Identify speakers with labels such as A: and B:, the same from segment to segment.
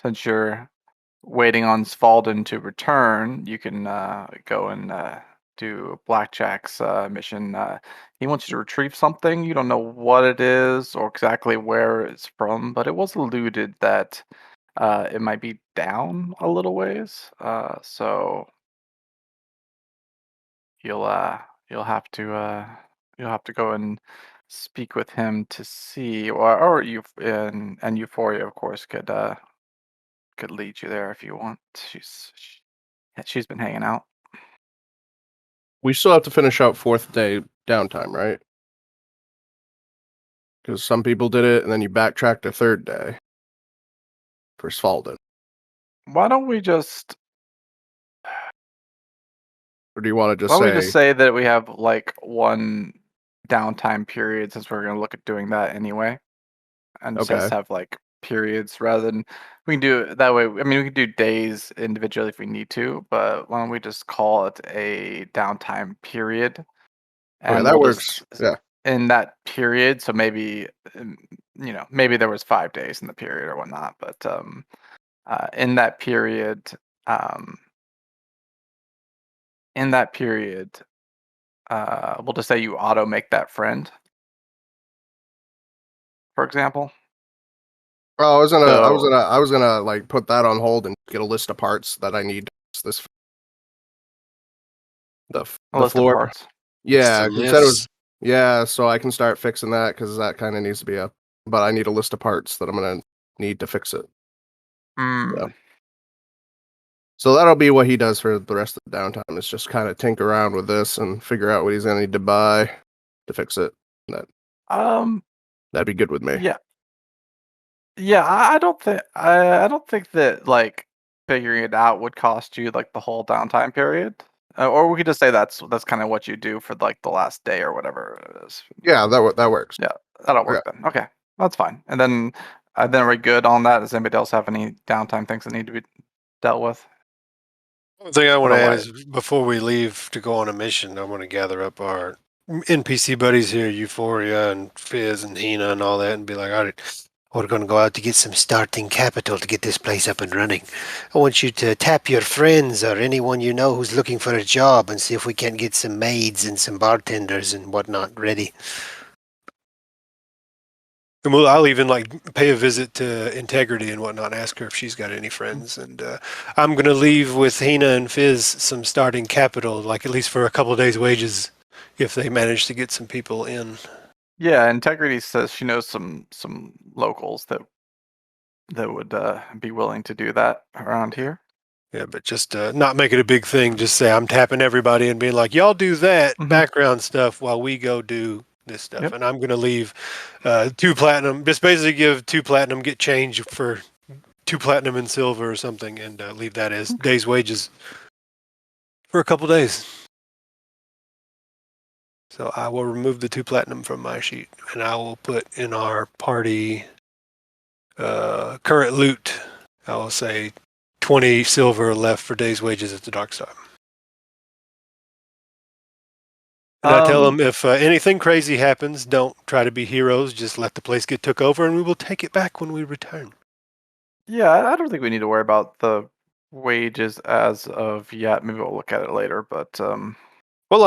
A: since you're waiting on Spalding to return, you can go and do Blackjack's mission. He wants you to retrieve something. You don't know what it is or exactly where it's from, but it was alluded that it might be down a little ways. So you'll have to go and speak with him to see, or you and Euphoria, of course, could lead you there if you want. She's been hanging out.
B: We still have to finish out 4th day downtime, right? Because some people did it, and then you backtrack to 3rd day for Spalding.
A: Why don't we just?
B: Or do you want to just
A: Why don't
B: say...
A: we just say that we have like one downtime period, since we're going to look at doing that anyway, and just have like periods rather than we can do it that way. I mean, we can do days individually if we need to, but why don't we just call it a downtime period? And
B: that works. Yeah.
A: In that period, so maybe maybe there was 5 days in the period or whatnot, but in that period, we'll just say you auto make that friend, for example.
B: Well, I was gonna like put that on hold and get a list of parts that I need. This the floor
A: parts.
B: Yeah, you said it was. Yeah, so I can start fixing that because that kind of needs to be up. But I need a list of parts that I'm gonna need to fix it. Yeah. So that'll be what he does for the rest of the downtime. Is just kind of tinker around with this and figure out what he's gonna need to buy to fix it. That'd be good with me.
A: Yeah. Yeah, I don't think that like figuring it out would cost you like the whole downtime period. Or we could just say that's kind of what you do for like the last day or whatever it is.
B: Yeah, that works.
A: Yeah, that'll work then. Okay, that's fine. And then we're good on that. Does anybody else have any downtime things that need to be dealt with?
C: One thing I want to add is before we leave to go on a mission, I want to gather up our NPC buddies here, Euphoria and Fizz and Hina and all that, and be like, all right, we're going to go out to get some starting capital to get this place up and running. I want you to tap your friends or anyone you know who's looking for a job and see if we can get some maids and some bartenders and whatnot ready. And I'll even like pay a visit to Integrity and whatnot, ask her if she's got any friends. And I'm going to leave with Hina and Fizz some starting capital, like at least for a couple of days' wages, if they manage to get some people in.
A: Yeah, Integrity says she knows some locals that would be willing to do that around here.
C: Yeah, but just not make it a big thing. Just say I'm tapping everybody and being like, y'all do that background stuff while we go do this stuff. Yep. And I'm going to leave 2 platinum, just basically give 2 platinum, get change for 2 platinum and silver or something, and leave that as days' wages for a couple days. So I will remove the 2 platinum from my sheet, and I will put in our party current loot, I will say 20 silver left for days' wages at the Dark Side. And I tell them if anything crazy happens, don't try to be heroes. Just let the place get took over, and we will take it back when we return.
A: Yeah, I don't think we need to worry about the wages as of yet. Maybe we'll look at it later, but
C: well,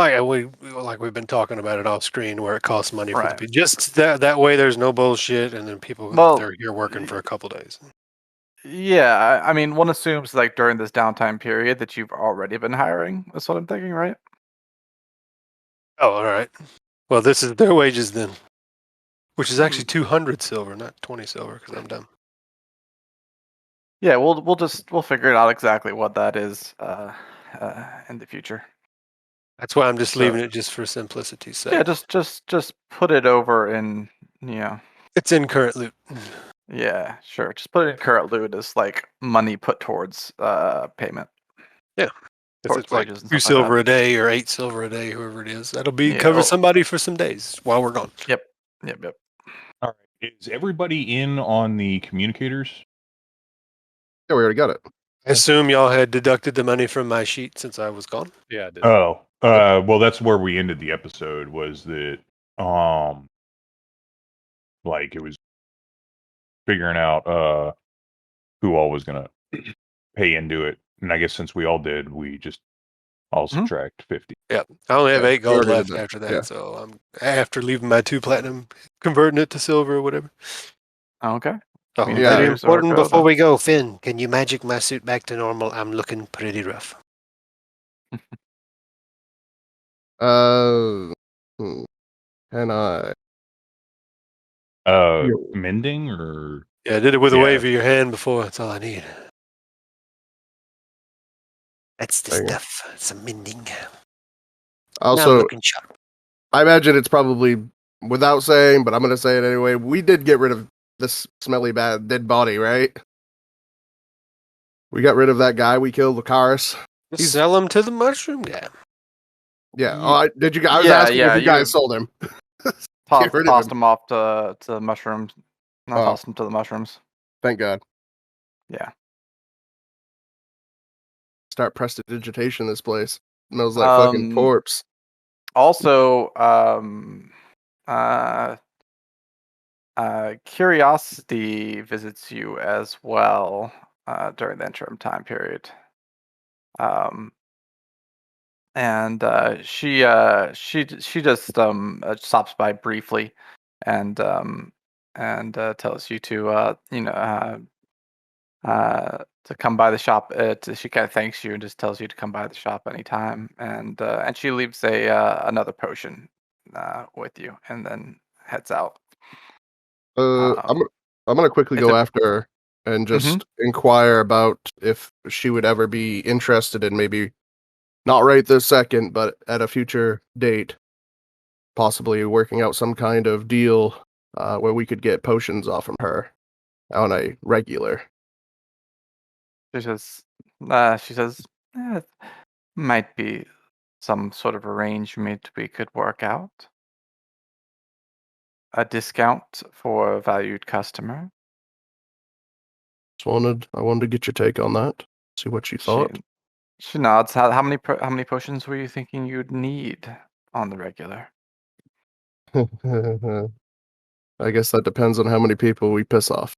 C: like we've been talking about it off screen, where it costs money for the people. Just that way, there's no bullshit, and then people they're here working for a couple days.
A: Yeah, I mean, one assumes like during this downtime period that you've already been hiring. That's what I'm thinking, right?
C: Oh, all right. Well, this is their wages then, which is actually 200 silver, not 20 silver, because I'm done.
A: Yeah, we'll figure it out exactly what that is in the future.
C: That's why I'm just leaving it just for simplicity's sake.
A: Yeah, just put it over in
C: It's in current loot.
A: Yeah, sure. Just put it in current loot as like money put towards payment.
C: Yeah. If it's like 2 silver a day or 8 silver a day, whoever it is, that'll be cover somebody for some days while we're gone.
A: Yep.
D: All right. Is everybody in on the communicators?
B: Yeah, we already got it.
C: I assume y'all had deducted the money from my sheet since I was gone.
D: Yeah, I did. Oh, well, that's where we ended the episode. Was that like it was figuring out who all was gonna pay into it. And I guess since we all did, we just all subtract 50.
C: Yeah, I only have 8
B: we
C: gold
B: already did
C: left
B: that.
C: after that,
B: Yeah.
C: so I'm after leaving my 2 platinum, converting it to silver or whatever.
A: Okay.
C: Oh,
A: Me
B: yeah.
C: very
A: too,
C: important
A: Zorko,
C: before
A: then.
C: we go, Finn. Can you magic my suit back to normal? I'm looking pretty rough.
B: Hmm, Can I?
D: Mending or
C: Yeah, I did it with a
D: Yeah.
C: wave of your hand before. That's all I need. That's the
B: There you go.
C: stuff. Some mending. Now
B: Also,
C: looking sharp.
B: I imagine it's probably without saying, but I'm going to say it anyway. We did get rid of this smelly bad dead body, right? We got rid of that guy we killed, Lucaris.
C: Just sell him to the mushroom guy.
B: Yeah.
A: Ye-
B: Oh, did you? I was
A: yeah,
B: asking
A: yeah,
B: if you guys sold him. Get rid of
A: Tossed
B: him.
A: him off to the mushrooms. Not
B: Oh.
A: tossed him to the mushrooms.
B: Thank God.
A: Yeah.
B: Start prestidigitation this place. Smells like fucking corpse.
A: Also, Curiosity visits you as well during the interim time period. And she just stops by briefly and tells you to to come by the shop. She kind of thanks you and just tells you to come by the shop anytime. And she leaves another potion with you and then heads out.
B: I'm gonna quickly go after her and just inquire about if she would ever be interested in maybe not right this second, but at a future date, possibly working out some kind of deal where we could get potions off from her on a regular.
A: She says, might be some sort of arrangement we could work out. A discount for a valued customer.
B: I wanted to get your take on that. See what you thought.
A: She nods. How many potions were you thinking you'd need on the regular?
B: I guess that depends on how many people we piss off.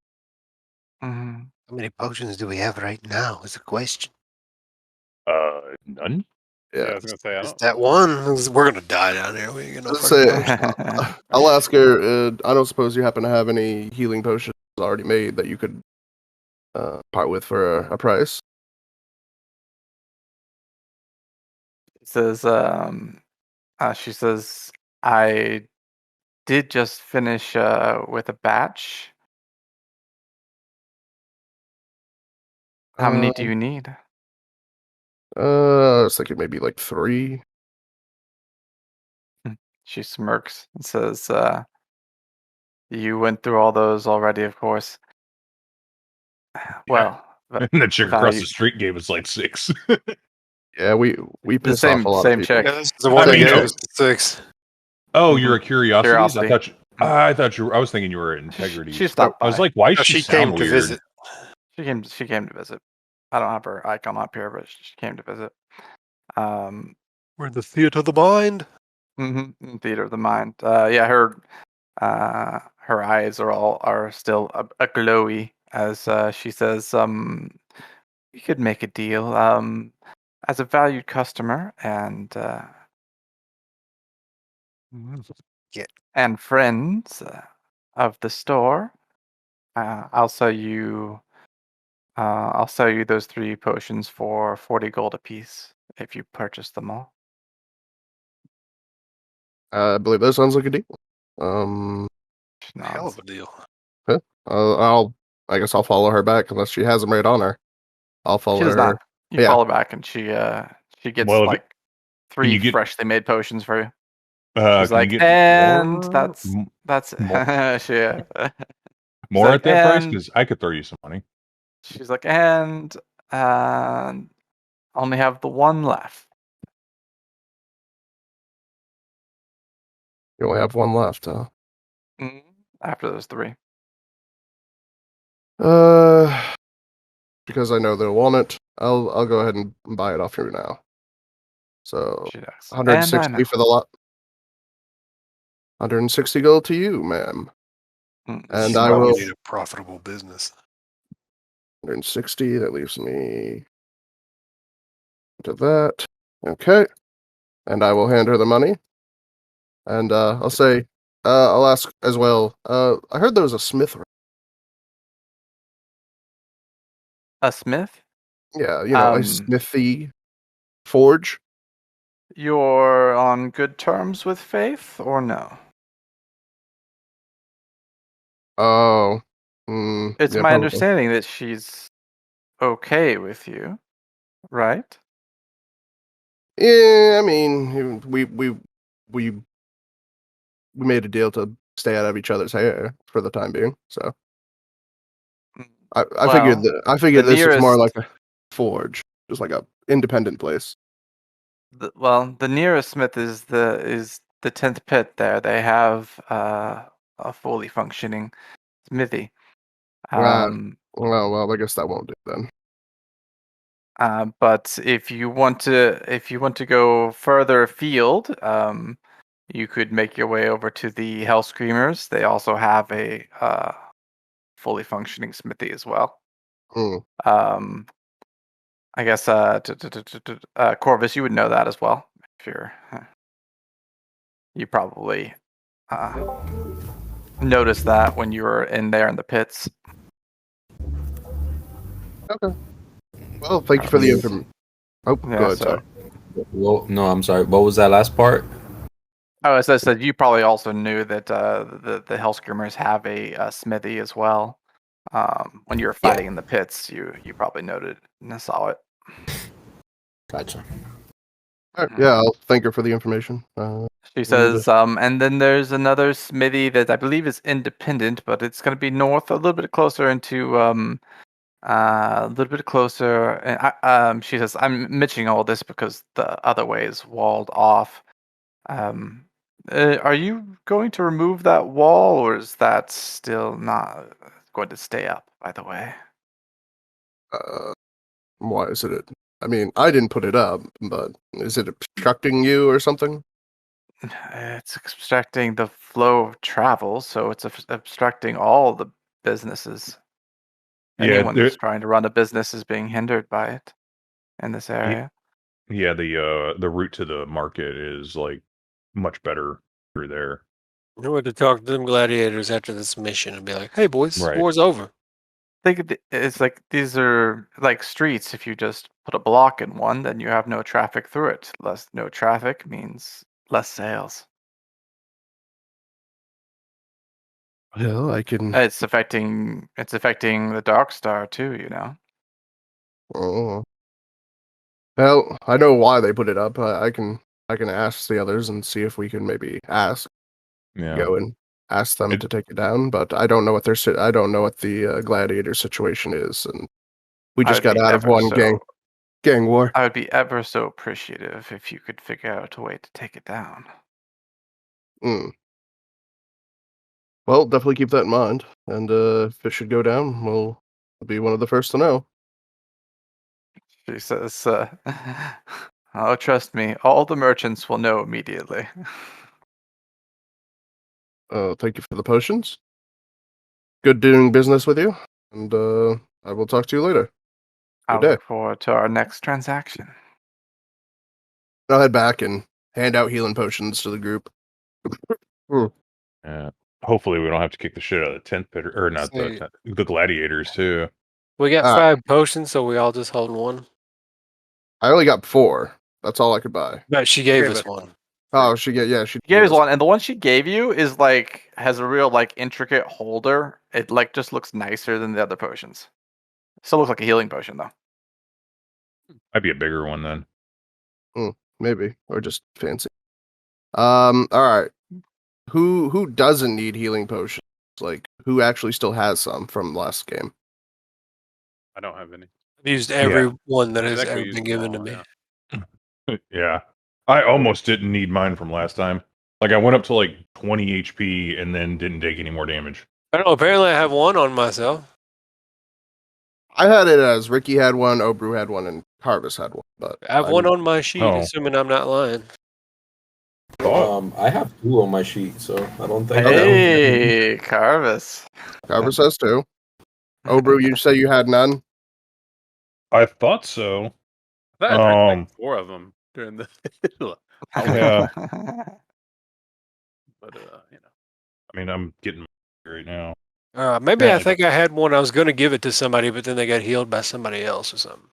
A: Mm-hmm.
C: How many potions do we have right now? Is the question.
D: None.
B: Yeah,
D: I was gonna say
C: Is that one? We're gonna die down here. We ain't gonna
B: Let's
C: fucking
B: say,
C: potion.
B: I'll ask her. I don't suppose you happen to have any healing potions already made that you could part with for a price.
A: Says, she says, I did just finish with a batch. How many do you need?
B: I was thinking maybe like 3.
A: She smirks and says, you went through all those already, of course. Well,
D: and the chick across the street gave us like 6.
B: Yeah, we piss off a lot of people.
A: Check.
C: Yeah, this is the one that gave us 6.
D: Oh, you're a curiosity? I thought you. I was thinking you were at integrity.
A: She stopped by.
D: I was like, why?
C: No, she came to visit.
A: She came to visit. I don't have her icon up here, but she came to visit.
C: We're in the theater of the mind.
A: Theater of the mind. Yeah, her eyes are still a glowy as she says, we could make a deal. As a valued customer and and friends of the store, I'll sell you those 3 potions for 40 gold apiece if you purchase them all.
B: I believe that sounds like a deal.
C: Hell of a deal.
B: Huh? I guess I'll follow her back unless she has them right on her. I'll follow her.
A: Not. You follow back, and she gets like 3 freshly made potions for you. She's like, and that's yeah.
D: More at that price because I could throw you some money.
A: She's like, and only have the 1 left.
B: You only have 1 left, huh?
A: After those 3.
B: Because I know they'll want it, I'll go ahead and buy it off you now. So 160 for the lot. 160 gold to you, ma'am. And I will
C: need a profitable business.
B: 160. That leaves me to that. Okay. And I will hand her the money. And I'll say, I'll ask as well. I heard there was a smith.
A: A smith?
B: Yeah, a smithy forge.
A: You're on good terms with Faith, or no?
B: Oh.
A: It's
B: Yeah,
A: my
B: probably.
A: understanding that she's okay with you, right?
B: Yeah, I mean, we made a deal to stay out of each other's hair for the time being. So I figured
A: The
B: this was more
A: nearest,
B: like a forge, just like a independent place.
A: the nearest smith is the 10th pit. There, they have a fully functioning smithy.
B: Well, I guess that won't do then.
A: But if you want to go further afield, you could make your way over to the Hell Screamers. They also have a fully functioning smithy as well.
B: Hmm.
A: I guess Corvus, you would know that as well. If you probably noticed that when you were in there in the pits.
B: Okay. Well, thank you for the information. Oh,
A: Yeah,
B: go ahead, sorry.
E: Well, no, I'm sorry. What was that last part?
A: Oh, as I said, you probably also knew that the Hell Screamers have a smithy as well. When you were fighting in the pits, you probably noted and saw it.
E: Gotcha.
B: All right, yeah, I'll thank her for the information.
A: She says, and then there's another smithy that I believe is independent, but it's going to be north, a little bit closer into, a little bit closer. And she says, I'm mentioning all this because the other way is walled off. Are you going to remove that wall, or is that still not going to stay up, by the way?
B: Why is it? I mean, I didn't put it up, but is it obstructing you or something?
A: It's obstructing the flow of travel, so it's obstructing all the businesses. Anyone who's trying to run a business is being hindered by it in this area.
D: Yeah, the route to the market is like much better through there.
C: You want to talk to them gladiators after this mission and be like, "Hey, boys,
D: Right.
C: war's over."
A: It's like these are like streets. If you just put a block in one, then you have no traffic through it. No traffic means less sales.
B: Well, I can.
A: It's affecting the Dark Star too. You know.
B: Oh. Well, I know why they put it up. I can ask the others and see if we can maybe go and ask them to take it down. But I don't know what I don't know what the gladiator situation is, and we just got out of one gang war.
A: I would be ever so appreciative if you could figure out a way to take it down.
B: Well, definitely keep that in mind. And if it should go down, we'll be one of the first to know.
A: She says, "Oh, trust me, all the merchants will know immediately."
B: Thank you for the potions. Good doing business with you, and I will talk to you later.
A: I look forward to our next transaction.
B: I'll head back and hand out healing potions to the group.
D: Hopefully we don't have to kick the shit out of the 10th pit, or not the gladiators too.
C: We got 5 potions, so we all just hold one.
B: I only got 4. That's all I could buy.
C: But she gave us one.
B: Oh, she gave us
A: one, and the one she gave you is like has a real like intricate holder. It like just looks nicer than the other potions. Still looks like a healing potion though.
D: Might be a bigger one then.
B: Maybe, or just fancy. All right. Who doesn't need healing potions? Like, who actually still has some from last game?
D: I don't have any.
C: I've used every one that has ever been given to me.
D: Yeah. I almost didn't need mine from last time. Like, I went up to like 20 HP and then didn't take any more damage.
C: I don't know. Apparently, I have one on myself.
B: I had it as Ricky had one, Obru had one, and Harvest had one. But
C: I have one on my sheet, assuming I'm not lying.
E: I have 2 on my sheet, so I don't think.
A: Hey, Carvis.
B: Carvis has 2. Obru, you say you had none?
D: I thought so.
F: I tried like 4 of them during the.
D: Yeah.
F: But you know.
D: I mean, I'm getting right now.
C: Maybe I think I had one. I was going to give it to somebody, but then they got healed by somebody else or something.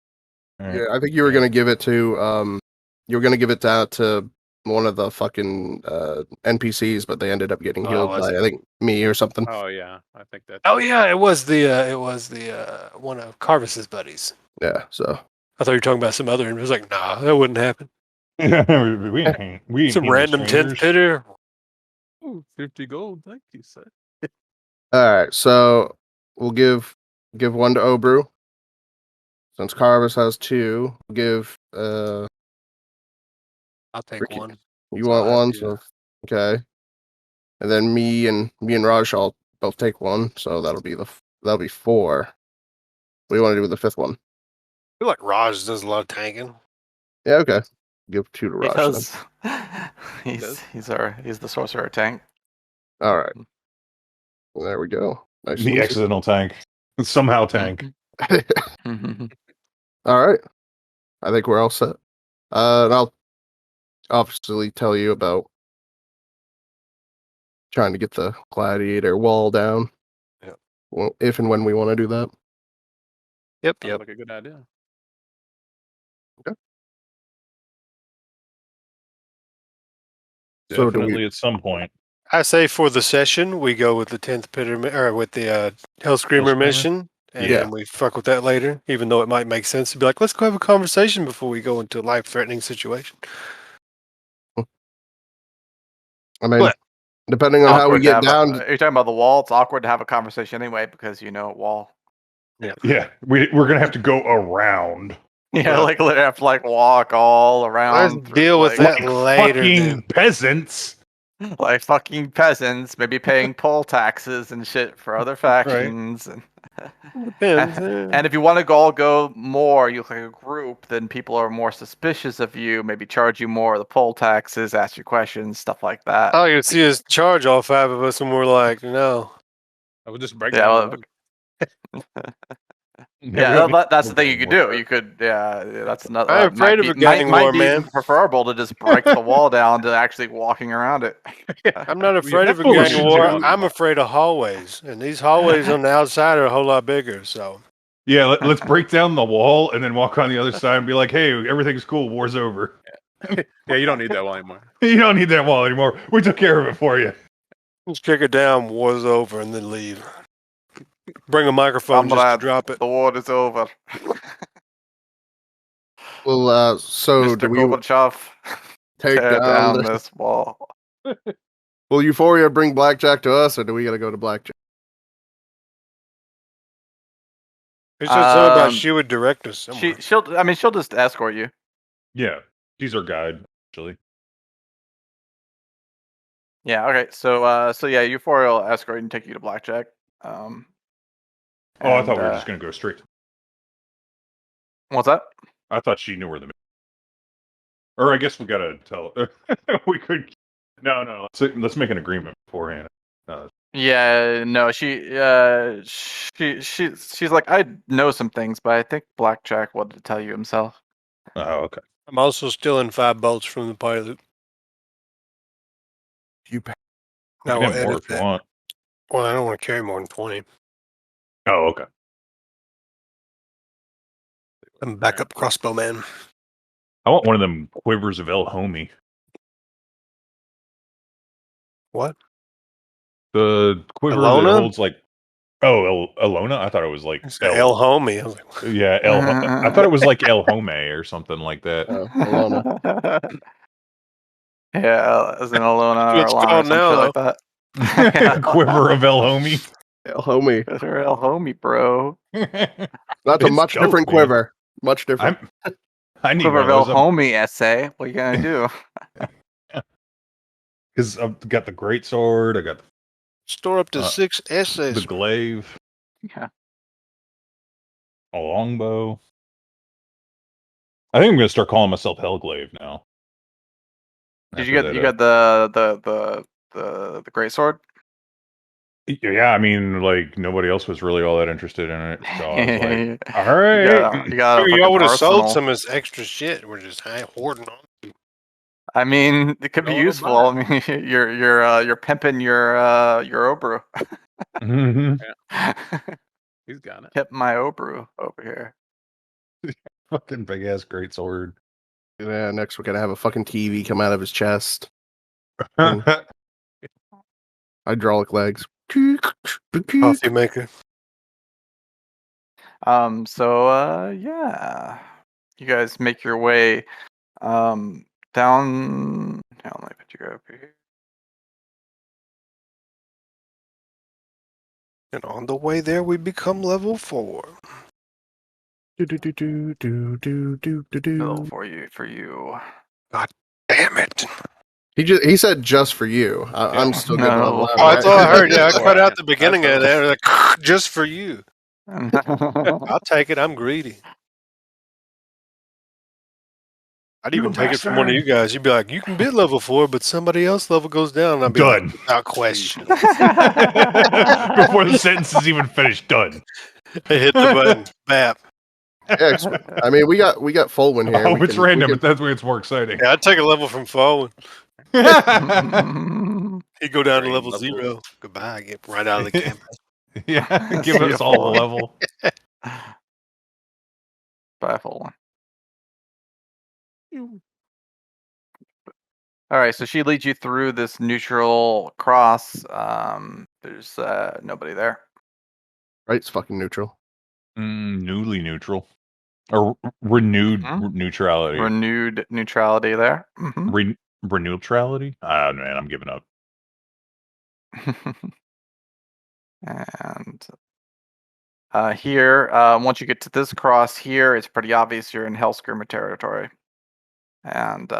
D: Right.
B: Yeah, I think you were going to give it to you were going to give it out to one of the fucking NPCs, but they ended up getting healed by I think me or something.
F: Oh yeah, I think that.
C: Oh yeah, it was the one of Carvis's buddies.
B: Yeah, so
C: I thought you were talking about some other, and it was like, nah, that wouldn't happen.
D: we
C: Some random 10th pitter.
F: Ooh, 50 gold, thank you, sir.
B: all right, so we'll give one to Obru. Since Carvis has 2, we'll give
C: I'll take
B: Ricky,
C: one.
B: you want one, so okay. And then me and Raj all both take 1, so that'll be 4. What do you want to do with the 5th one?
C: I feel like Raj does a lot of tanking.
B: Yeah, okay. Give 2 to Raj.
A: Because he's the sorcerer tank.
B: All right. There we go. Nice
D: the accidental tank. Somehow tank.
B: All right. I think we're all set. And I'll obviously tell you about trying to get the gladiator wall down.
C: Yep.
B: Well, if and when we want to do that.
C: Yep.
F: Sounds like a good idea.
B: Okay.
D: So definitely at some point.
C: I say for the session, we go with the 10th pitter, or with the Hell Screamer mission, and we fuck with that later, even though it might make sense to be like, let's go have a conversation before we go into a life-threatening situation.
B: I mean, depending on how we get down...
A: Are you talking about the wall? It's awkward to have a conversation anyway, because wall.
D: Yeah, we're going to have to go around.
A: Yeah, like literally have to walk all around.
C: Let's deal with that later.
D: Fucking peasants.
A: Like fucking peasants, maybe paying poll taxes and shit for other factions.
C: Right.
A: And if you want to go more, you like a group, then people are more suspicious of you, maybe charge you more of the poll taxes, ask you questions, stuff like that.
C: Oh, you see us charge all 5 of us, and we're like, no.
F: I would just break
A: down. That's the thing you could do. You could, that's not.
C: I'm afraid of a gang war, man.
A: Preferable to just break the wall down to actually walking around it.
C: I'm not afraid of a gang war. I'm afraid of hallways, and these hallways on the outside are a whole lot bigger. So,
D: yeah, let's break down the wall and then walk on the other side and be like, "Hey, everything's cool. War's over."
F: Yeah, you don't need that wall anymore.
D: You don't need that wall anymore. We took care of it for you.
C: Let's kick it down. War's over, and then leave. Bring a microphone just to drop it.
A: The war is over.
B: Well, so
A: Mr.
B: do we
A: Gorbachev,
B: take down
A: this wall?
B: Will Euphoria bring Blackjack to us, or do we got to go to Blackjack?
C: It's just something about she would direct us somewhere.
A: She'll just escort you.
D: Yeah, she's our guide, actually.
A: Yeah. Okay. So Euphoria will escort and take you to Blackjack.
D: I thought we were just going to go straight.
A: What's that?
D: I thought she knew where the... Or I guess we got to tell her. We could... No. Let's make an agreement beforehand.
A: Yeah, no, she's like, I know some things, but I think Blackjack wanted to tell you himself.
D: Oh, okay.
C: I'm also still in 5 bolts from the pilot.
D: No, we'll edit that. Want.
C: Well, I don't want to carry more than 20.
D: Oh, okay.
C: I'm backup crossbow man.
D: I want one of them quivers of El Homie.
C: What?
D: The quiver
C: Alona?
D: that holds Alona? I thought it was like
C: El Homie. I was like,
D: yeah, I thought it was like El Home or something like that.
B: Alona.
A: Yeah, as in Alona or Alana or something like
D: that. Quiver of El Homie.
B: El Homie.
A: They're El Homie, bro.
B: That's a much different quiver. Much different.
D: I need
A: quiver of El Homie essay. What are you gonna do?
D: Because I've got the great sword. I got the
C: store up to 6 essays.
D: The glaive.
A: Yeah.
D: A longbow. I think I'm gonna start calling myself Hellglaive now.
A: Did you get the great sword?
D: Yeah, I mean, like nobody else was really all that interested in it, so I was like, "All right."
A: You got a
C: Y'all
A: fucking
C: would have sold
A: arsenal.
C: some of this extra shit. We're just hoarding on.
A: I mean, it could be
F: No one will
A: useful.
F: buy
A: I mean, you're pimping your Obru.
D: Mhm.
F: He's got it.
A: Pimp my Obru over here.
D: Fucking big ass great sword.
B: Yeah, next we're gonna have a fucking TV come out of his chest. Hydraulic legs.
C: Coffee maker.
A: Yeah. You guys make your way down. Let me put you over here.
C: And on the way there, we become level 4.
A: Level for you.
C: God damn it.
B: He said just for you. I'm still good to
A: No,
B: level up.
C: Oh, I
B: right?
C: thought I heard. Yeah, I cut out the
F: That's
C: beginning of
F: what-
C: that. Like, just for you. I'll take it. I'm greedy. I'd even take it from one of you guys. You'd be like, you can be level 4, but somebody else level goes down. And I'd be
D: Done.
C: like, without question.
D: Before the sentence is even finished, done.
C: I hit the button. Bap.
B: Yeah, I mean, we got Fulwin here.
D: Oh,
B: We
D: it's
B: can-
D: random,
B: we
D: but that's way it's more exciting.
C: Yeah, I'd take a level from Fallen. He'd go down to
F: Green
C: level
F: level.
C: 0. Goodbye. Get right out of the campus.
D: Yeah,
A: See
D: give
A: ya,
D: us all a
A: Paul.
D: level.
A: Bye, full one. All right, so she leads you through this neutral cross. There's nobody there.
B: Right, it's fucking neutral.
D: Newly neutral. Or renewed neutrality.
A: Renewed neutrality there.
D: Reneutrality? Man, I'm giving up.
A: And here, once you get to this cross here, it's pretty obvious you're in Hellscreamer territory. And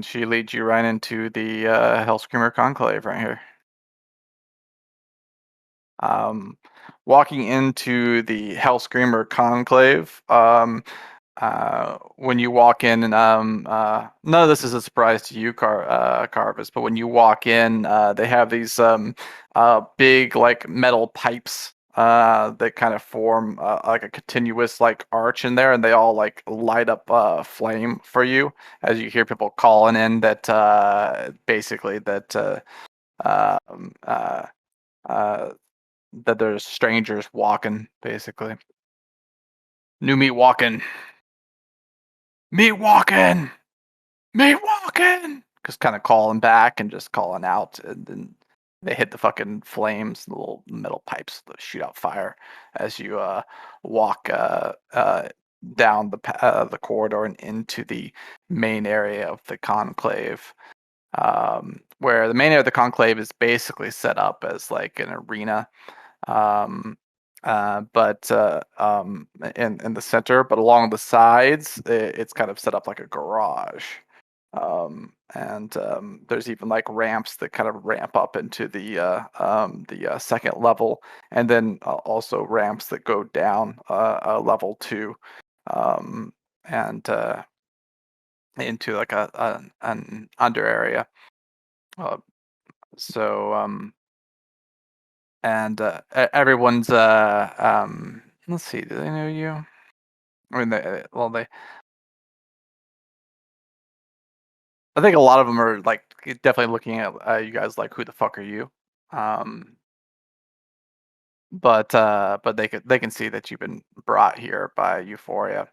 A: she leads you right into the Hellscreamer conclave right here. Walking into the Hellscreamer conclave, when you walk in, and none of this is a surprise to you, Carvis, but when you walk in, they have these big like metal pipes that kind of form like a continuous like arch in there, and they all like light up flame for you as you hear people calling in that basically that that there's strangers walking, basically. New meat walking. Meat walking! Meat walking! Just kind of calling back and just calling out. And then they hit the fucking flames, the little metal pipes that shoot out fire as you walk down the corridor and into the main area of the conclave. Where the main area of the conclave is basically set up as like an arena. But in the center, but along the sides, it's kind of set up like a garage. And there's even like ramps that kind of ramp up into the second level, and then also ramps that go down level 2, and into like an under area. And everyone's let's see, do they know you? I mean, I think a lot of them are like definitely looking at you guys like, who the fuck are you? But they can see that you've been brought here by Euphoria.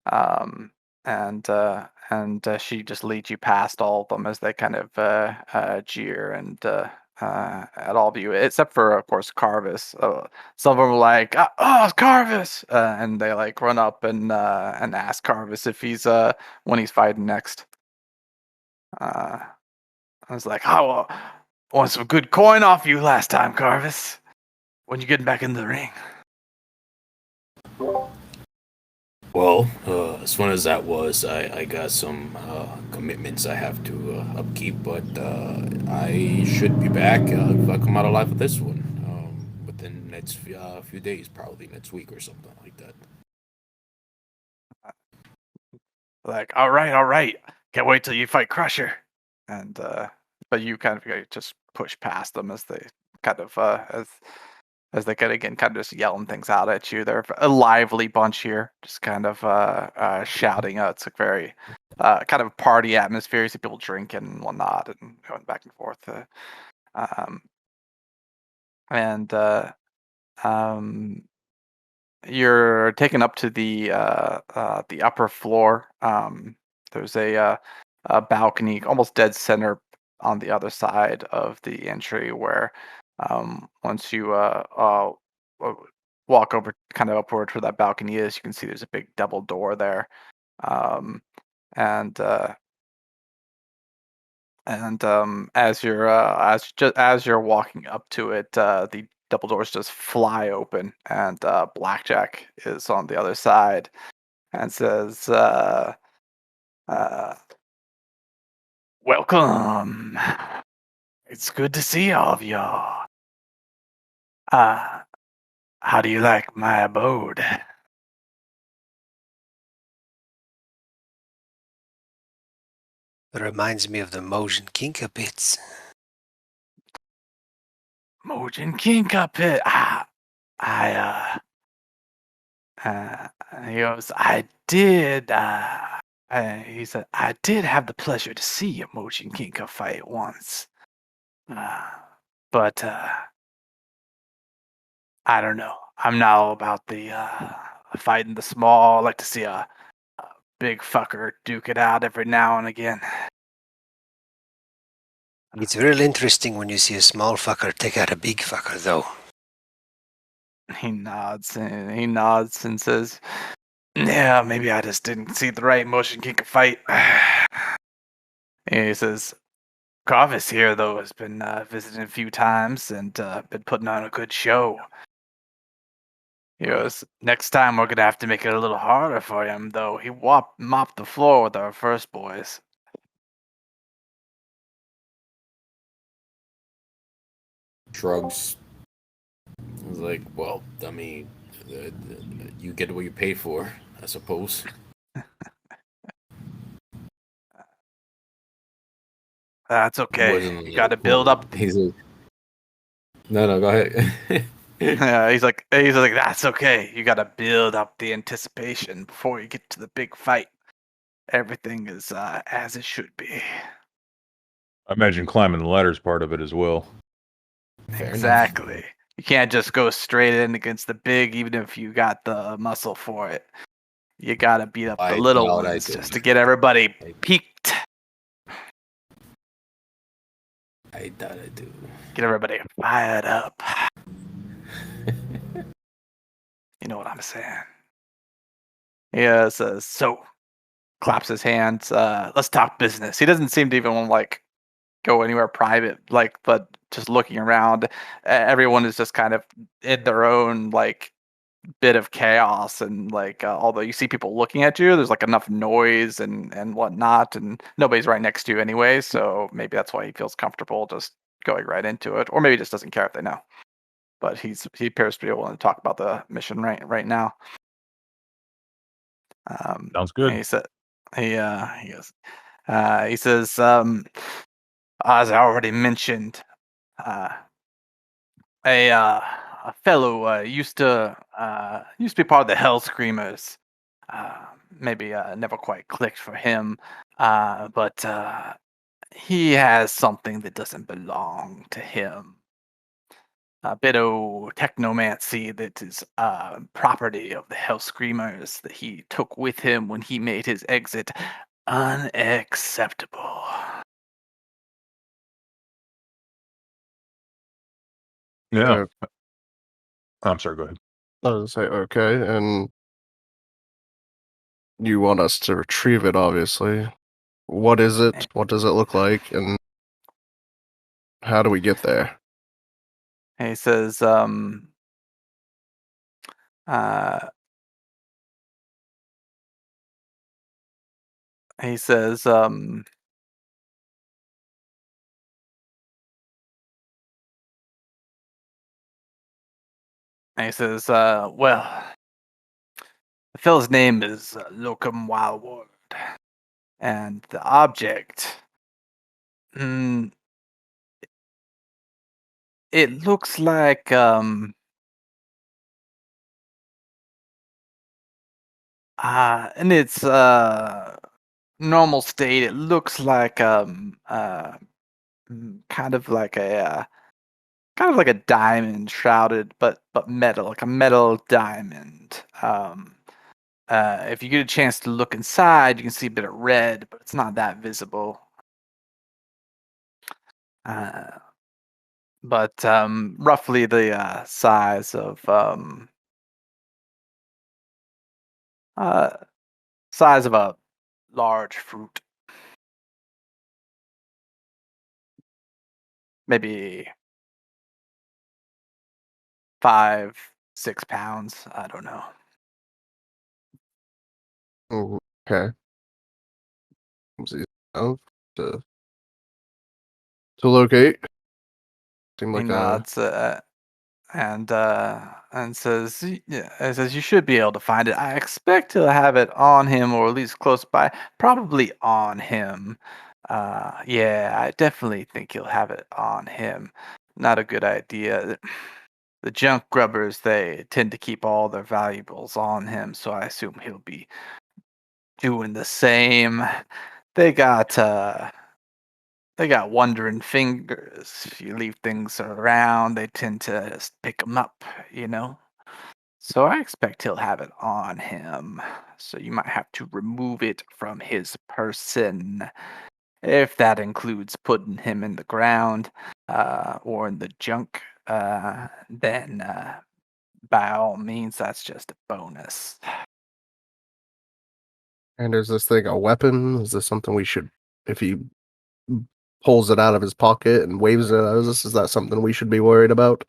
A: And she just leads you past all of them as they kind of jeer and at all of you, except for of course Carvis. Some of them are like, "Oh, Carvis!" And they like run up and ask Carvis if he's when he's fighting next. I was like, "Oh, won some good coin off you last time, Carvis. When you getting back in the ring?"
E: Well, as fun as that was, I got some commitments I have to upkeep, but I should be back if I come out alive with this one within the next few days, probably next week or something like that.
A: Like, all right. Can't wait till you fight Crusher. and but you kind of just push past them as they kind of as they get again kind of just yelling things out at you. They're a lively bunch here, just kind of shouting. It's a very kind of party atmosphere. You see people drinking and whatnot and going back and forth. Um, and you're taken up to the upper floor. There's a balcony, almost dead center on the other side of the entry, where once you walk over, kind of upward where that balcony is, you can see there's a big double door there, um, and as you're as you're walking up to it, the double doors just fly open, and Blackjack is on the other side and says, "Welcome. It's good to see all of y'all. How do you like my abode?"
G: It reminds me of the Mojin Kinka pits.
A: Mojin Kinka pit. He goes, I did. He said, I did have the pleasure to see a Mojin Kinka fight once. But I don't know. I'm not all about the fighting the small. I like to see a big fucker duke it out every now and again.
G: It's real interesting when you see a small fucker take out a big fucker, though.
A: He nods and says, "Yeah, maybe I just didn't see the right Mojin Kinka fight." And he says, "Carvis here, though, has been visiting a few times and been putting on a good show." He goes, "Next time we're gonna have to make it a little harder for him, though. He mopped the floor with our first boys."
E: Shrugs. I was like, well, I mean, you get what you pay for, I suppose.
A: That's okay. You gotta build up.
E: He's like, no, go ahead.
A: Yeah, he's like, that's okay. You gotta build up the anticipation before you get to the big fight. Everything is as it should be.
D: I imagine climbing the ladder is part of it as well.
A: Exactly. You can't just go straight in against the big, even if you got the muscle for it. You gotta beat up the little ones just to get everybody peaked.
E: I thought I do.
A: Get everybody fired up. You know what I'm saying? Yeah, says, so claps his hands. Let's talk business. He doesn't seem to even want to like go anywhere private, but just looking around, everyone is just kind of in their own like bit of chaos, and like although you see people looking at you, there's like enough noise and whatnot, and nobody's right next to you anyway, so maybe that's why he feels comfortable just going right into it, or maybe he just doesn't care if they know. But he appears to be willing to talk about the mission right now.
D: Sounds good.
A: He said, he says, as I already mentioned, a fellow used to be part of the Hell Screamers. Maybe never quite clicked for him, but he has something that doesn't belong to him. A bit of technomancy that is property of the Hell Screamers that he took with him when he made his exit. Unacceptable.
D: Yeah. I'm sorry, go ahead.
B: I was gonna say, okay, and you want us to retrieve it, obviously. What is it? What does it look like? And how do we get there?
A: He says, he says, well, the fellow's name is Locum Wildward, and the object Mm, it looks like in its normal state, it looks like kind of like a diamond shrouded, but metal, like a metal diamond. If you get a chance to look inside, you can see a bit of red, but it's not that visible. But roughly the size of a large fruit, maybe 5-6 pounds. I don't know.
B: Okay. Easy enough to locate. Seemed
A: He
B: like
A: nods and says, "Yeah." It says, "You should be able to find it. I expect he'll have it on him, or at least close by. Probably on him. Yeah, I definitely think he'll have it on him. Not a good idea. The junk grubbers, they tend to keep all their valuables on him, so I assume he'll be doing the same. They got wandering fingers. If you leave things around, they tend to just pick them up, you know? So I expect he'll have it on him. So you might have to remove it from his person. If that includes putting him in the ground or in the junk, then by all means, that's just a bonus."
B: And is this thing a weapon? Is this something we should, if he pulls it out of his pocket and waves it at us, is that something we should be worried about?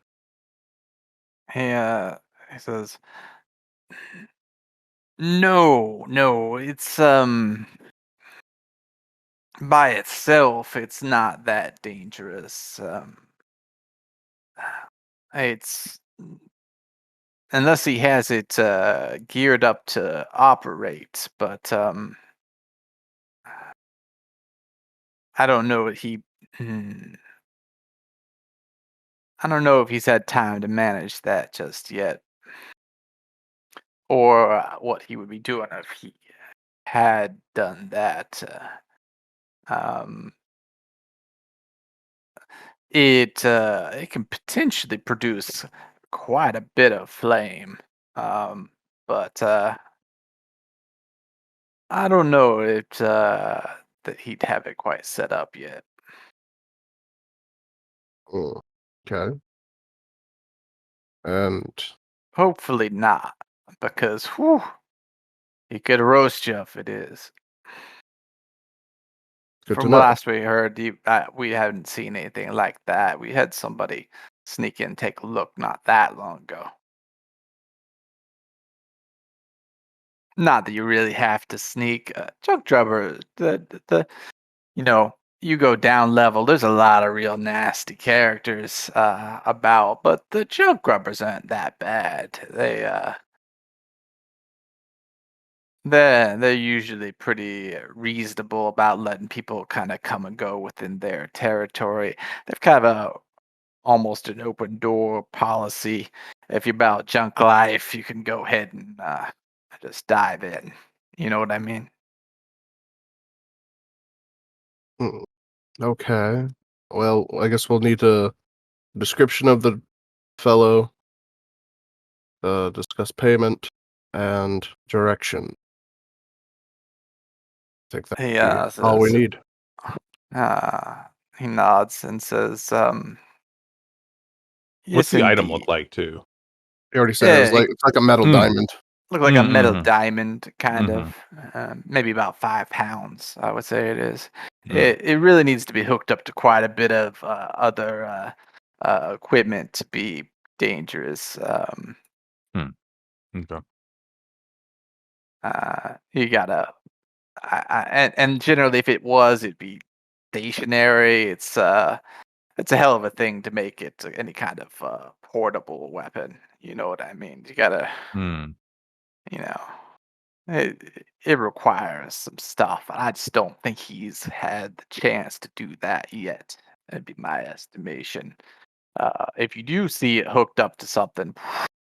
A: He says, No, it's by itself, it's not that dangerous. It's unless he has it geared up to operate, but I don't know if I don't know if he's had time to manage that just yet, or what he would be doing if he had done that. Um, it can potentially produce quite a bit of flame, but I don't know that he'd have it quite set up yet.
B: Okay. And
A: Hopefully not, because whew, he could roast you if it is.
B: good to
A: From
B: know.
A: last we heard, we haven't seen anything like that. We had somebody sneak in and take a look not that long ago. Not that you really have to sneak. Junk Drubber, you go down level, there's a lot of real nasty characters about, but the Junk Grubbers aren't that bad. They're usually pretty reasonable about letting people kind of come and go within their territory. They've kind of almost an open door policy. If you're about junk life, you can go ahead and just dive in. You know what I mean?
B: Okay. Well, I guess we'll need a description of the fellow, discuss payment, and direction. I think that's all we need.
A: He nods and says,
D: What's
A: "Yes,
D: the item
A: indeed."
D: look like too?
B: You already said
A: Yeah,
B: it's like a metal diamond.
A: Look like a metal
D: Mm-hmm.
A: diamond, kind of. Maybe about 5 pounds, I would say it is.
D: Mm.
A: It really needs to be hooked up to quite a bit of other equipment to be dangerous.
D: Okay.
A: You gotta, and generally, if it was, it'd be stationary. It's a hell of a thing to make it any kind of portable weapon. You know what I mean? You gotta,
D: Hmm.
A: you know. it requires some stuff, and I just don't think he's had the chance to do that yet. That'd be my estimation. If you do see it hooked up to something,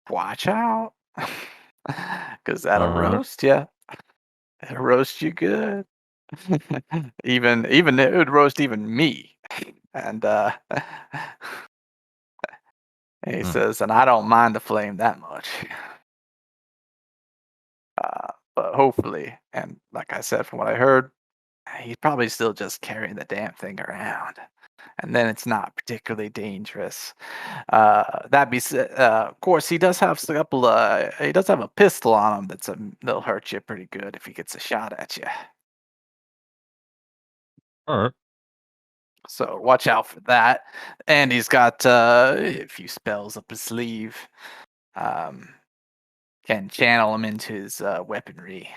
A: watch out, because that'll
D: All right.
A: roast you. It'll roast you good. even it would roast even me. And he says, and I don't mind the flame that much. But hopefully, and like I said, from what I heard, he's probably still just carrying the damn thing around. And then it's not particularly dangerous. That be said, of course, he does have a couple. He does have a pistol on him that'll hurt you pretty good if he gets a shot at you.
D: All right.
A: So watch out for that. And he's got a few spells up his sleeve. Can channel him into his weaponry.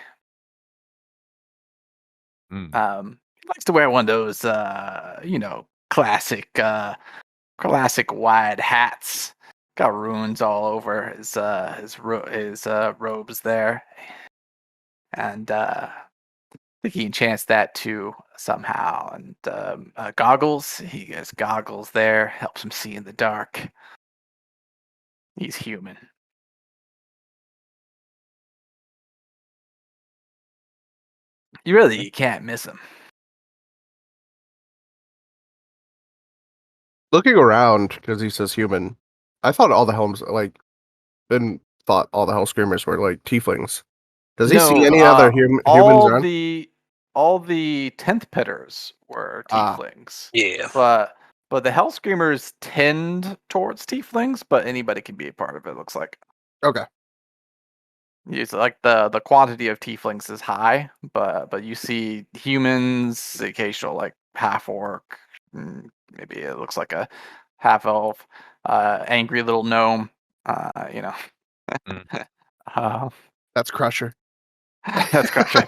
A: He likes to wear one of those, classic wide hats. Got runes all over his robes there, and I think he enchants that too somehow. And goggles. He has goggles there, helps him see in the dark. He's human. You can't miss him.
B: Looking around, because he says human, I thought all the all the hell screamers were like tieflings. Does he see any other humans around?
A: All the 10th pitters were tieflings.
G: Yeah.
A: But the hell screamers tend towards tieflings, but anybody can be a part of it, looks like.
B: Okay.
A: It's like the quantity of tieflings is high, but you see humans, occasional like half orc, maybe it looks like a half elf, angry little gnome,
B: That's Crusher.
A: That's Crusher.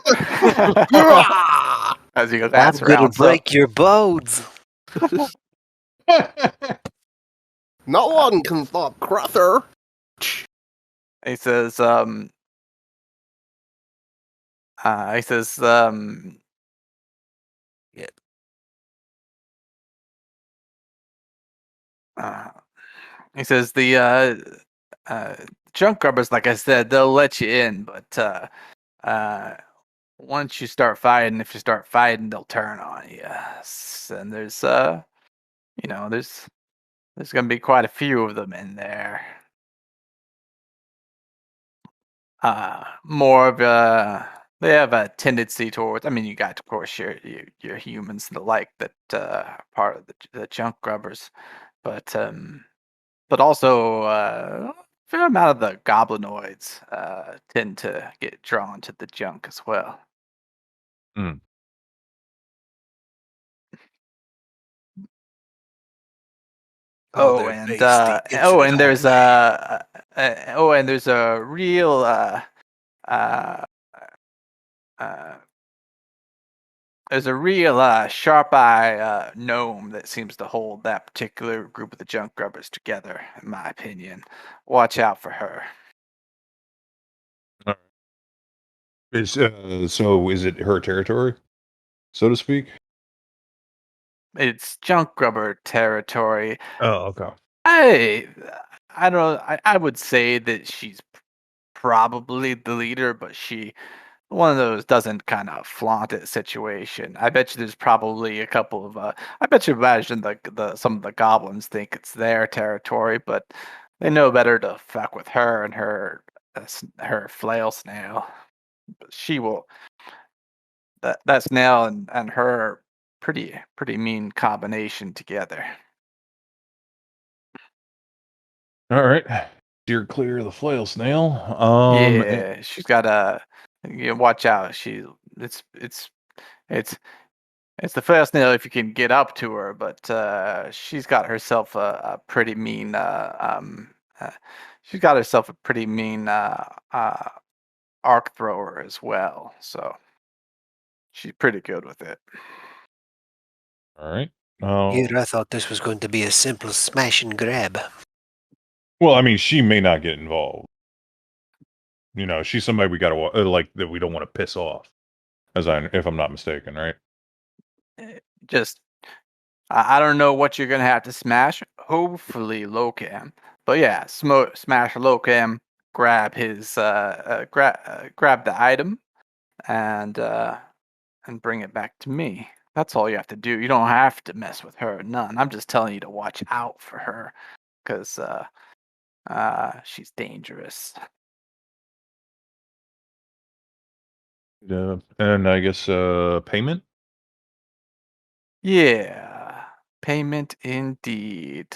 A: As you go
G: I'm
A: dance
G: gonna
A: around,
G: break your bones.
B: No one can stop Crusher.
A: He says, yeah. He says the junk grubbers, like I said, they'll let you in, but once you start fighting, if you start fighting, they'll turn on you. And there's gonna be quite a few of them in there. More of they have a tendency towards. I mean, you got, of course, your humans and the like that part of the junk grubbers, but also a fair amount of the goblinoids tend to get drawn to the junk as well. And there's a real sharp eye gnome that seems to hold that particular group of the junk grubbers together, in my opinion. Watch out for her.
D: So is it her territory, so to speak?
A: It's junk grubber territory.
D: Oh, okay.
A: I don't. I would say that she's probably the leader, but she one of those doesn't kind of flaunt it situation. I bet you there's probably a couple of. I bet you imagine some of the goblins think it's their territory, but they know better to fuck with her and her flail snail. She will. That snail and her pretty mean combination together.
D: All right, steer clear of the flail snail.
A: Yeah, she's got a. Watch out. It's the flail snail if you can get up to her, but she's got herself a pretty mean. She's got herself a pretty mean arc thrower as well. So she's pretty good with it.
D: All right.
G: Here, I thought this was going to be a simple smash and grab.
D: Well, I mean, she may not get involved. she's somebody we gotta like that we don't want to piss off, if I'm not mistaken, right?
A: Just, I don't know what you're gonna have to smash. Hopefully, Locam. But yeah, smash Locam. Grab his, grab the item, and bring it back to me. That's all you have to do. You don't have to mess with her. None. I'm just telling you to watch out for her, because she's dangerous.
D: And I guess payment.
A: Yeah, payment indeed.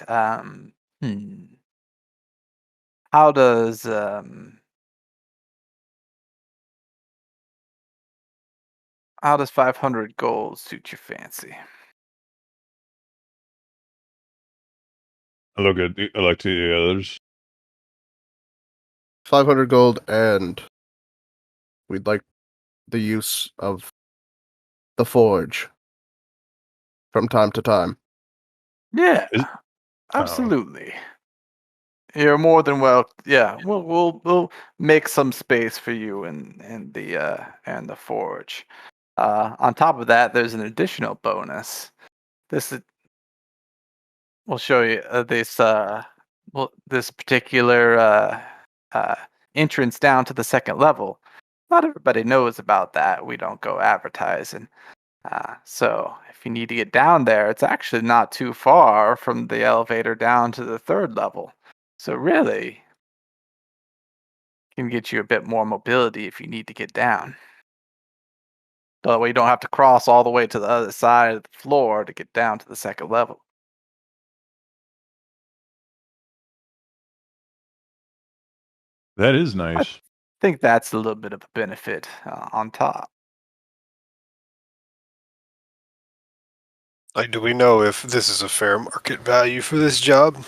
A: How does 500 gold suit your fancy?
D: I like to the others.
B: 500 gold, and we'd like the use of the forge from time to time.
A: Yeah, absolutely. You're more than well. Yeah, we'll make some space for you in the forge. On top of that, there's an additional bonus. We'll show you this particular entrance down to the second level. Not everybody knows about that. We don't go advertising. So if you need to get down there, it's actually not too far from the elevator down to the third level. So really, can get you a bit more mobility if you need to get down. That way you don't have to cross all the way to the other side of the floor to get down to the second level.
D: That is nice.
A: I think that's a little bit of a benefit on top.
C: Like, do we know if this is a fair market value for this job?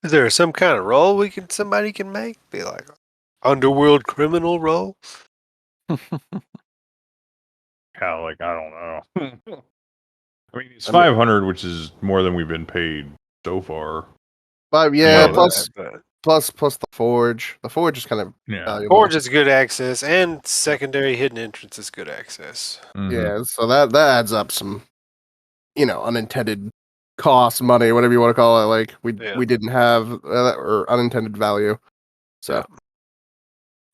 C: Is there some kind of role somebody can make? Be like underworld criminal role?
D: Yeah, like I don't know. I mean, it's 500, which is more than we've been paid so far.
B: But yeah, plus the forge. The forge is kind of valuable.
C: Forge is good access, and secondary hidden entrance is good access.
D: Mm-hmm.
B: Yeah, so that adds up some, unintended cost, money, whatever you want to call it. Like we didn't have or unintended value. So,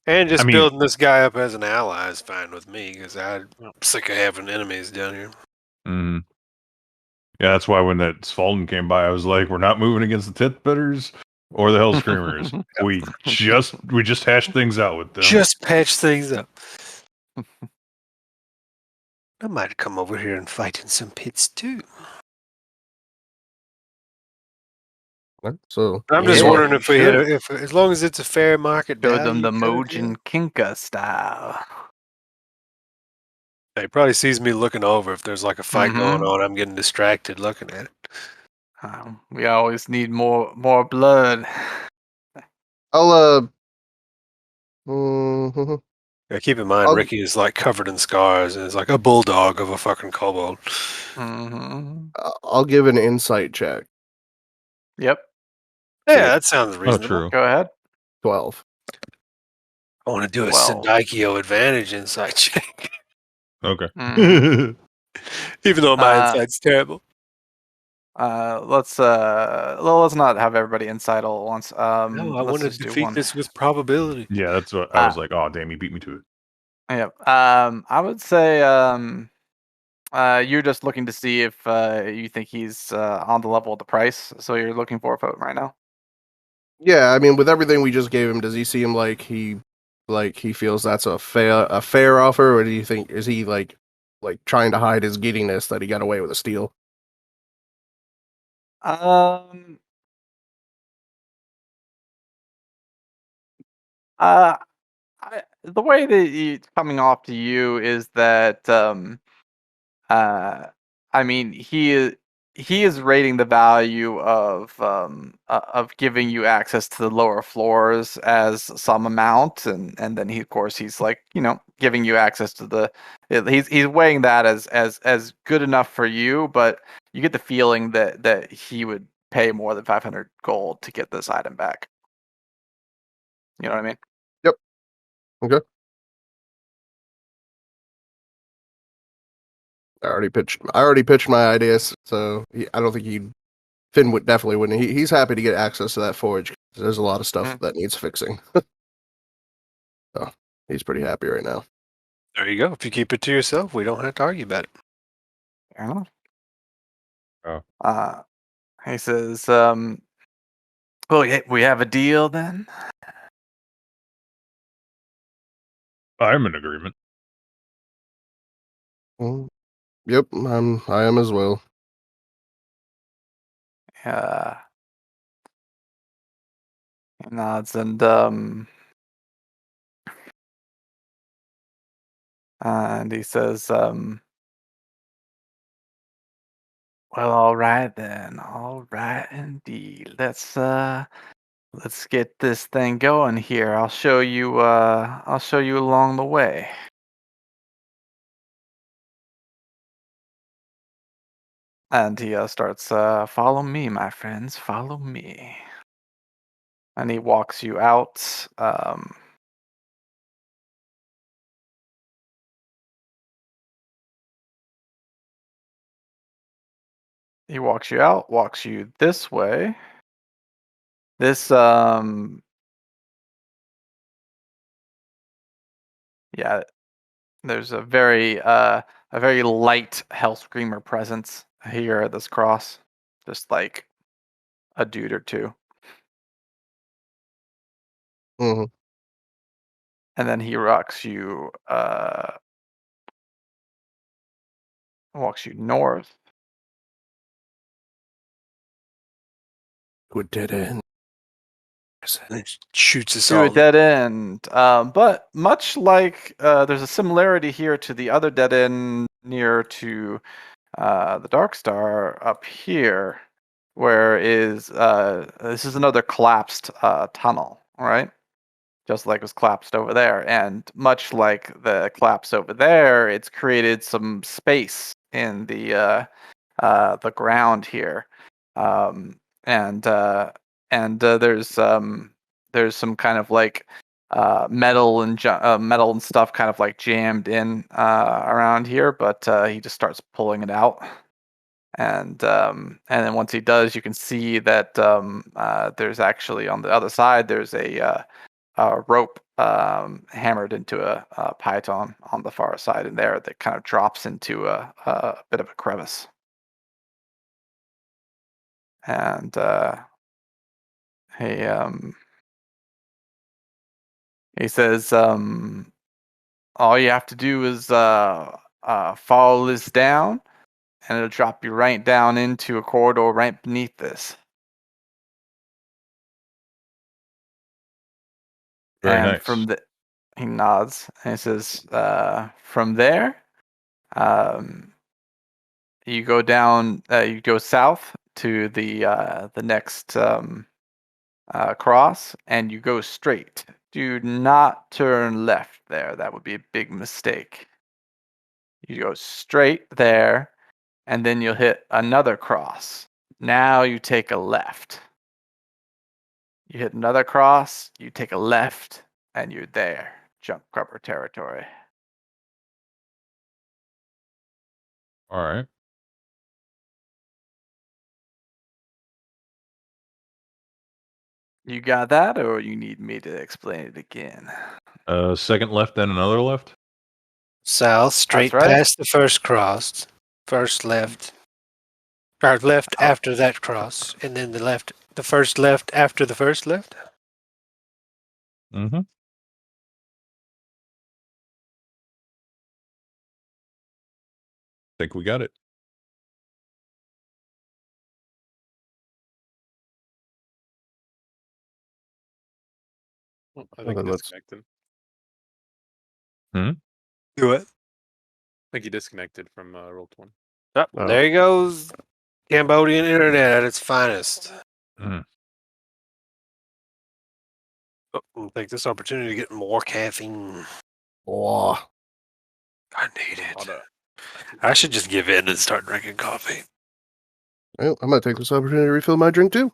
C: and just building this guy up as an ally is fine with me because I'm sick of having enemies down here.
D: Mm-hmm. Yeah, that's why when that Sprawling came by, I was like, "We're not moving against the Tit Bitters or the Hell Screamers. we just hashed things out with them.
C: Just patch things up." I might come over here and fight in some pits too.
B: So
C: I'm just wondering if we if as long as it's a fair market
A: Show
C: value,
A: them the Mojin Kinka style.
C: He probably sees me looking over. If there's like a fight going on, I'm getting distracted looking at it.
A: We always need more blood.
B: I'll
C: Yeah, keep in mind, Ricky is like covered in scars and is like a bulldog of a fucking kobold.
B: I'll give an insight check.
A: Yep.
C: Yeah, that sounds reasonable.
D: True.
A: Go ahead.
B: 12.
C: I want to do a Sindikio advantage insight check.
D: Okay.
C: Even though my insight's terrible.
A: Let's not have everybody inside all at once.
C: No, I want to defeat this with probability.
D: Yeah, that's what I was like. Oh, damn, he beat me to it.
A: Yep. I would say you're just looking to see if you think he's on the level of the price. So you're looking for a vote right now.
B: Yeah, I mean, with everything we just gave him, does he seem like he feels that's a fair offer, or do you think is he like trying to hide his giddiness that he got away with a steal?
A: The way that it's coming off to you is that I mean he is rating the value of giving you access to the lower floors as some amount, and then he's like, giving you access to the he's weighing that as good enough for you, but you get the feeling that he would pay more than 500 gold to get this item back. You know what I mean?
B: Yep. Okay. I already pitched my ideas, so I don't think Finn definitely wouldn't. He's happy to get access to that forge. There's a lot of stuff that needs fixing. So he's pretty happy right now.
C: There you go. If you keep it to yourself, we don't have to argue about it.
A: Fair enough.
D: Oh.
A: He says, well, yeah, we have a deal then?
D: I'm in agreement.
B: Yep, I am as well.
A: He nods and he says, well, all right then. All right indeed. Let's get this thing going here. I'll show you along the way. And he starts, follow me, my friends, follow me. And he walks you out. He walks you out, walks you this way. This, yeah, there's a very light Hell Screamer presence here at this cross. Just like a dude or two.
B: Mm-hmm.
A: And then he walks you north.
B: To a dead end.
C: It shoots us
A: To
C: all.
A: a dead end. But much like there's a similarity here to the other dead end near to the Dark Star up here, where this is another collapsed tunnel, right? Just like it was collapsed over there. And much like the collapse over there, it's created some space in the ground here. And there's some kind of like metal and stuff kind of like jammed in around here, but he just starts pulling it out. And then once he does, you can see that there's actually on the other side there's a rope hammered into a python on the far side in there that kind of drops into a bit of a crevice. And he says, all you have to do is follow this down, and it'll drop you right down into a corridor right beneath this.
D: Very
A: And
D: nice.
A: he nods and he says, from there, you go down, you go south to the next cross, and you go straight. Do not turn left there. That would be a big mistake. You go straight there, and then you'll hit another cross. Now you take a left. You hit another cross, you take a left, and you're there. Junk grubber territory.
D: All right.
A: You got that, or you need me to explain it again?
D: Second left, then another left.
C: South, straight
A: right.
C: past the first cross. First left. Or left after that cross. And then the first left after the first left?
D: Mm-hmm. Think we got it.
F: I think he disconnected.
C: Do it.
F: I think he disconnected from Roll20.
C: Oh, there he goes. Cambodian internet at its finest. I'll take this opportunity to get more caffeine.
B: Oh,
C: I need it. I should just give in and start drinking coffee.
B: well, I'm gonna take this opportunity to refill my drink too.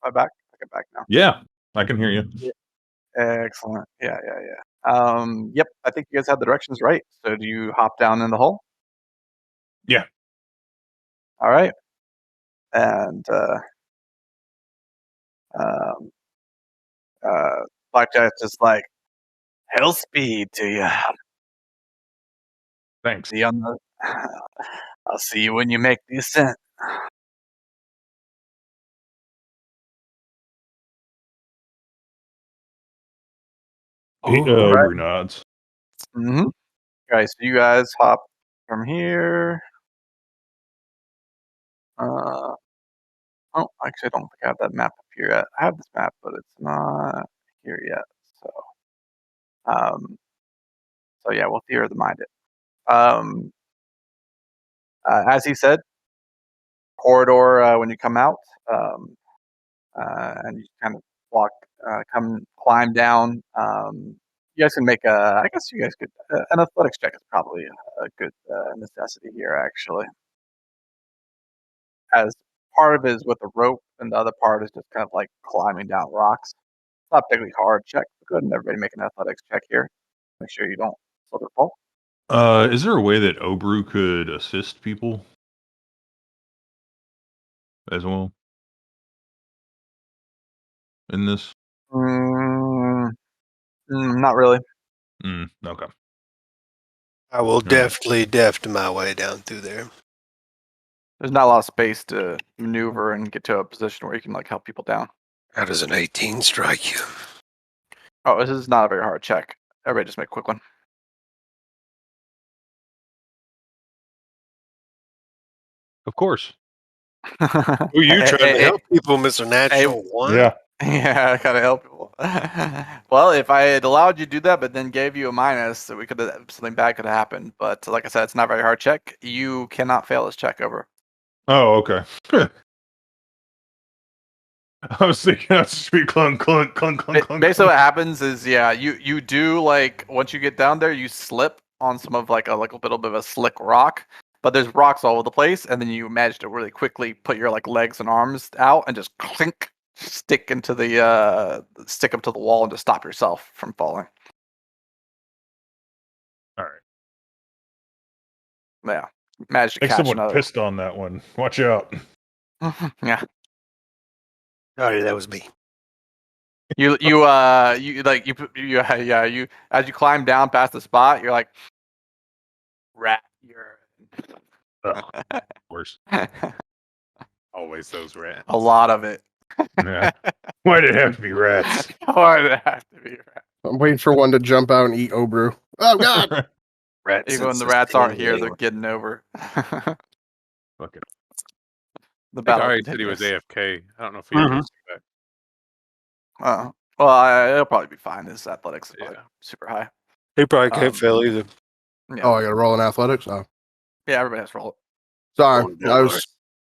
A: my back? I get back now.
D: Yeah, I can hear you.
A: Yeah. Excellent. Yeah. Yep. I think you guys had the directions right. So do you hop down in the hole?
D: Yeah.
A: All right. And um, Blackjack's just like, hell speed to you.
D: Thanks.
A: See on the. I'll see you when you make the ascent.
D: Obru nods.
A: Mm-hmm. All right, so you guys hop from here. Oh, actually, I don't think I have that map up here yet. I have this map, but it's not here yet. So yeah, we'll theory of the mind it. As he said, corridor when you come out, and you kind of walk, climb down. You guys can make a. I guess you guys could. An athletics check is probably a good necessity here, actually. As part of it is with a rope, and the other part is just kind of like climbing down rocks. It's not particularly hard check. Go ahead and everybody make an athletics check here. Make sure you don't slip or fall.
D: Is there a way that Obru could assist people as well in this?
A: Not really.
D: Okay.
C: I will definitely deft my way down through there.
A: There's not a lot of space to maneuver and get to a position where you can like help people down.
G: How does an 18 strike you?
A: Oh, this is not a very hard check. Everybody just make a quick one.
D: Of course.
C: Who you trying to help people, Mr. Natural One?
D: Yeah.
A: Yeah, I gotta help people. Well, if I had allowed you to do that, but then gave you a minus, so we could have something bad could have happened. But like I said, it's not a very hard check. You cannot fail this check over.
D: Oh, okay. I was thinking that's street clunk.
A: Basically, what happens is, yeah, you do like once you get down there, you slip on some of like a little bit of a slick rock, but there's rocks all over the place, and then you manage to really quickly put your like legs and arms out and just clink, stick into the stick up to the wall and just stop yourself from falling.
D: All right.
A: Yeah, managed to
D: I think
A: catch
D: someone
A: another.
D: pissed on that one. Watch out.
A: Yeah.
G: Sorry, that was me.
A: You as you climb down past the spot, you're like, rat urine.
D: Worse.
F: Always those rats.
A: A lot of it.
D: Yeah. Why'd it have to be rats?
A: Why'd it have to be rats?
B: I'm waiting for one to jump out and eat Obru. Oh God!
G: Rats.
A: Even when the rats aren't here, they're getting over.
D: Fuck it.
A: The
F: I think
A: battle
F: Ari said he was
A: continues.
F: AFK. I don't know if he ever comes back.
A: Well, it'll probably be fine. This athletics is probably
F: Yeah.
A: super high.
C: He probably can't fail either.
A: Yeah.
B: Oh, I gotta roll in athletics. Oh,
A: Yeah, everybody has to roll it.
B: sorry.
G: Oh,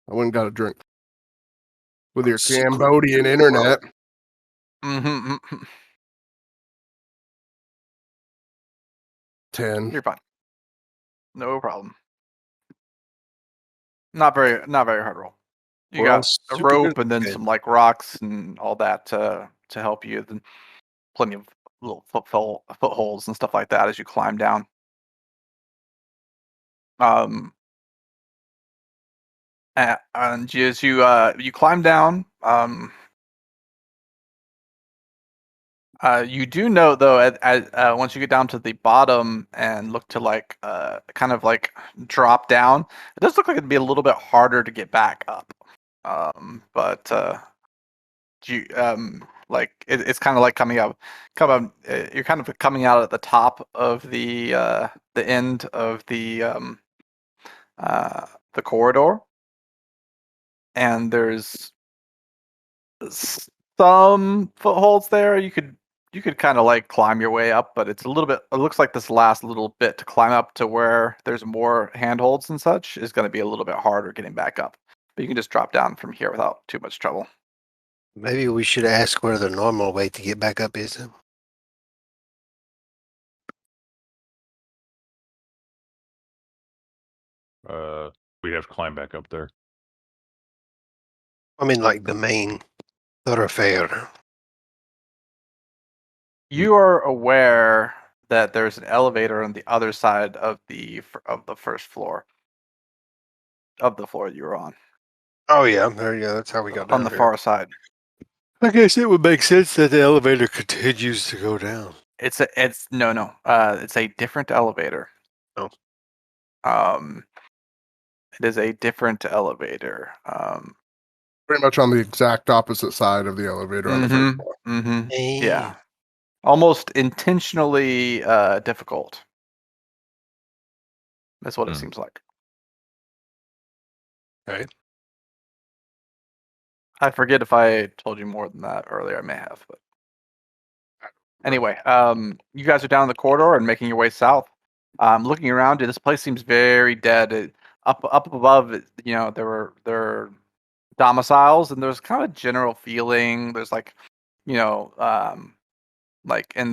B: I went and got a drink with your Cambodian internet.
A: Mm-hmm.
B: 10.
A: You're fine. No problem. Not very hard roll. You
C: Well,
A: got a
C: super
A: rope
C: good.
A: and then
C: Okay.
A: some like rocks and all that to help you. Then plenty of little footholds and stuff like that as you climb down. And as you climb down, you do know though, once you get down to the bottom and look to like kind of like drop down, it does look like it'd be a little bit harder to get back up. But you like it's kind of like you're kind of coming out at the top of the end of the corridor, and there's some footholds there. You could kind of like climb your way up, but it's a little bit. It looks like this last little bit to climb up to where there's more handholds and such is going to be a little bit harder getting back up. But you can just drop down from here without too much trouble.
G: Maybe we should ask where the normal way to get back up is.
D: We'd have to climb back up there.
G: I mean, like the main
C: thoroughfare.
A: You are aware that there's an elevator on the other side of the first floor of the floor you were on.
C: Oh yeah, there. Yeah, that's how we got down
A: On the
C: here.
A: far side.
C: I guess it would make sense that the elevator continues to go down.
A: It's a different elevator.
C: Oh.
A: It is a different elevator.
B: Pretty much on the exact opposite side of the elevator on the first floor.
A: Yeah. Almost intentionally difficult. That's what it seems like.
C: Okay.
A: I forget if I told you more than that earlier. I may have, but anyway, you guys are down the corridor and making your way south. Looking around you, this place seems very dead. Up above, there are domiciles, and there's kind of general feeling. There's like in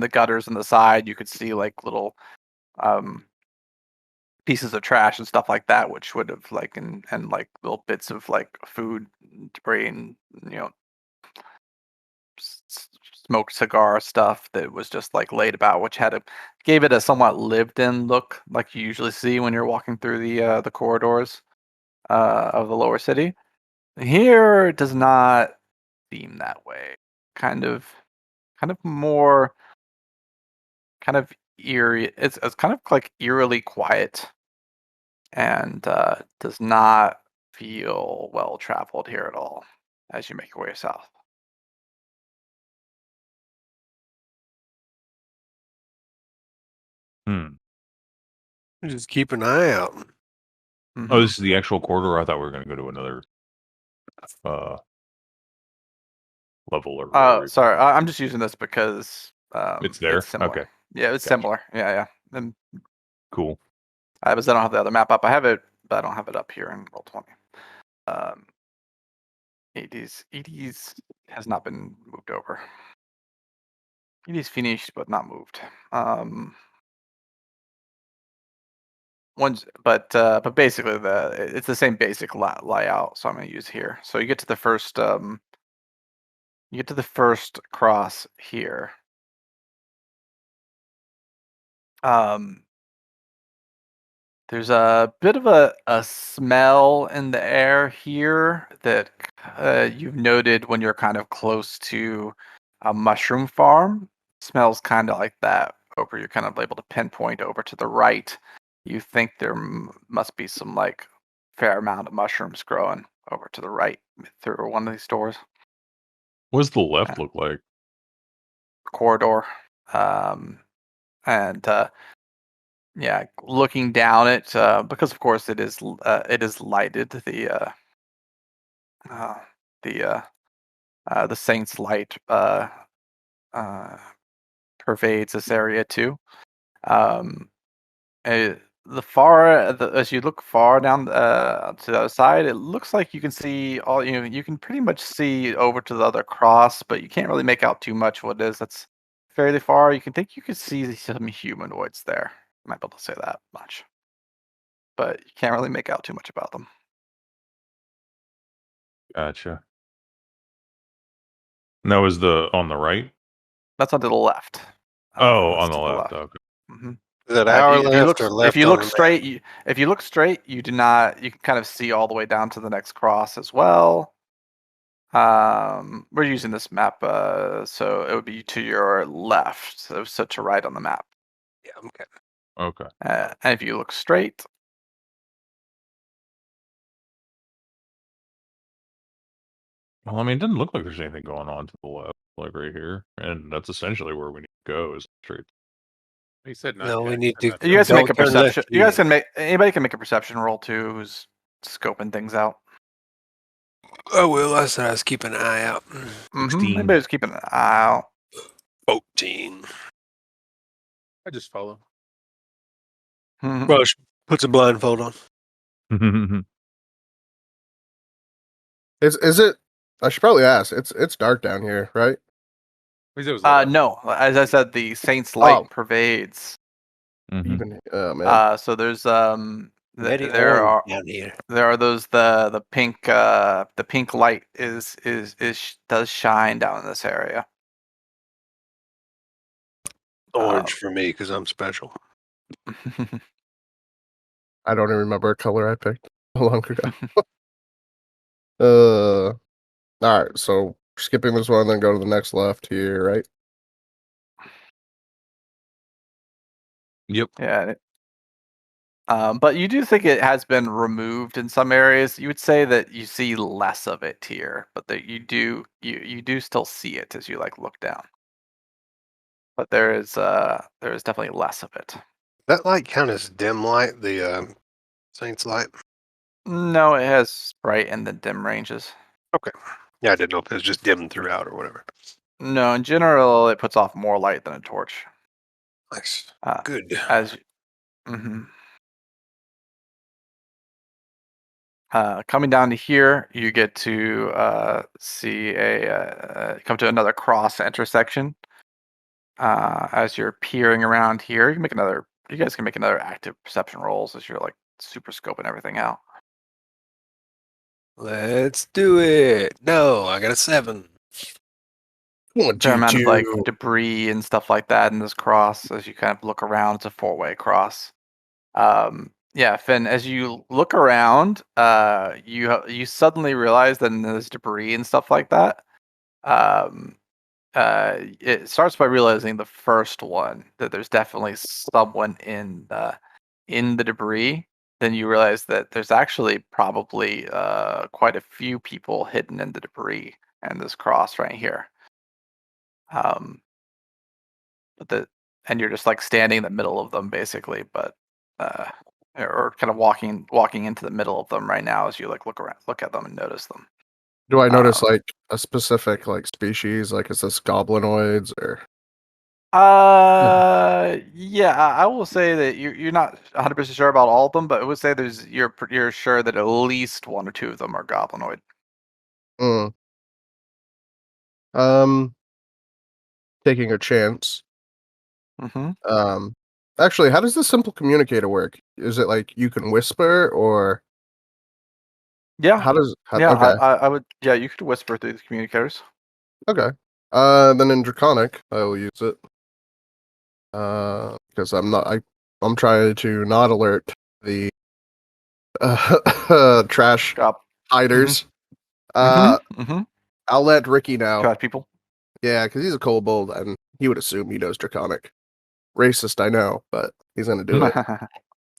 A: the gutters on the side, you could see like little pieces of trash and stuff like that, which would have and like little bits of like food debris and smoked cigar stuff that was just like laid about, which gave it a somewhat lived-in look, like you usually see when you're walking through the corridors of the lower city. Here, it does not seem that way. Kind of more, kind of eerie. It's kind of like eerily quiet, and does not feel well traveled here at all as you make your way south.
C: Just keep an eye out.
A: Mm-hmm.
D: Oh, this is the actual corridor. I thought we were going to go to another level or whatever.
A: Sorry, I'm just using this because
D: it's there.
A: It's similar.
D: Okay.
A: Yeah, it's
D: Gotcha.
A: similar. Yeah.
D: Cool.
A: Because I don't have the other map up. I have it, but I don't have it up here in Roll20. 80s has not been moved over. 80s finished, but not moved. But basically it's the same basic layout. So I'm going to use here. So you get to the first cross here. There's a bit of a smell in the air here that you've noted when you're kind of close to a mushroom farm. Smells kind of like that over. You're kind of able to pinpoint over to the right. You think there must be some like fair amount of mushrooms growing over to the right through one of these doors.
D: What does the left look like?
A: Corridor. Yeah, looking down it because of course it is lighted. The saint's light pervades this area too. As you look far down to the other side, it looks like you can see you can pretty much see over to the other cross, but you can't really make out too much what it is. That's fairly far. You could see some humanoids there. I might be able to say that much, but you can't really make out too much about them.
D: Gotcha. And that was on the right?
A: That's on to the left.
D: On the left. Okay.
A: Mm-hmm.
C: Is that our left or left?
A: If you look straight, you do not. You can kind of see all the way down to the next cross as well. We're using this map, so it would be to your left, so to right on the map.
C: Yeah. Okay.
D: Okay.
A: And if you look straight,
D: well, I mean, it doesn't look like there's anything going on to the left, like right here, and that's essentially where we need to go. Is straight.
F: He said
C: no. We need to.
A: You guys can make a
C: turn
A: perception.
C: left,
A: You guys can make anybody can make a perception roll too. Who's scoping things out?
C: Oh well, I said I was keeping an eye out.
D: 16.
A: Anybody's keeping an eye out.
C: 14.
F: I just follow.
C: Rush puts a blindfold on.
B: Is it? I should probably ask. It's dark down here, right?
A: No. As I said, the saint's light pervades.
B: Even man.
A: So there's
G: Very
A: there
G: orange
A: are
G: down here.
A: there are those the pink light does shine down in this area.
C: Orange for me because I'm special.
B: I don't even remember a color I picked long ago. All right, so skipping this one, then go to the next left here, right?
D: Yep.
A: Yeah. But you do think it has been removed in some areas. You would say that you see less of it here, but that you do still see it as you like look down. But there is definitely less of it.
C: That light count as dim light, the Saint's light?
A: No, it has bright and the dim ranges.
C: Okay. Yeah, I didn't know if it was just dim throughout or whatever.
A: No, in general, it puts off more light than a torch.
C: Nice.
A: Good. Coming down to here, you get to see come to another cross intersection. As you're peering around here, you guys can make another active perception rolls as you're like super scoping everything out.
C: Let's do it. No, I got a 7.
A: Fair amount of like debris and stuff like that in this cross as you kind of look around. It's a 4-way cross. Yeah, Finn, as you look around, you suddenly realize that there's debris and stuff like that. It starts by realizing the first one that there's definitely someone in the debris. Then you realize that there's actually probably quite a few people hidden in the debris and this cross right here. And you're just like standing in the middle of them basically, but or kind of walking into the middle of them right now as you like look at them and notice them.
B: Do I notice like a specific like species? Like is this goblinoids or?
A: Yeah, I will say that you're not 100% sure about all of them, but I would say you're sure that at least 1 or 2 of them are goblinoid.
B: Taking a chance.
A: Mm-hmm.
B: Actually, how does the simple communicator work? Is it like you can whisper or?
A: Yeah.
B: Okay.
A: I would. Yeah, you could whisper through the communicators.
B: Okay. Then in Draconic, I will use it. Because I'm trying to not alert the trash hiders. I'll let Ricky know.
A: Trash people.
B: Yeah, because he's a kobold and he would assume he knows Draconic. Racist, I know, but he's gonna do it.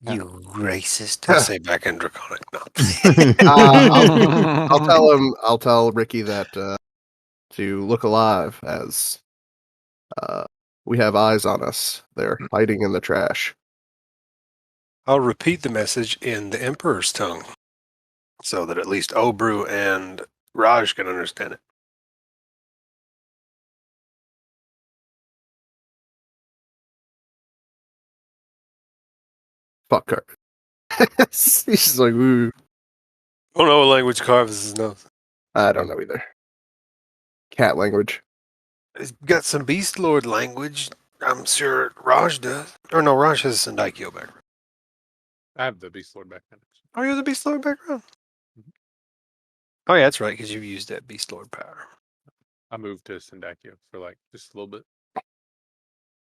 G: You racist.
C: I'll say back in Draconic. No.
B: I'll tell Ricky that to look alive as we have eyes on us. They're hiding in the trash.
C: I'll repeat the message in the Emperor's tongue so that at least Obru and Raj can understand it.
B: Fuck her. He's just like, ooh.
C: I don't know what language carves his nose.
B: I don't know either. Cat language.
C: He's got some Beast Lord language. I'm sure Raj does. Or no, Raj has a Sendikyo background.
F: I have the Beast Lord background.
C: Oh, you have the Beast Lord background? Mm-hmm. Oh, yeah, that's right, because you've used that Beast Lord power.
F: I moved to Sendikyo for like just a little bit.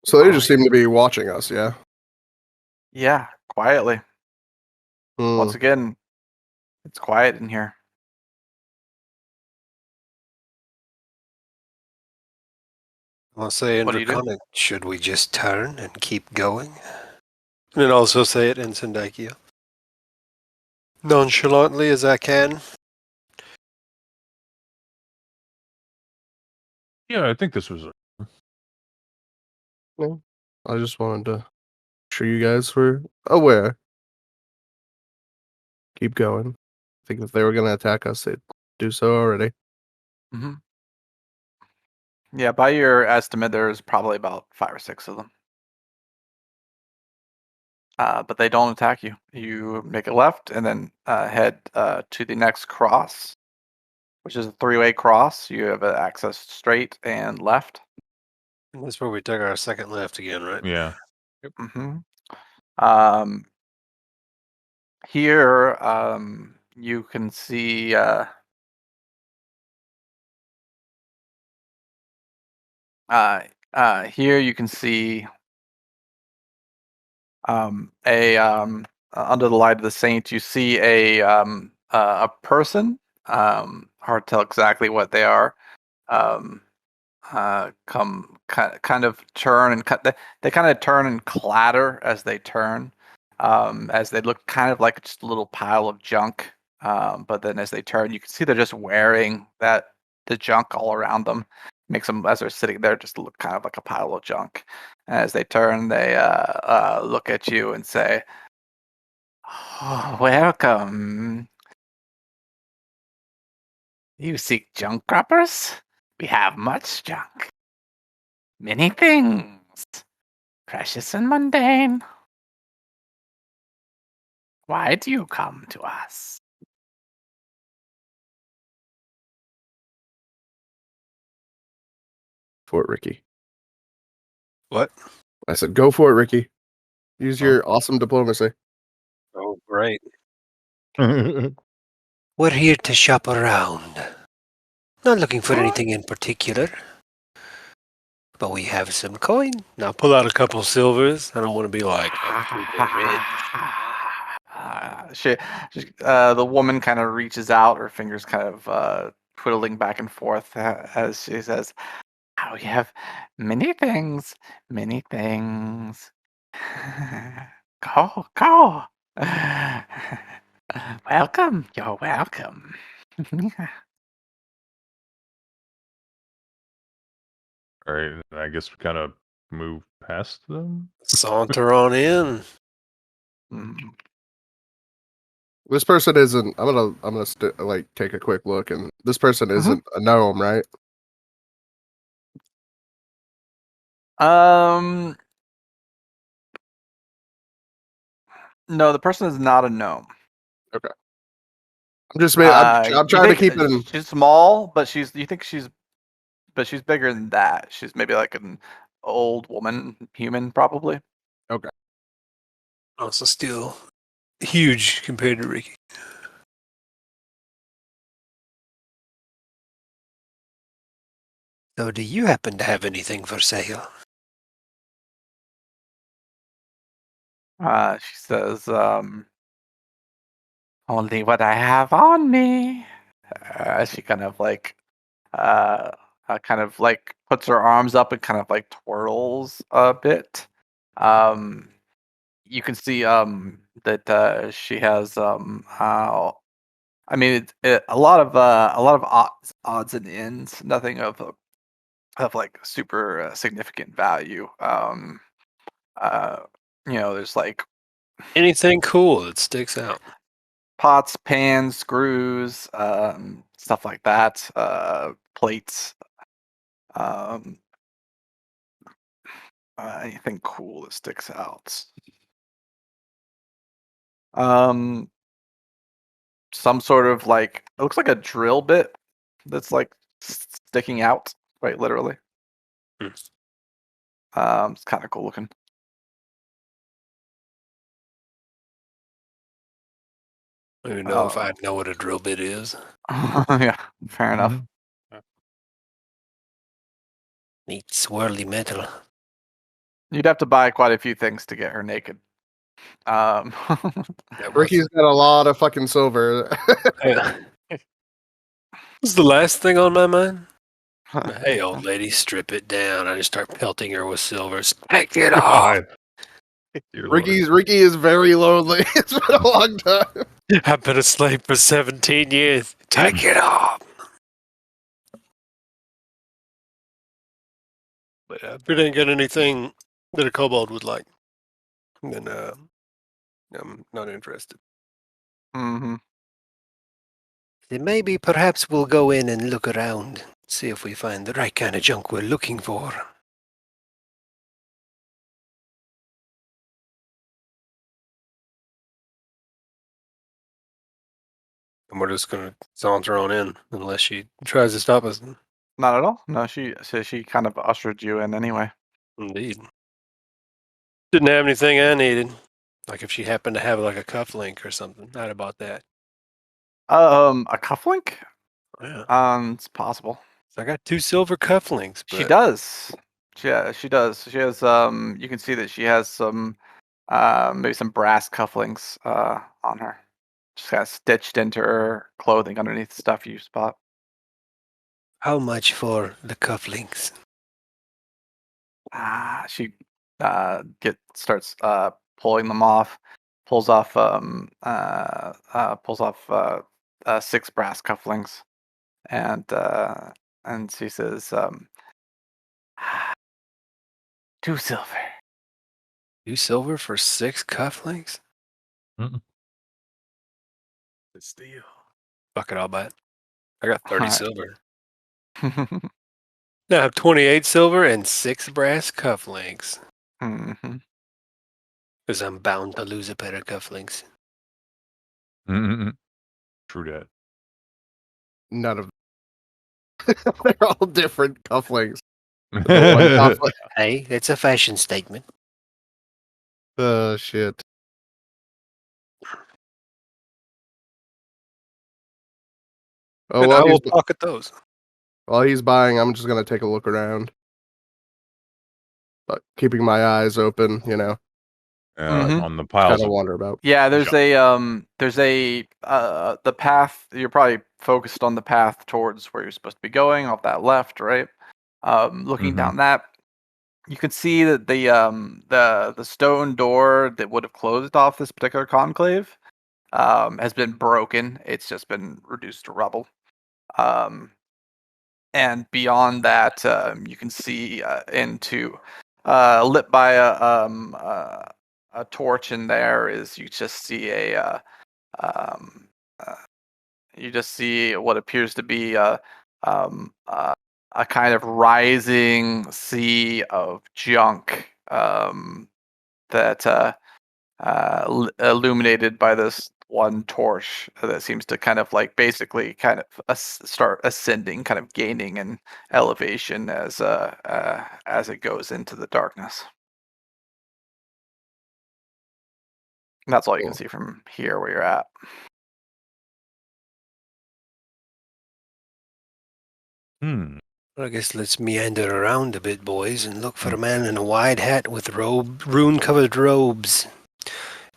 B: So they just seem to be watching us, yeah?
A: Yeah, quietly. Once again, it's quiet in here.
C: I'll say in Draconic, should we just turn and keep going? And then also say it in Sendikyo. Nonchalantly as I can.
D: Yeah, I think this was
B: No, I just wanted to show you guys were aware. Keep going. I think if they were going to attack us, they'd do so already.
A: Mm-hmm. Yeah, by your estimate, there's probably about 5 or 6 of them. But they don't attack you. You make a left and then head to the next cross, which is a 3-way cross. You have access straight and left.
C: That's where we took our second left again, right?
D: Yeah.
A: Mm-hmm. here, you can see here you can see under the light of the saints, you see a person. Hard to tell exactly what they are. Come kind of turn and they kind of turn and clatter as they turn, as they look kind of like just a little pile of junk. But then as they turn, you can see they're just wearing the junk all around them. Makes them, as they're sitting there, just look kind of like a pile of junk. As they turn, they look at you and say, "Oh, welcome. You seek junk grabbers? We have much junk. Many things, precious and mundane. Why do you come to us?"
B: For it, Ricky.
C: What?
B: I said, go for it, Ricky. Use your awesome diplomacy.
C: Oh, great.
G: We're here to shop around. Not looking for anything in particular. But we have some coin.
C: Now pull out a couple silvers. I don't want to be like,
A: the woman kind of reaches out, her fingers kind of twiddling back and forth as she says, "Oh, we have many things, many things. Go. Welcome, you're welcome."
D: All right, I guess we kind of move past them.
C: saunter on in.
B: This person isn't. I'm gonna take a quick look, and this person isn't a gnome, right?
A: No, the person is not a gnome.
B: Okay. I'm trying to keep it in.
A: She's small, but she's bigger than that. She's maybe like an old woman, human, probably.
B: Okay.
C: Also still huge compared to Ricky.
G: So do you happen to have anything for sale?
A: She says, "Only what I have on me." She kind of like puts her arms up and kind of like twirls a bit. You can see that she has I mean a lot of odds and ends, nothing of like super significant value. There's like
C: Anything cool that sticks out.
A: pots, pans, screws, stuff like that, plates, anything cool that sticks out. Some sort of like, it looks like a drill bit that's like sticking out, quite literally. It's kind of cool looking.
C: I don't even know if I know what a drill bit is.
A: Yeah, fair enough.
G: Neat swirly metal.
A: You'd have to buy quite a few things to get her naked.
B: Ricky's got a lot of fucking silver.
C: This is the last thing on my mind. Hey, old lady, strip it down. I just start pelting her with silvers. Take it off.
B: Ricky is very lonely. It's been a long time.
C: I've been a slave for 17 years. Take it off. But if it ain't got anything that a kobold would like, then I'm not interested.
A: Mm-hmm.
G: Then maybe perhaps we'll go in and look around, see if we find the right kind of junk we're looking for.
C: And we're just going to saunter on in unless she tries to stop us.
A: Not at all. No, she kind of ushered you in anyway.
C: Indeed. Didn't have anything I needed. Like if she happened to have like a cufflink or something. Not about that.
A: A cufflink?
C: Yeah.
A: It's possible.
C: So I got 2 silver cufflinks. But...
A: She does. Yeah, she does. She has you can see that she has some maybe some brass cufflinks on her. Just kind of stitched into her clothing underneath the stuff you spot.
G: How much for the cufflinks?
A: She starts pulling them off, pulls off 6 brass cufflinks, and she says 2 silver.
C: 2 silver for 6 cufflinks?
A: It's deal.
C: Fuck it, I'll buy it. I got 30
A: Alright.
C: silver. Now I have 28 silver and 6 brass cufflinks.
A: Mm-hmm.
G: Because I'm bound to lose a pair of cufflinks.
D: True that.
B: None of they're all different cufflinks.
G: Hey, it's a fashion statement.
B: Shit. Oh,
C: And I will pocket those.
B: While he's buying, I'm just gonna take a look around, but keeping my eyes open,
D: On the piles
B: kind of
D: of
B: wander about.
A: Yeah, there's the path. You're probably focused on the path towards where you're supposed to be going, off that left, right? Looking down that, you can see that the stone door that would have closed off this particular conclave has been broken. It's just been reduced to rubble. And beyond that, you can see into lit by a torch in there is you just see what appears to be a kind of rising sea of junk that illuminated by this one torch that seems to kind of like basically kind of start ascending, kind of gaining in elevation as it goes into the darkness. And that's all you can see from here where you're at.
G: Well, I guess let's meander around a bit, boys, and look for a man in a wide hat with rune-covered robes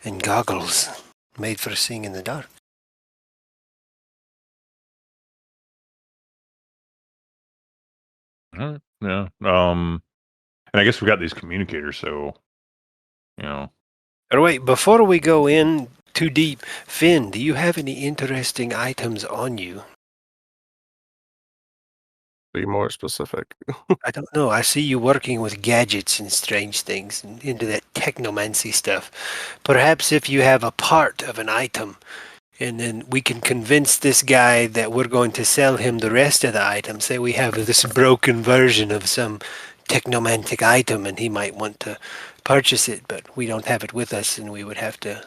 G: and goggles made for seeing in the dark.
D: Yeah. And I guess we got these communicators, so
G: Or wait, before we go in too deep, Finn, do you have any interesting items on you?
B: Be more specific.
G: I don't know. I see you working with gadgets and strange things and into that technomancy stuff. Perhaps if you have a part of an item, and then we can convince this guy that we're going to sell him the rest of the item. Say we have this broken version of some technomantic item and he might want to purchase it, but we don't have it with us and we would have to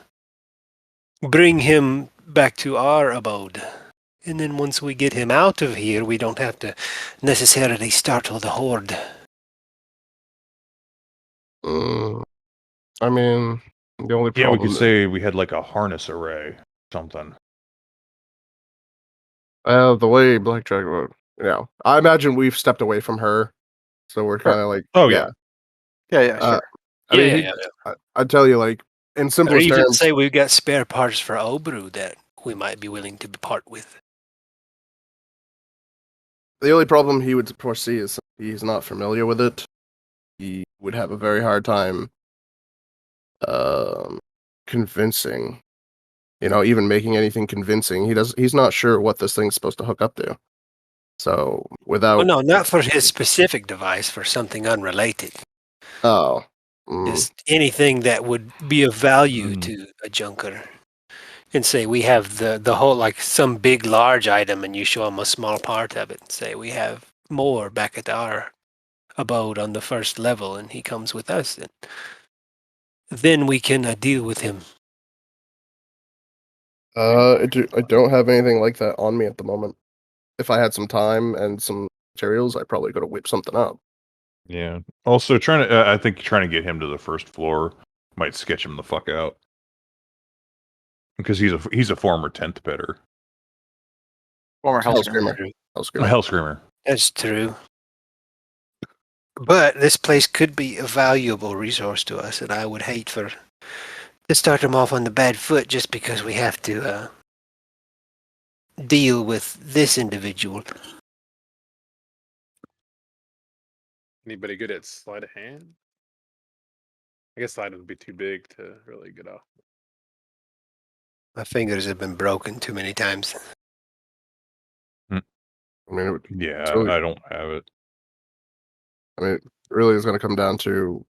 G: bring him back to our abode. And then once we get him out of here, we don't have to necessarily startle the horde.
B: I mean, the only problem...
D: Yeah, we could say we had like a harness array, something.
B: The way Blackjack would... I imagine we've stepped away from her, so we're kind of like...
D: Oh, yeah.
A: Yeah, sure.
B: I mean, I'd tell you, like, in simplest terms...
G: Or even say we've got spare parts for Obru that we might be willing to part with.
B: The only problem he would foresee is he's not familiar with it. He would have a very hard time convincing, even making anything convincing. He's not sure what this thing's supposed to hook up to. So without...
G: Well, no, not for his specific device, for something unrelated.
B: Oh.
G: Just anything that would be of value to a junker. And say we have the whole, like some big large item and you show him a small part of it and say we have more back at our abode on the first level and he comes with us, and then we can deal with him.
B: I don't have anything like that on me at the moment. If I had some time and some materials, I probably could have whipped something up.
D: Yeah. Also, I think trying to get him to the first floor might sketch him the fuck out. Because he's a former tent bidder.
A: Former
B: Hell
A: Hellscreamer.
B: Screamer.
D: A Hell Screamer.
G: That's true. But this place could be a valuable resource to us, and I would hate to start them off on the bad foot just because we have to deal with this individual.
F: Anybody good at sleight of hand? I guess sleight would be too big to really get off.
G: My fingers have been broken too many times.
B: I mean,
D: yeah,
B: really,
D: I don't have it.
B: I mean, it really is going to come down to.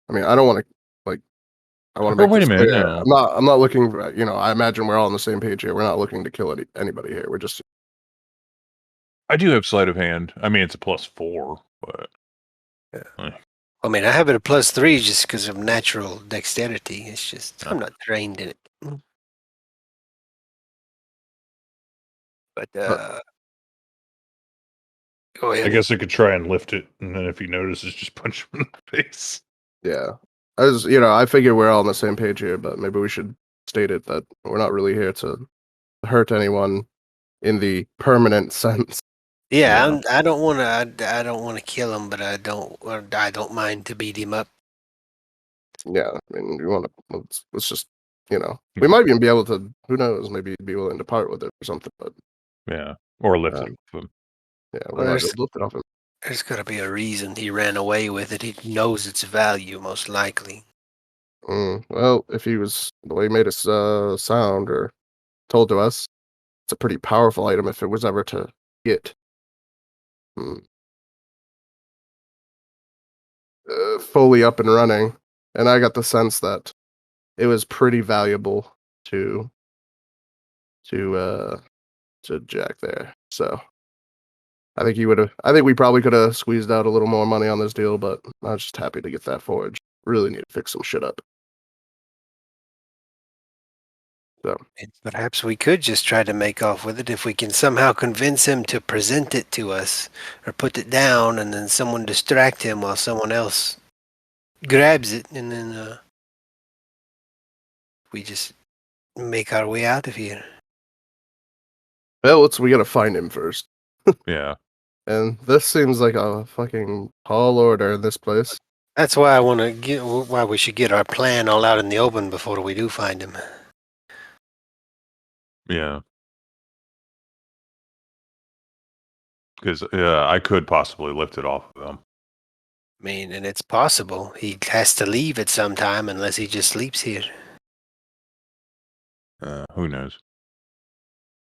B: I mean, I don't want to I want to make
D: wait
B: this
D: a minute.
B: clear.
D: No.
B: I'm not looking. I imagine we're all on the same page here. We're not looking to kill anybody here. We're just.
D: I do have sleight of hand. I mean, it's a +4, but.
G: Yeah. I mean, I have it a +3 just because of natural dexterity. It's just I'm not trained in it. But go ahead.
D: I guess I could try and lift it, and then if he notices, just punch him in the face.
B: Yeah, I figure we're all on the same page here, but maybe we should state it that we're not really here to hurt anyone in the permanent sense.
G: Yeah, I don't want to kill him, but I don't mind to beat him up.
B: Yeah, I mean, you want to let's just we might even be able to. Who knows? Maybe be willing to part with it or something. But
D: yeah, or lift it off him.
B: Yeah, we're not going to lift it off him.
G: There's got to be a reason he ran away with it. He knows its value, most likely.
B: Well, if he was the way he made us sound or told to us, it's a pretty powerful item if it was ever to get fully up and running. And I got the sense that it was pretty valuable to Jack there. So I think we probably could have squeezed out a little more money on this deal, but I was just happy to get that forge. Really need to fix some shit up. So
G: perhaps we could just try to make off with it if we can somehow convince him to present it to us or put it down, and then someone distract him while someone else grabs it, and then we just make our way out of here.
B: Well, we gotta find him first.
D: Yeah.
B: And this seems like a fucking tall order in this place.
G: That's why why we should get our plan all out in the open before we do find him.
D: Yeah. Because I could possibly lift it off of them.
G: I mean, and it's possible. He has to leave at some time unless he just sleeps here.
D: Who knows?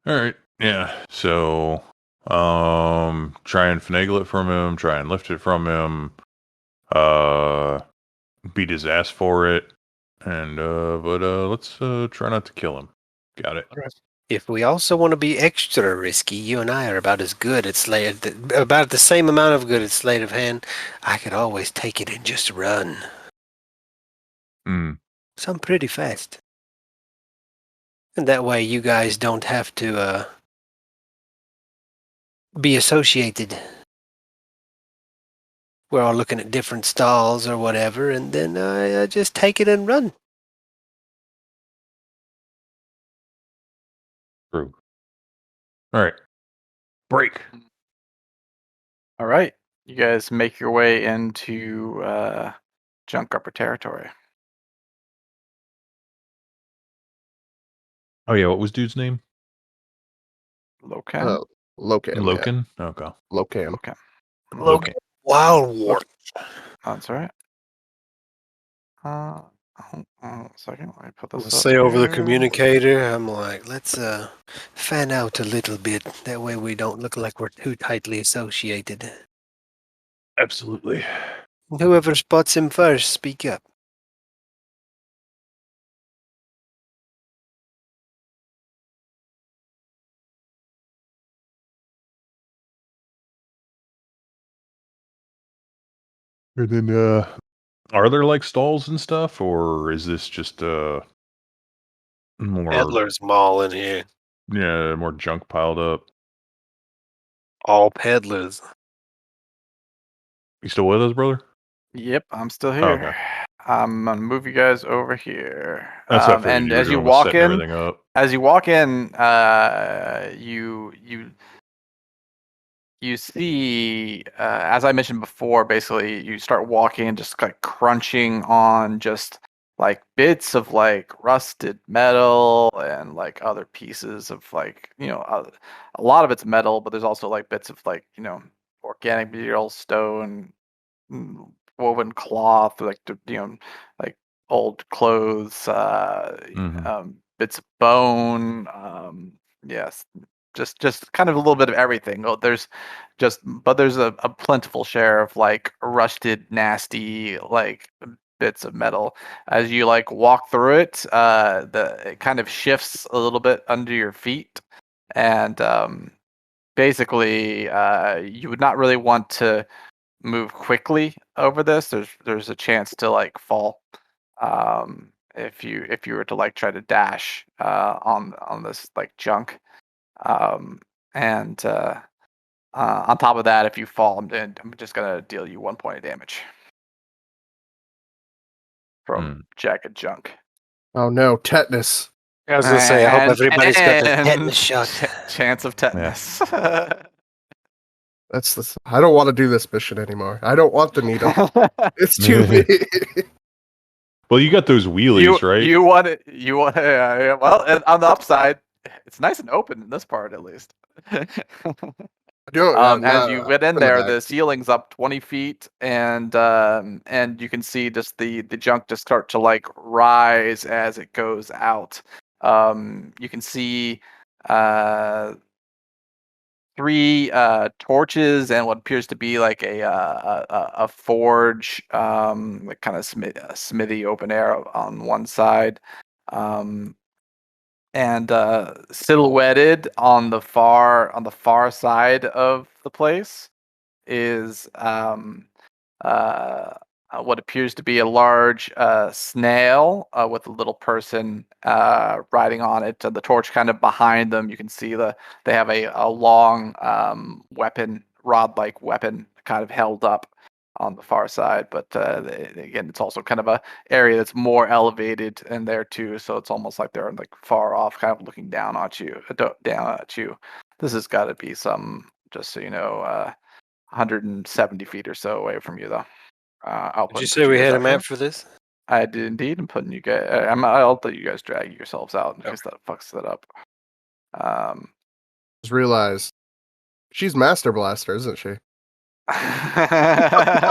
D: All right. Yeah. So, try and finagle it from him. Try and lift it from him. Beat his ass for it. And but let's try not to kill him. Got it.
G: If we also want to be extra risky, you and I are about as good at about the same amount of good at sleight of hand. I could always take it and just run. So I'm pretty fast. And that way you guys don't have to be associated. We're all looking at different stalls or whatever, and then I just take it and run.
D: True. All right. Break.
A: All right. You guys make your way into junk upper territory.
D: Oh yeah, what was dude's name?
A: Locan.
B: Locan.
D: Locan? Yeah. Okay.
B: Locan.
A: Okay.
G: Locan. Wildwart.
A: That's all right. Hold on a second. Let me put this up
G: Say over the
A: here.
G: communicator. I'm like, let's fan out a little bit. That way we don't look like we're too tightly associated.
D: Absolutely.
G: Whoever spots him first, speak up.
D: And then, are there like stalls and stuff, or is this just more
G: Peddler's Mall in here.
D: Yeah, more junk piled up?
G: All peddlers.
D: You still with us, brother?
A: Yep, I'm still here.
D: Oh, okay.
A: I'm gonna move you guys over here.
D: That's what I figured
A: And
D: you were
A: as you
D: doing, was
A: walk
D: setting
A: in,
D: everything up.
A: you see, as I mentioned before, basically you start walking and just like crunching on just like bits of like rusted metal and like other pieces of like, a lot of it's metal, but there's also like bits of like, organic material, stone, woven cloth, like like old clothes, bits of bone, yes, just kind of a little bit of everything. Oh, there's a plentiful share of like rusted, nasty like bits of metal. As you like walk through it, it kind of shifts a little bit under your feet, and basically, you would not really want to move quickly over this. There's a chance to like fall if you were to like try to dash on this like junk. And on top of that, if you fall, I'm just gonna deal you 1 point of damage from jagged junk.
B: Oh no, tetanus.
G: I was gonna say, I hope
A: And-
G: everybody's got the
A: and
G: tetanus shot.
A: Chance of tetanus.
B: I don't want to do this mission anymore. I don't want the needle. It's too big.
D: Well, you got those wheelies, right?
A: You want it. You want. Yeah, well, and on the upside, it's nice and open in this part, at least. As you get in there, the ceiling's up 20 feet, and you can see just the junk just start to like rise as it goes out. You can see 3 torches and what appears to be like a forge, like kind of smithy open air on one side, and silhouetted on the far side of the place is what appears to be a large snail with a little person riding on it. The torch kind of behind them. You can see they have a long weapon, rod-like weapon, kind of held up on the far side. But again, it's also kind of a area that's more elevated in there too. So it's almost like they're like far off, kind of looking down at you. This has got to be just so you know, 170 feet or so away from you, though.
G: Did you say we had a map for this?
A: I did indeed. I'm putting you guys. I'll let you guys drag yourselves out in case that fucks that up.
B: Just realized she's Master Blaster, isn't she?
G: I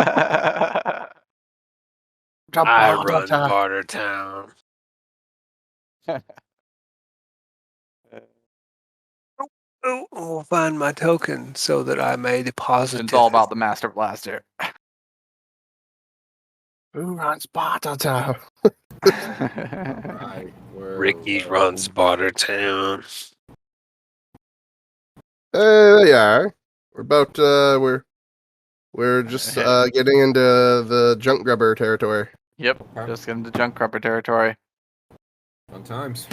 G: run Barter Town. We'll find my token so that I may deposit.
A: It's all about the Master Blaster.
B: Who runs Barter Town?
E: Right,
G: Ricky runs Barter Town.
B: There you are. We're about we're just getting into the junk grubber territory.
A: Yep, just getting to junk grubber territory.
E: Fun times.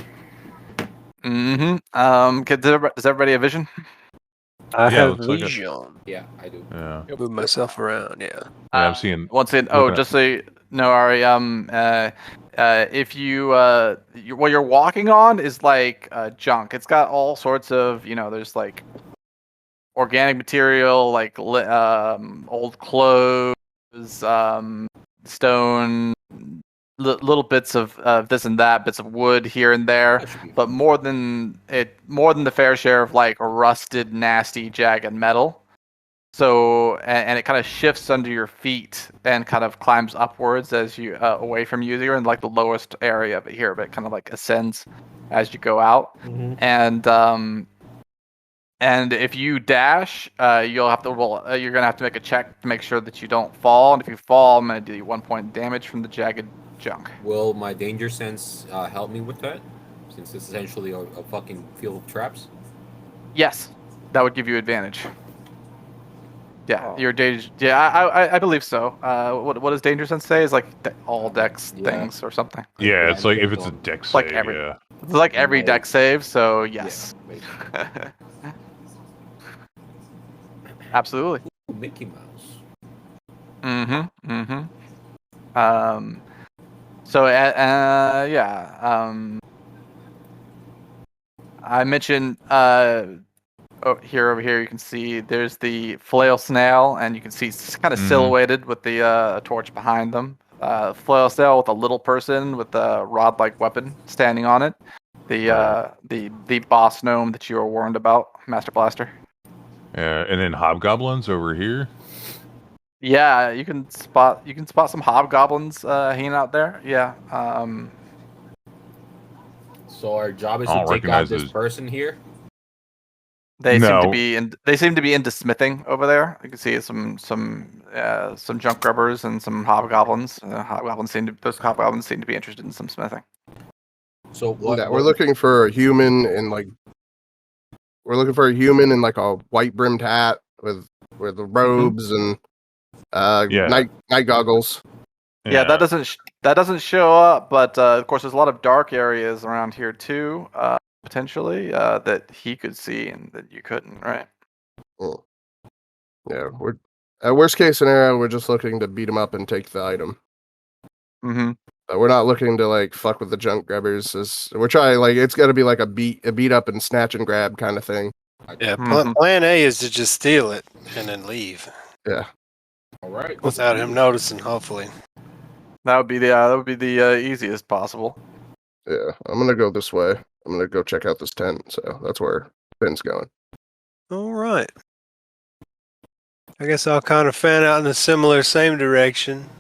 A: Mm-hmm. Does everybody have vision?
G: I have
D: looks like it.
G: vision.
E: Yeah, I do.
D: Yeah.
G: Move myself around, yeah.
D: I'm seeing.
A: Once again, just so you know, Ari, if you what you're walking on is like junk. It's got all sorts of, there's like organic material, like old clothes, stone, little bits of this and that, bits of wood here and there, but more than the fair share of like rusted, nasty, jagged metal. So, and it kind of shifts under your feet and kind of climbs upwards as you away from you. You're in like the lowest area of it here, but it kind of like ascends as you go out.
E: Mm-hmm.
A: And if you dash, you'll have to roll. You're gonna have to make a check to make sure that you don't fall. And if you fall, I'm gonna do you 1 point damage from the jagged junk.
E: Will my danger sense help me with that? Since it's essentially a fucking field of traps?
A: Yes, that would give you advantage. Yeah, your danger. Yeah, I believe so. What does danger sense say? Is like all dex things or something.
D: Yeah, it's like if it's a dex save,
A: like it's like every dex save. So yes.
E: Yeah,
A: Absolutely.
E: Mickey Mouse.
A: So, yeah. I mentioned over here you can see there's the flail snail, and you can see it's kind of silhouetted with the torch behind them. Flail snail with a little person with a rod-like weapon standing on it. The boss gnome that you were warned about, Master Blaster.
D: Yeah, and then hobgoblins over here.
A: Yeah, you can spot some hobgoblins hanging out there. Yeah.
E: So our job is
D: I
E: to
D: don't
E: take out
D: recognize
E: this
D: those.
E: person here.
A: They seem to
D: No.
A: be into smithing over there. You can see some junk grubbers and some hobgoblins. Those hobgoblins seem to be interested in some smithing.
E: So what?
B: Yeah, we're looking for a human in like a white brimmed hat with the robes and
D: Yeah.
B: night goggles.
A: Yeah, that doesn't show up, but of course there's a lot of dark areas around here too, potentially that he could see and that you couldn't, right?
B: Yeah, we're at worst case scenario, we're just looking to beat him up and take the item.
A: Mm-hmm.
B: We're not looking to like fuck with the junk grabbers. We're trying like it's got to be like a beat up and snatch and grab kind of thing.
C: Yeah, plan A is to just steal it and then leave.
B: Yeah.
E: All right.
C: Without him noticing, hopefully.
A: That would be the easiest possible.
B: Yeah, I'm gonna go this way. I'm gonna go check out this tent. So that's where Ben's going.
C: All right. I guess I'll kind of fan out in a same direction.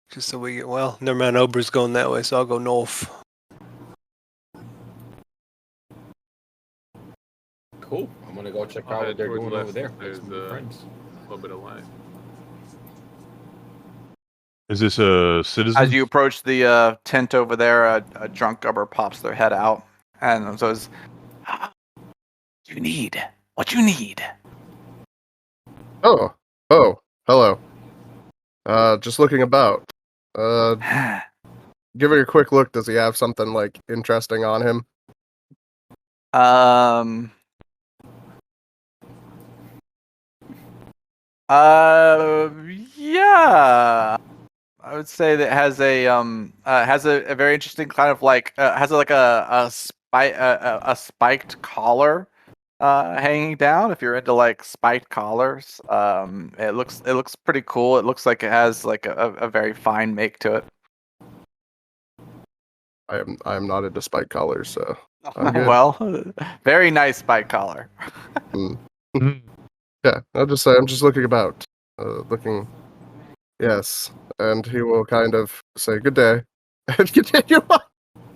C: Just so we get, well, never mind, Ober's going that way, so I'll go north.
E: Cool. I'm gonna go check out what they're doing over there.
F: There's
E: friends.
F: A little bit of light.
D: Is this a citizen?
A: As you approach the tent over there, a drunk gubber pops their head out and says, "You need what you need."
B: Oh, hello. Just looking about. Giving a quick look. Does he have something like interesting on him?
A: Yeah. I would say that it has a very interesting kind of like has like a spiked collar hanging down. If you're into like spiked collars, it looks pretty cool. It looks like it has like a very fine make to it.
B: I am not into spike collars, so I'm good.
A: Well, very nice spike collar.
B: Yeah, I'll just say I'm just looking about, looking. Yes, and he will kind of say good day and continue on.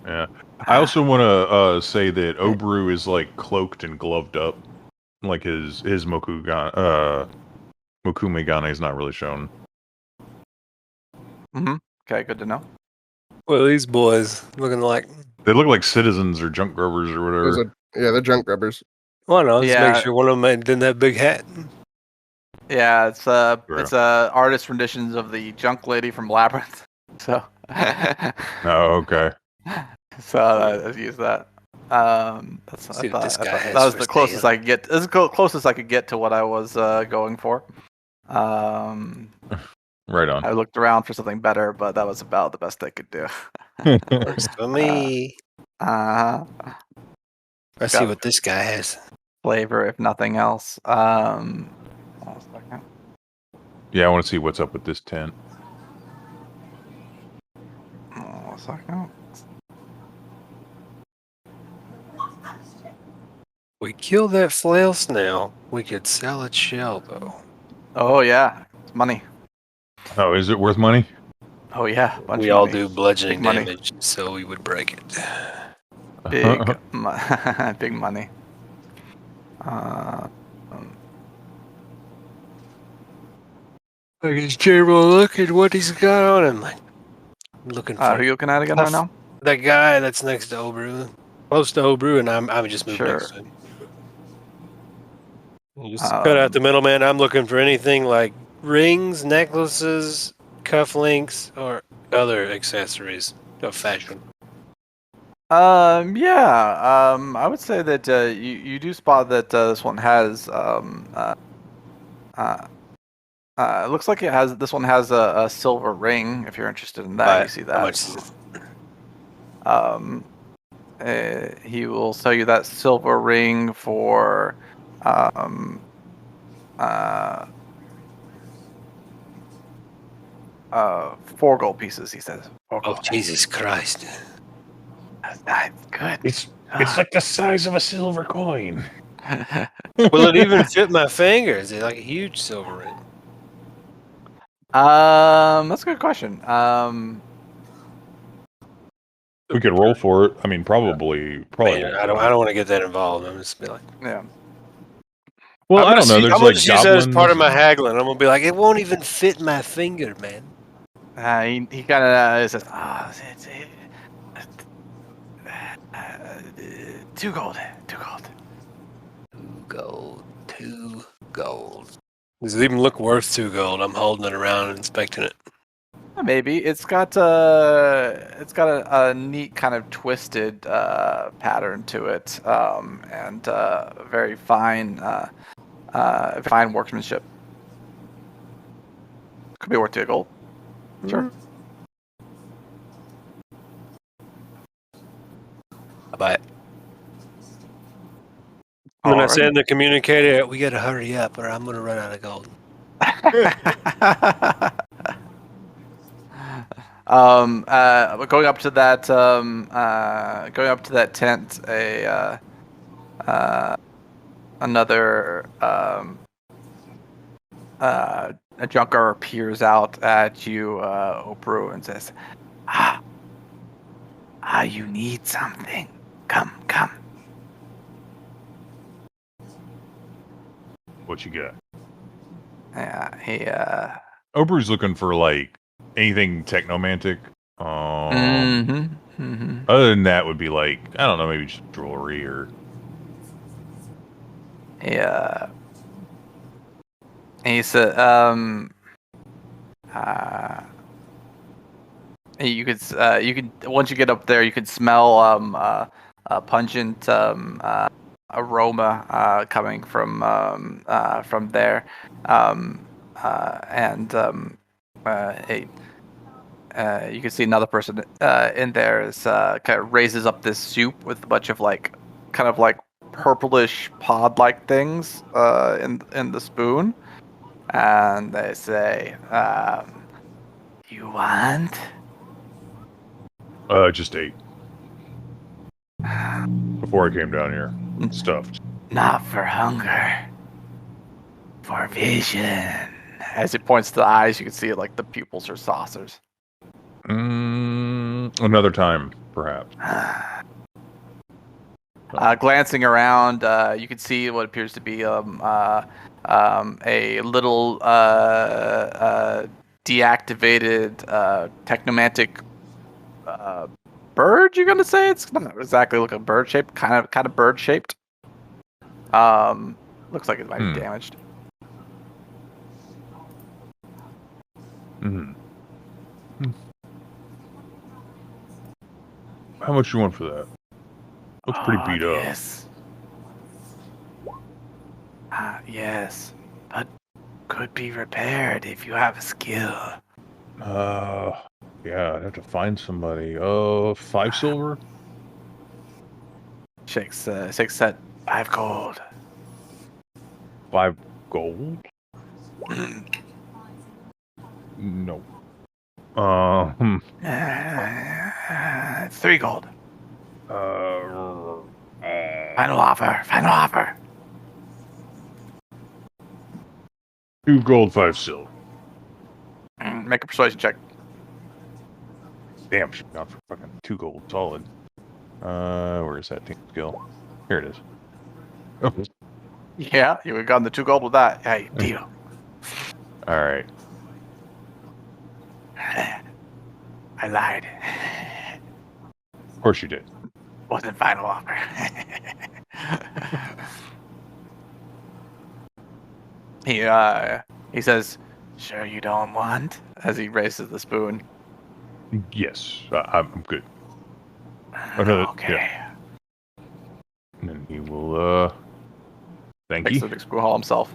D: Yeah. I also want to say that Obru is like cloaked and gloved up, like his Mokumegane is not really shown.
A: Okay, good to know.
C: What are these boys looking like?
D: They look like citizens or junk grubbers or whatever.
B: They're junk grubbers.
C: Well, no, just make sure one of them didn't have a big hat.
A: Yeah, it's artist renditions of the junk lady from Labyrinth. So.
D: Oh, okay.
A: So I've used that. That was the closest I could get. This is the closest I could get to what I was going for.
D: Right on.
A: I looked around for something better, but that was about the best I could do.
C: Works for me. I see what this guy has.
A: Flavor, if nothing else.
D: Yeah, I want to see what's up with this tent.
A: A second.
C: We kill that flail snail. We could sell its shell, though.
A: Oh yeah, it's money.
D: Oh, is it worth money?
A: Oh yeah,
C: we all do bludgeoning damage, so we would break it.
A: Big money.
C: Like his general look at what he's got on him. Like, looking for.
A: Who are you looking at again right now?
C: That guy that's next to Obru, close to Obru, and I'm just moving next to him. You just cut out the middleman. I'm looking for anything like rings, necklaces, cufflinks, or other accessories of fashion.
A: Yeah. I would say that you do spot that this one has It looks like this one has a silver ring. If you're interested in that,
G: But
A: you see that.
G: how much is it?
A: He will sell you that silver ring for 4 gold pieces. He says. 4
G: Oh,
A: gold.
G: Jesus Christ!
A: That's good.
D: It's like the size of a silver coin.
G: Will it even fit my fingers? Is it like a huge silver ring?
A: That's a good question.
D: We could roll for it. I mean, probably.
G: Man, I don't want to get that involved. I'm just be like,
A: Yeah.
D: Well, I don't know. There's
G: I'm
D: like
G: just use that as
D: goblins.
G: part of my haggling. I'm gonna be like, it won't even fit my finger, man.
A: He kind of says, 2 gold. 2 gold.
G: 2 gold. 2 gold. Does it even look worth 2 gold? I'm holding it around and inspecting it.
A: Maybe it's got a neat kind of twisted pattern to it, and very fine workmanship. Could be worth 2 gold. Sure.
G: I buy it. When I say in the communicator, we gotta hurry up, or I'm gonna run out of gold.
A: Going up to that tent, another a junker peers out at you, Obru, and says, you need something. Come.
D: What you got?
A: Yeah,
D: Obru's looking for like anything technomantic. Other than that would be like, I don't know, maybe just jewelry or.
A: Yeah. He said, you could once you get up there, you could smell a pungent aroma coming from there, you can see another person in there is kind of raises up this soup with a bunch of like kind of like purplish pod-like things in the spoon, and they say, "You want?"
D: Just ate before I came down here. Stuffed.
A: Not for hunger, for vision. As it points to the eyes, you can see like the pupils are saucers.
D: Another time, perhaps.
A: Glancing around, you can see what appears to be a little deactivated technomantic bird. You're gonna say it's not exactly like a bird shaped, kind of bird shaped. Looks like it might be damaged.
D: How much you want for that? Looks pretty beat up.
A: Yes, but could be repaired if you have a skill.
D: Yeah, I'd have to find somebody. 5 silver?
A: Shakes that 5 gold.
D: 5 gold? No.
A: 3 gold. Final offer.
D: 2 gold, 5 silver.
A: Make a persuasion check.
D: Damn, she got for fucking 2 gold, solid. Where is that team skill? Here it is. Oh.
A: Yeah, you would have gotten the 2 gold with that. Hey, deal.
D: Alright.
A: I lied.
D: Of course you did.
A: Wasn't final offer. He says, "Sure you don't want?" as he raises the spoon.
D: Yes, I'm good. Another,
A: Okay.
D: Yeah. And then he will, thank
A: Takes
D: you.
A: the big spoon haul himself.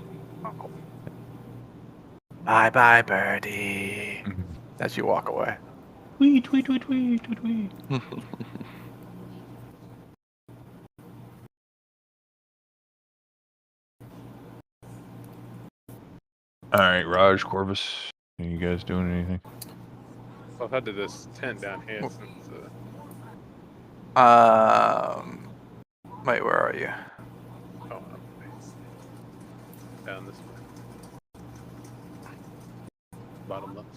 A: Bye, birdie.
D: Mhm.
A: As you walk away.
D: Tweet, tweet, tweet, tweet, tweet, tweet. All right, Raj, Corvus, are you guys doing anything?
F: I've had to this tent down here since.
A: Wait, where are you?
F: Oh, down this way. Bottom left.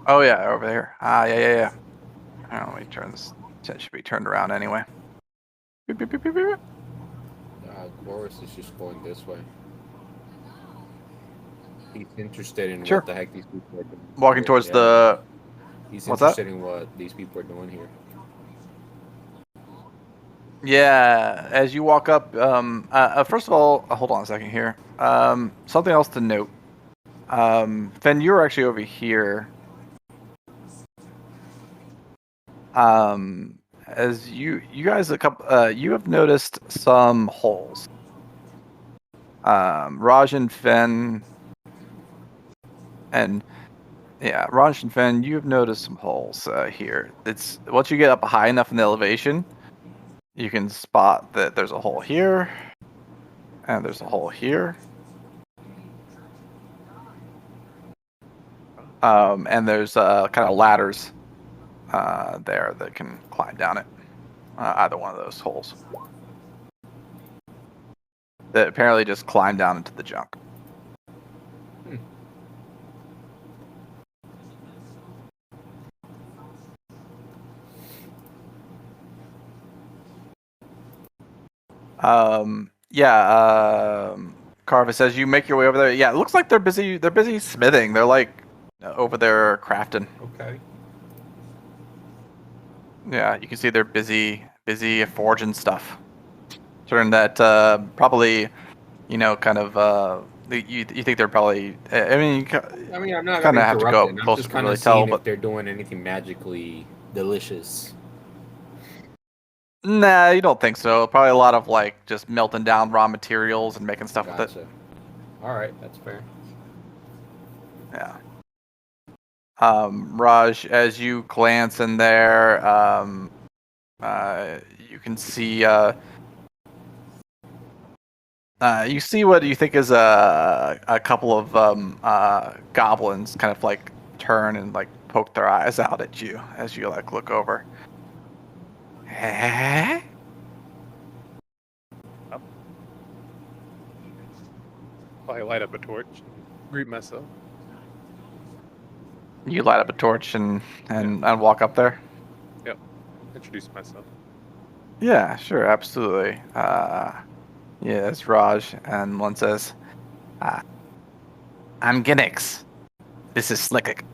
A: Oh yeah, over there. Yeah. Oh, let me turn this. It should be turned around anyway. Beep, beep, beep, beep, beep.
E: Boris is just going this way. He's interested in
A: Sure.
E: what the heck these people are doing.
A: Walking towards the.
E: He's
A: What's that?
E: interested in what these people are doing here.
A: Yeah, as you walk up, first of all, hold on a second here. Something else to note. Fen, you're actually over here. As you guys you have noticed some holes. Raj and Fen, Raj and Fen, you have noticed some holes here. It's once you get up high enough in the elevation, you can spot that there's a hole here, and there's a hole here. And there's kind of ladders there that can climb down it. Either one of those holes. That apparently just climb down into the junk. Carva says you make your way over there. Yeah, it looks like they're busy. They're busy smithing. They're like over there crafting.
E: Okay.
A: Yeah, you can see they're busy forging stuff. Turn that probably, kind of. You think they're probably?
E: I'm not
A: kind of have to go
E: I'm
A: closer
E: just
A: to
E: kind
A: really
E: of
A: tell,
E: seeing
A: but
E: if they're doing anything magically delicious.
A: nah, you don't think so. Probably a lot of just melting down raw materials and making stuff with it.
E: All right, that's fair.
A: Yeah. Raj, as you glance in there, you can see you see what you think is a couple of goblins kind of turn and poke their eyes out at you as you look over. Eh?
F: I light up a torch, greet myself.
A: You light up a torch and walk up there?
F: Yep. Introduce myself.
A: Yeah, sure, absolutely. Yeah, it's Raj, and one says, I'm Ginnix. This is Slick.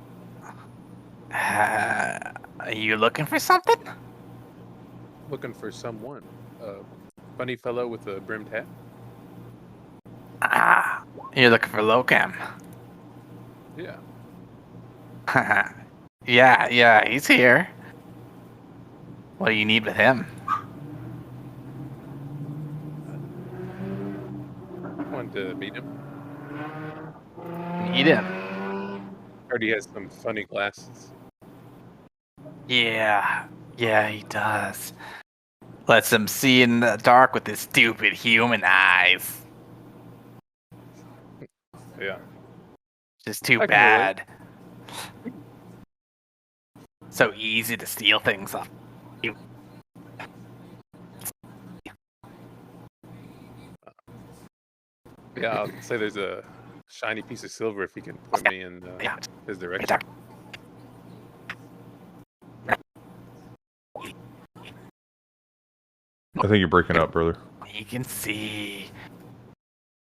A: Are you looking for something?
F: Looking for someone. A funny fellow with a brimmed hat.
A: You're looking for Locam.
F: Yeah.
A: Yeah, he's here. What do you need with him?
F: I wanted to meet him.
A: Meet him?
F: Heard he has some funny glasses.
A: Yeah, he does. Lets him see in the dark with his stupid human eyes.
F: Yeah.
A: Just too
F: I can
A: bad. So easy to steal things off you.
F: Yeah, I'll say there's a shiny piece of silver if you can put me in his direction.
D: I think you're breaking up, brother.
A: You can see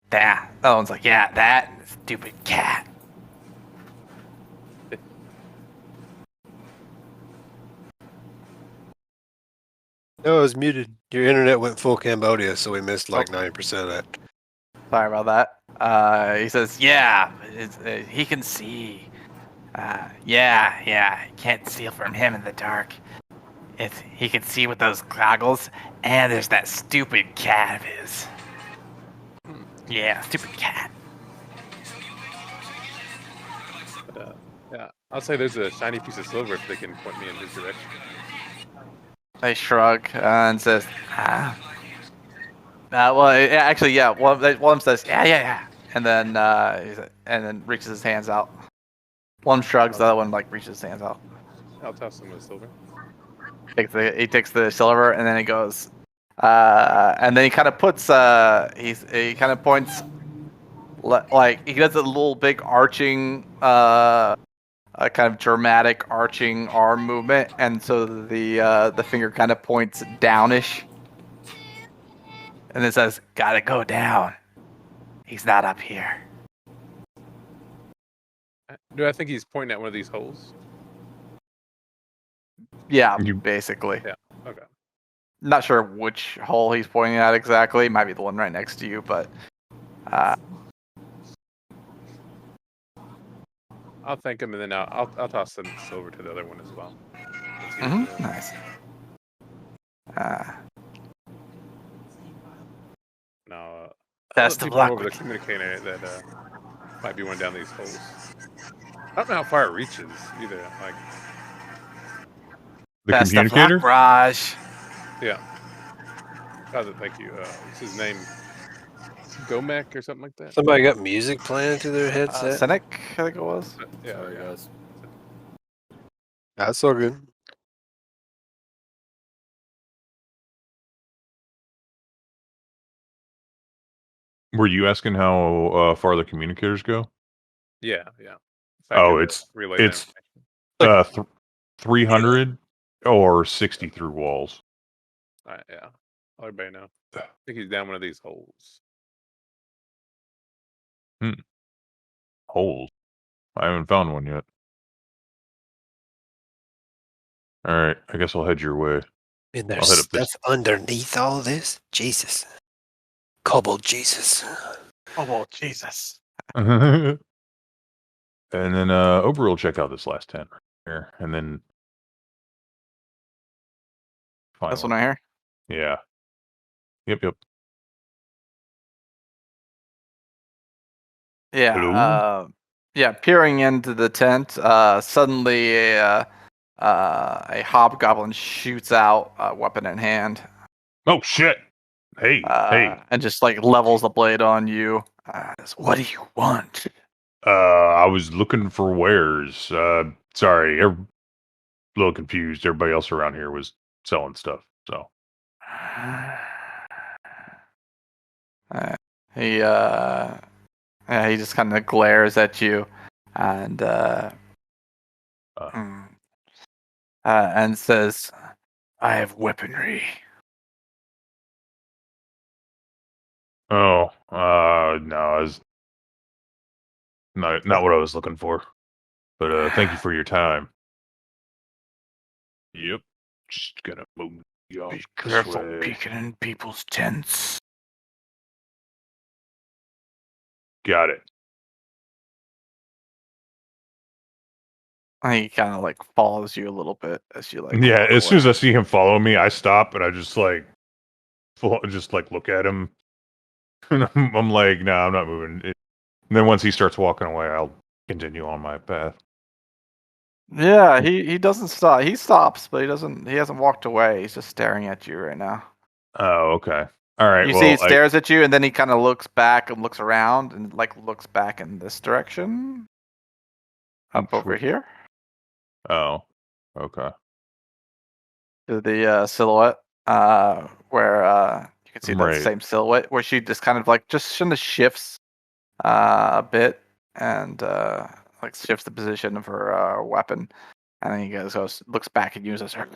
A: that. That one's like, yeah, that stupid cat.
C: No, it was muted. Your internet went full Cambodia, so we missed 90% of that.
A: Sorry about that. He says, yeah, he can see. Yeah, can't steal from him in the dark. He can see with those goggles, and there's that stupid cat of his. Yeah, stupid cat.
F: Yeah, I'll say there's a shiny piece of silver if they can point me in his direction.
A: They shrug and says, ah. Well, actually, yeah. One of them says, yeah. And then reaches his hands out. One shrugs, the other one reaches his hands out.
F: I'll toss him with silver.
A: He takes the silver and then he goes, and then he kind of puts, he kind of points, he does a little big arching, a kind of dramatic arching arm movement, and so the finger kind of points downish, and it says, "Gotta go down. He's not up here."
F: Do I think he's pointing at one of these holes?
A: Yeah, basically.
F: Yeah. Okay.
A: Not sure which hole he's pointing at exactly. Might be the one right next to you, but.
F: I'll thank him, and then I'll toss some silver to the other one as well.
A: Nice.
F: Now,
A: Best of luck
F: over the communicator that might be one down these holes. I don't know how far it reaches either.
D: The
A: Best
D: communicator?
A: Of luck, Raj.
F: Yeah. Thank you. What's his name? Gomek or something like that?
G: Somebody got music playing through their headset?
A: Cynic, I think it was.
F: Yeah,
E: Sorry, guys.
G: That's all good.
D: Were you asking how far the communicators go?
F: Yeah.
D: Oh, it's 300 or 60 through walls.
F: All right, yeah. Everybody know. I think he's down one of these holes.
D: Holes? I haven't found one yet. All right, I guess I'll head your way.
G: And there's stuff underneath all this? Jesus. Kobold Jesus.
A: Oh, well, Jesus.
D: And then Ober will check out this last tent right here, and then
A: This one right here?
D: Yeah. Yep.
A: Yeah. Peering into the tent, suddenly a hobgoblin shoots out, weapon in hand.
D: Oh shit! Hey.
A: And just levels the blade on you. What do you want?
D: I was looking for wares. Sorry, a little confused. Everybody else around here was selling stuff, so.
A: He just kind of glares at you, and says, "I have weaponry."
D: Oh, no, it's not what I was looking for. But thank you for your time. Yep, just gonna move you off.
A: Be careful peeking in people's tents.
D: Got it.
A: He kind of follows you a little bit as you
D: Yeah, as soon as I see him follow me, I stop and I just look at him. And I'm like, no, I'm not moving. And then once he starts walking away, I'll continue on my path.
A: Yeah, he doesn't stop. He stops, but he hasn't walked away. He's just staring at you right now.
D: Oh, okay. All right.
A: You see he stares at you, and then he kind of looks back and looks around and looks back in this direction. Up over here.
D: Oh, okay.
A: To the silhouette, where you can see the same silhouette, where she just kind of shifts a bit and shifts the position of her weapon, and then he goes looks back and uses her.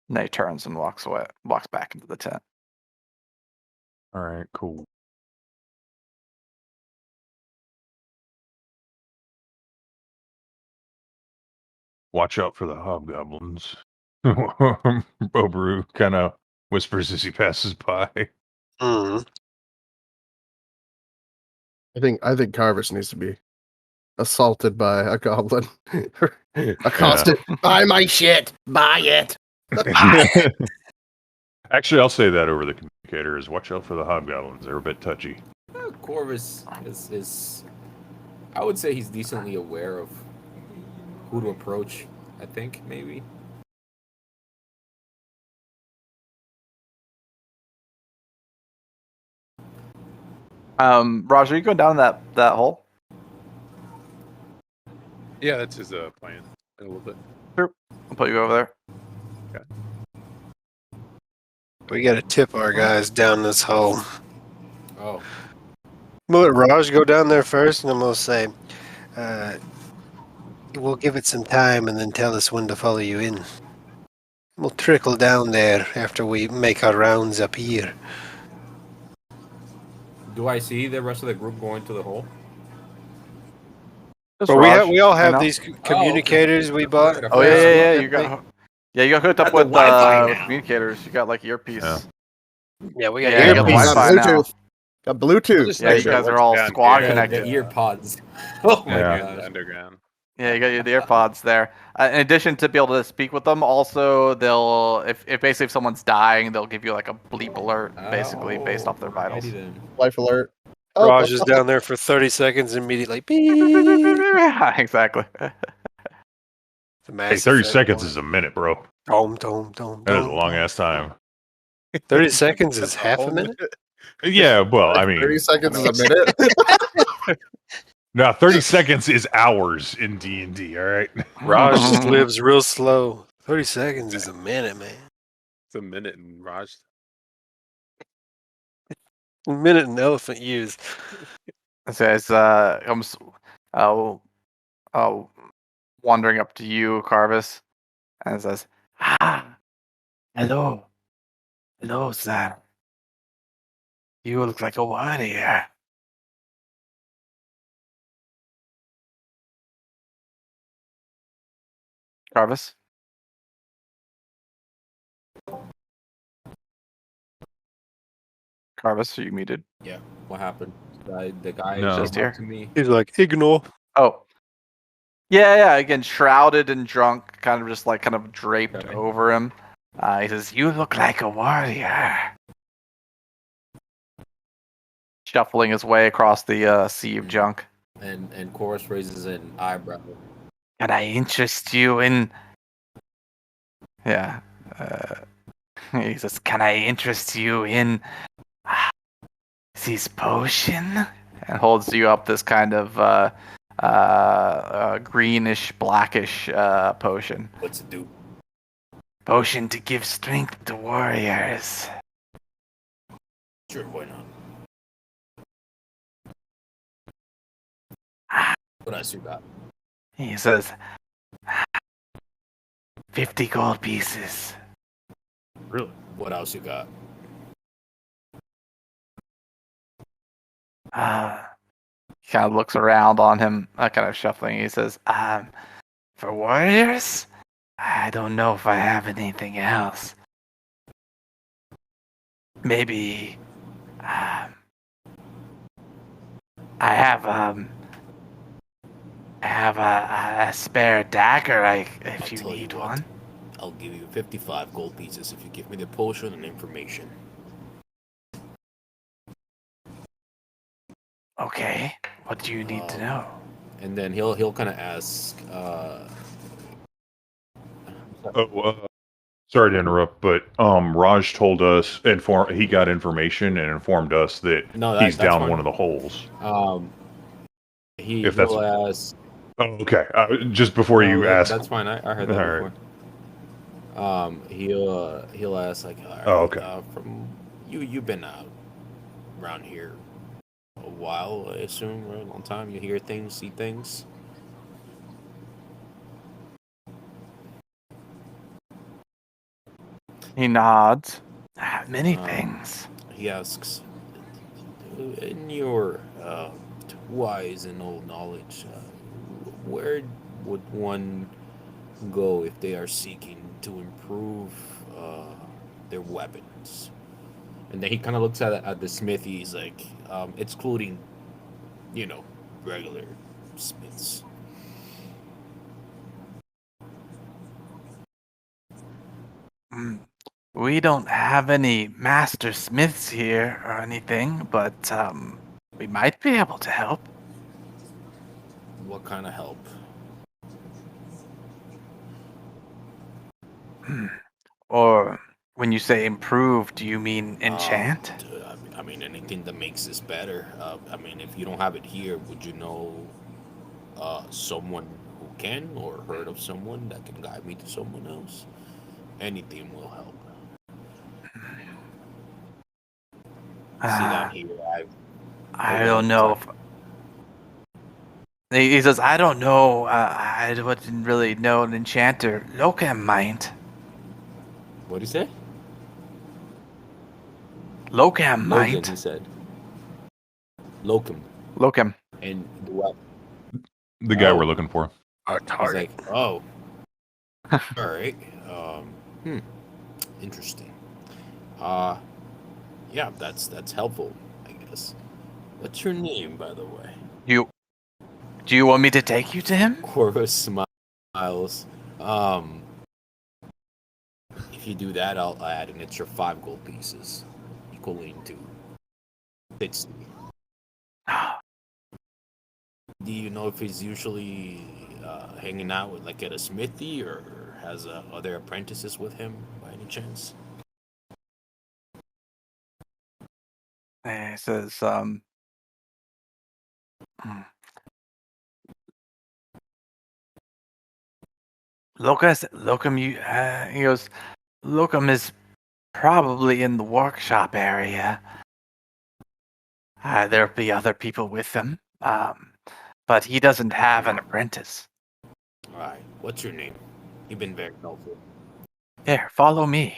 A: And then he turns and walks back into the tent.
D: All right, cool. Watch out for the hobgoblins. Oberu kind of whispers as he passes by.
G: Mm-hmm.
B: I think Carvis needs to be assaulted by a goblin. Accosted. Buy my shit. Buy it.
D: Actually, I'll say that over the communicator is watch out for the hobgoblins. They're a bit touchy.
E: Corvus is I would say he's decently aware of who to approach. I think maybe.
A: Raj, are you going down that hole?
F: Yeah, that's his plan. A little bit.
A: Sure. I'll put you over there.
G: We gotta tip our guys down this hole.
E: Oh.
G: We'll let Raj go down there first, and then we'll say, we'll give it some time and then tell us when to follow you in. We'll trickle down there after we make our rounds up here.
E: Do I see the rest of the group going to the hole?
G: But we all have these communicators we bought.
A: Oh yeah. You got hooked up with communicators. You got like earpiece.
G: Yeah, we got
A: Wi-Fi now.
B: Bluetooth. Got Bluetooth.
A: Yeah, you guys are all squad connected.
E: The ear pods. Oh my
F: God.
E: god.
F: Underground.
A: Yeah, you got the AirPods there. In addition to be able to speak with them, also they'll if basically if someone's dying, they'll give you like a bleep alert, basically based off their vitals.
B: Life alert.
G: Raj is down there for 30 seconds, immediately. Beep.
A: Exactly.
D: Hey, 30 seconds is a minute, bro.
G: That
D: That is a long ass time.
G: 30 seconds is half a minute?
D: Yeah, well, I mean,
B: 30 seconds is a minute.
D: no, 30 seconds is hours in D&D, all right?
G: Raj just lives real slow. 30 seconds is a minute, man.
F: It's a minute in Raj.
G: A minute in elephant years.
A: Says comes wandering up to you, Carvis, and says, hello, sir. You look like a warrior. Carvis? Carvis, are you muted?
E: Yeah. What happened? The guy
D: No.
E: just here to me.
G: He's like, ignore.
A: Oh. Yeah, again, shrouded and drunk, kind of draped over him. He says, you look like a warrior. Shuffling his way across the sea of junk.
E: And Chorus raises an eyebrow.
A: Can I interest you in... Yeah. He says, can I interest you in... this potion? And holds you up this kind of greenish, blackish potion.
E: What's it do?
A: Potion to give strength to warriors.
E: Sure, why not? What else you got?
A: He says, 50 gold pieces.
E: Really? What else you got?
A: He kind of looks around on him, kind of shuffling. He says, for warriors? I don't know if I have anything else. Maybe, I have a spare dagger, if you need one.
E: I'll give you 55 gold pieces if you give me the potion and information.
A: Okay, what do you need to know?
E: And then he'll kind of ask.
D: Sorry to interrupt, but Raj told us he got information and informed us that he's down
E: fine.
D: one of the holes.
E: He'll ask.
D: Oh, okay. Just before you ask.
E: That's fine. I heard that before. Right. He'll ask like.
D: Okay.
E: From you've been around here a while, I assume, right? A long time. You hear things, see things.
A: He nods. Many things.
E: He asks, in your wise and old knowledge, where would one go if they are seeking to improve their weapons? And then he kind of looks at the smithy. He's like, excluding, regular smiths.
A: We don't have any master smiths here or anything, but we might be able to help.
E: what kind of help?
A: Or when you say improve, do you mean enchant?
E: I mean, anything that makes this better. I mean, if you don't have it here, would you know someone who can, or heard of someone that can guide me to someone else? Anything will help. See down here,
A: I don't know. He says, I don't know. I wouldn't really know an enchanter. Locam might.
E: What do you say?
A: Locam might.
E: Logan, he said. Locum.
A: Locam.
E: And what?
D: The guy we're looking for.
E: He's like, oh. All right. Interesting. Yeah, that's helpful, I guess. What's your name, by the way?
A: Do you want me to take you to him?
E: Corvus smiles. If you do that, I'll add an extra 5 gold pieces, equaling to 60. Do you know if he's usually hanging out with, like, at a smithy, or has other apprentices with him by any chance?
A: He says, Locum, he goes, Locum is probably in the workshop area. There'll be other people with him, but he doesn't have an apprentice.
E: Alright, what's your name? You've been very helpful.
A: Here, follow me.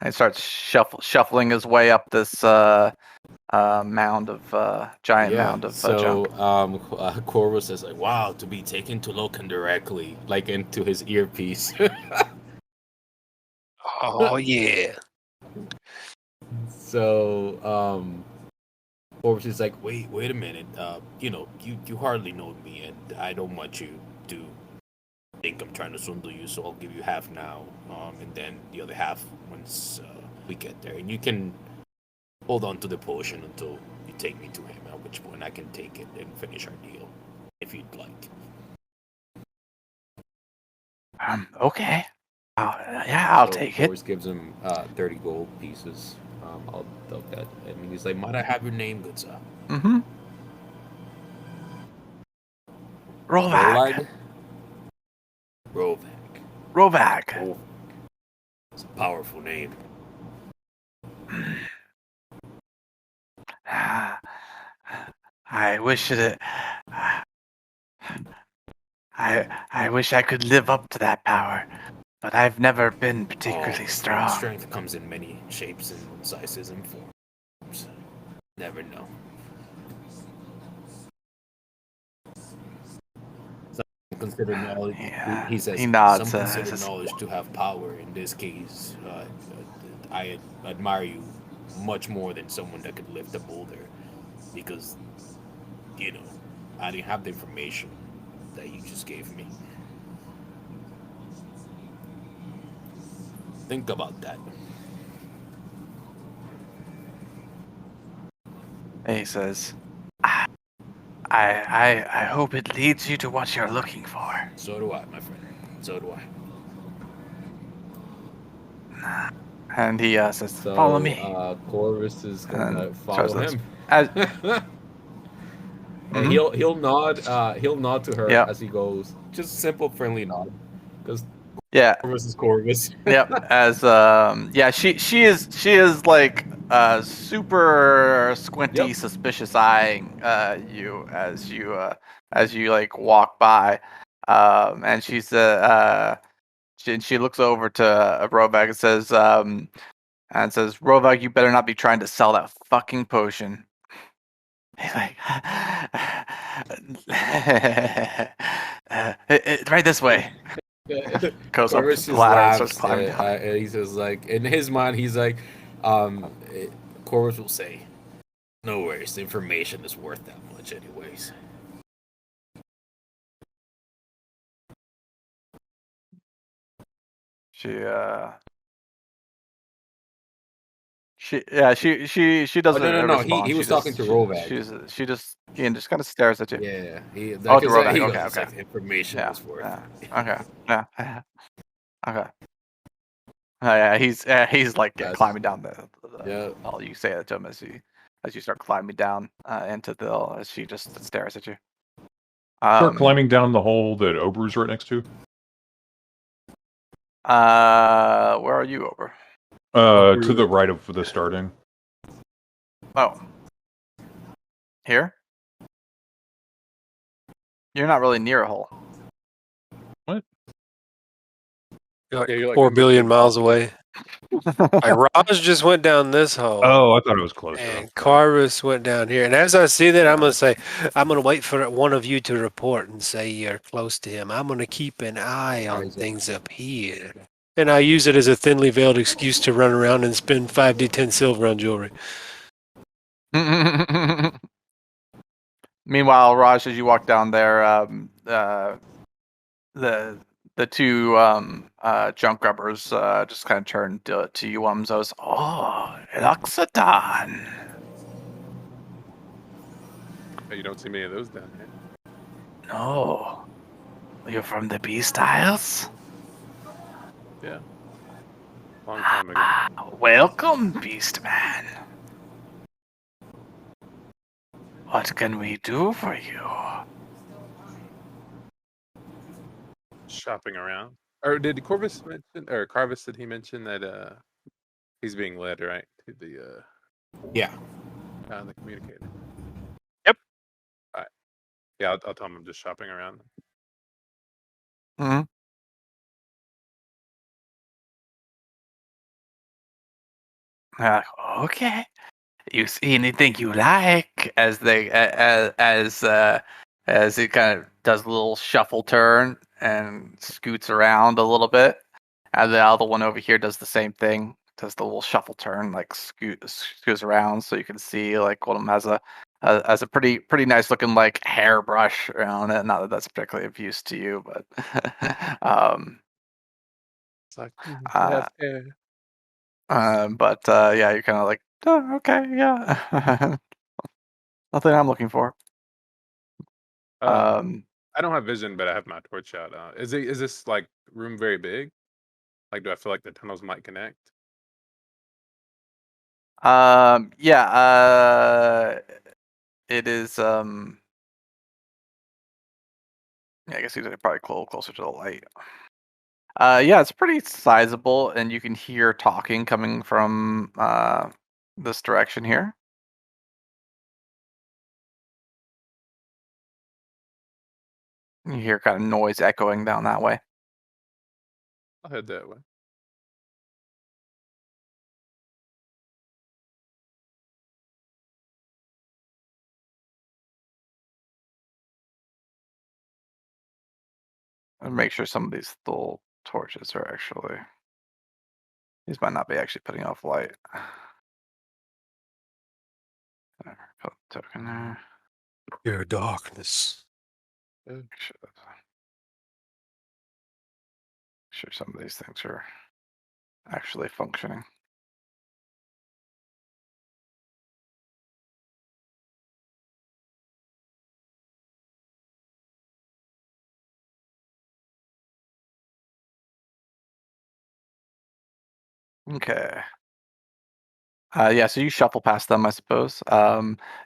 A: And he starts shuffling his way up this giant mound of junk.
E: Corvus says, like, wow, to be taken to Locan directly, like into his earpiece.
G: Oh, yeah.
E: So, Corvus is like, wait a minute. You hardly know me, and I don't want you to think I'm trying to swindle you, so I'll give you half now, and then the other half once we get there. And you can hold on to the potion until you take me to him, at which point I can take it and finish our deal, if you'd like.
A: Okay. I'll take it.
E: Corvus gives him 30 gold pieces. I'll doubt that. And he's like, might I have your name, good sir?
A: Mm-hmm. Rovag.
E: Rovag. It's a powerful name.
A: I wish I wish I could live up to that power, but I've never been particularly strong.
E: Strength comes in many shapes and sizes and forms. Never know. Consider knowledge.
A: Yeah,
E: he says,
A: he nods.
E: Some consider knowledge to have power. In this case, I admire you much more than someone that could lift a boulder, because, I didn't have the information that you just gave me. Think about that.
A: He says, I hope it leads you to what you're looking for.
E: So do I, my friend. So do I.
A: And he says, follow me.
E: Corvus is gonna follow him. And he'll nod to her as he goes. Just a simple friendly nod. Because Corvus is Corvus.
A: Yep. As she is like super squinty, suspicious eyeing you as you like walk by, and she's she looks over to Rovag and says Rovag, you better not be trying to sell that fucking potion. He's like, right this way. Goes up the ladder and starts climbing down.
E: He says, like, in his mind, he's like, Corvus will say, no worries, the information is worth that much anyways.
A: She doesn't
E: no.
A: respond.
E: He
A: She
E: was talking
A: just
E: to Rovag.
A: Ian just kind of stares at you.
E: Yeah, he
A: Oh,
E: like
A: to
E: I said,
A: Rovac.
E: he
A: Okay,
E: goes,
A: okay.
E: like information
A: Yeah,
E: was worth
A: yeah.
E: it.
A: Okay, yeah, okay. Oh, yeah, he's like climbing down the
E: Yeah.
A: well, you say that to him as you start climbing down into the hill as she just stares at you.
D: Start climbing down the hole that Ober's right next to.
A: Where are you, Ober?
D: To the right of the starting.
A: Oh, here? You're not really near a hole.
D: What?
C: You're like
F: Yeah, you're like
C: 4
F: in
C: billion
F: between
C: miles
F: walls.
C: away. Like Raj just went down this hole.
D: Oh, I thought it was closer.
C: And Carvis went down here. And as I see that, I'm going to say, I'm going to wait for one of you to report and say you're close to him. I'm going to keep an eye on things up here. And I use it as a thinly veiled excuse to run around and spend 5d10 silver on jewelry.
A: Meanwhile, Raj, as you walk down there, the two junk grubbers just kind of turn to you, Umzos. Oh, Eloxodon.
F: You don't see many of those down here.
A: No. You're from the Beast Isles?
F: Yeah. Long time ago.
A: Welcome, Beast Man. What can we do for you?
F: Shopping around. Or did Corvus mention, or Carvis, did he mention that he's being led, right, to the
E: Yeah.
F: the communicator?
A: Yep.
F: All right. Yeah, I'll tell him I'm just shopping around.
A: Mm-hmm. Okay. You see anything you like? As he kind of does a little shuffle turn and scoots around a little bit, and the other one over here does the same thing. Does the little shuffle turn, like scoots around, so you can see like one of them has a pretty nice looking like hairbrush around it. Not that that's particularly of use to you, but
F: It's like,
A: uh,
F: hair.
A: but yeah, you're kind of like, oh, okay, yeah. Nothing I'm looking for.
F: I don't have vision, but I have my torch out. Is this like room very big? Like, do I feel like the tunnels might connect?
A: Yeah, it is, yeah, I guess these are probably closer to the light. Yeah, it's pretty sizable, and you can hear talking coming from, this direction here. You hear kind of noise echoing down that way.
F: I'll head that way.
A: And make sure some of these little torches are actually... These might not be actually putting off light. There, put the token there.
C: Your darkness.
A: Sure some of these things are actually functioning. Okay. Yeah, so you shuffle past them, I suppose.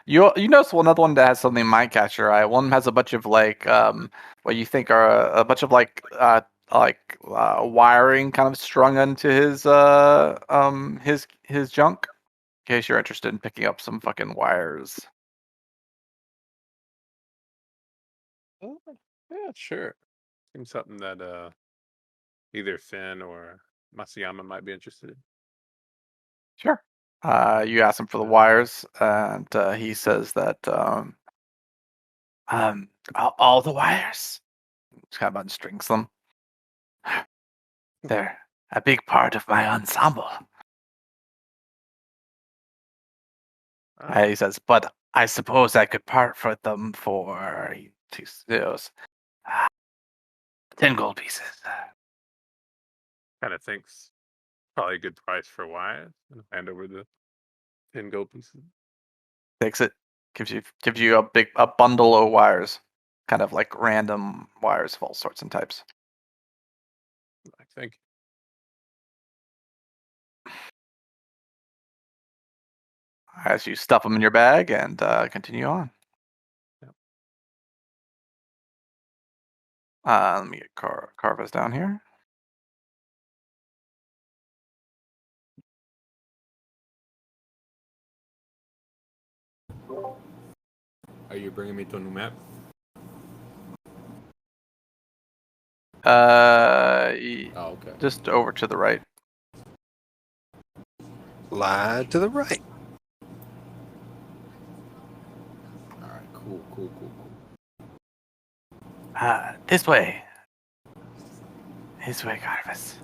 A: You notice another one that has something might catch your eye. One has a bunch of like what you think are a bunch of like wiring kind of strung into his junk. In case you're interested in picking up some fucking wires.
F: Oh, yeah, sure. Seems something that either Finn or Masayama might be interested in.
A: Sure. You ask him for the wires, and he says that all the wires. Just kind of unstrings them. They're a big part of my ensemble. He says, but I suppose I could part for them for 10 gold pieces.
F: Kind of thinks probably a good price for wires. And hand over the 10 gold pieces.
A: Takes it. Gives you a bundle of wires, kind of like random wires of all sorts and types.
F: I think.
A: As you stuff them in your bag and continue on.
F: Yep.
A: Let me get Carvas down here.
E: Are you bringing me to a new map?
A: Oh,
E: okay.
A: Just over to the right.
G: Lie to the right.
E: All right. Cool.
A: This way. This way, Carvas.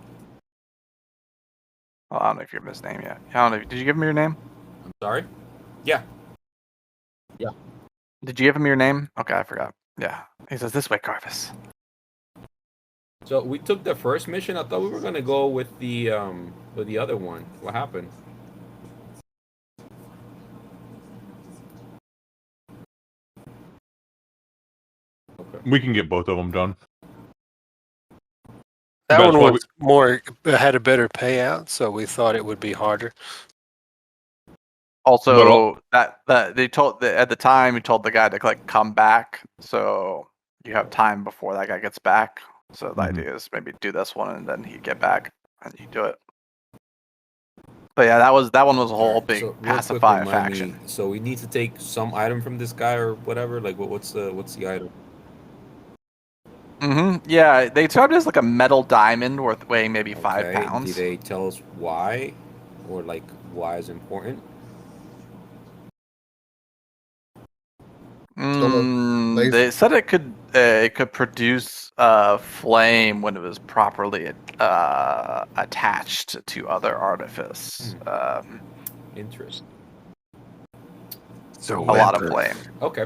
A: Well, I don't know if you have his name yet. I don't know. Did you give him your name?
E: I'm sorry. Yeah.
A: Did you give him your name? Okay, I forgot. Yeah. He says, this way, Carvas.
E: So we took the first mission. I thought we were gonna go with the other one. What happened? Okay.
D: We can get both of them done.
G: That
D: That's
G: one
D: why
G: was had a better payout, so we thought it would be harder.
A: Also, that they told at the time you told the guy to like come back, so you have time before that guy gets back. So the idea is maybe do this one and then he'd get back and you do it. But yeah, that one was a whole big
E: So, real quick,
A: pacify
E: remind
A: faction.
E: me, so we need to take some item from this guy or whatever. Like, what's the item?
A: Yeah, they described it as like a metal diamond worth weighing maybe 5 pounds.
E: Did they tell us why, or like why is important?
A: They said it could produce flame when it was properly attached to other artifice.
E: Interesting.
G: So
A: a lot of flame.
E: Okay.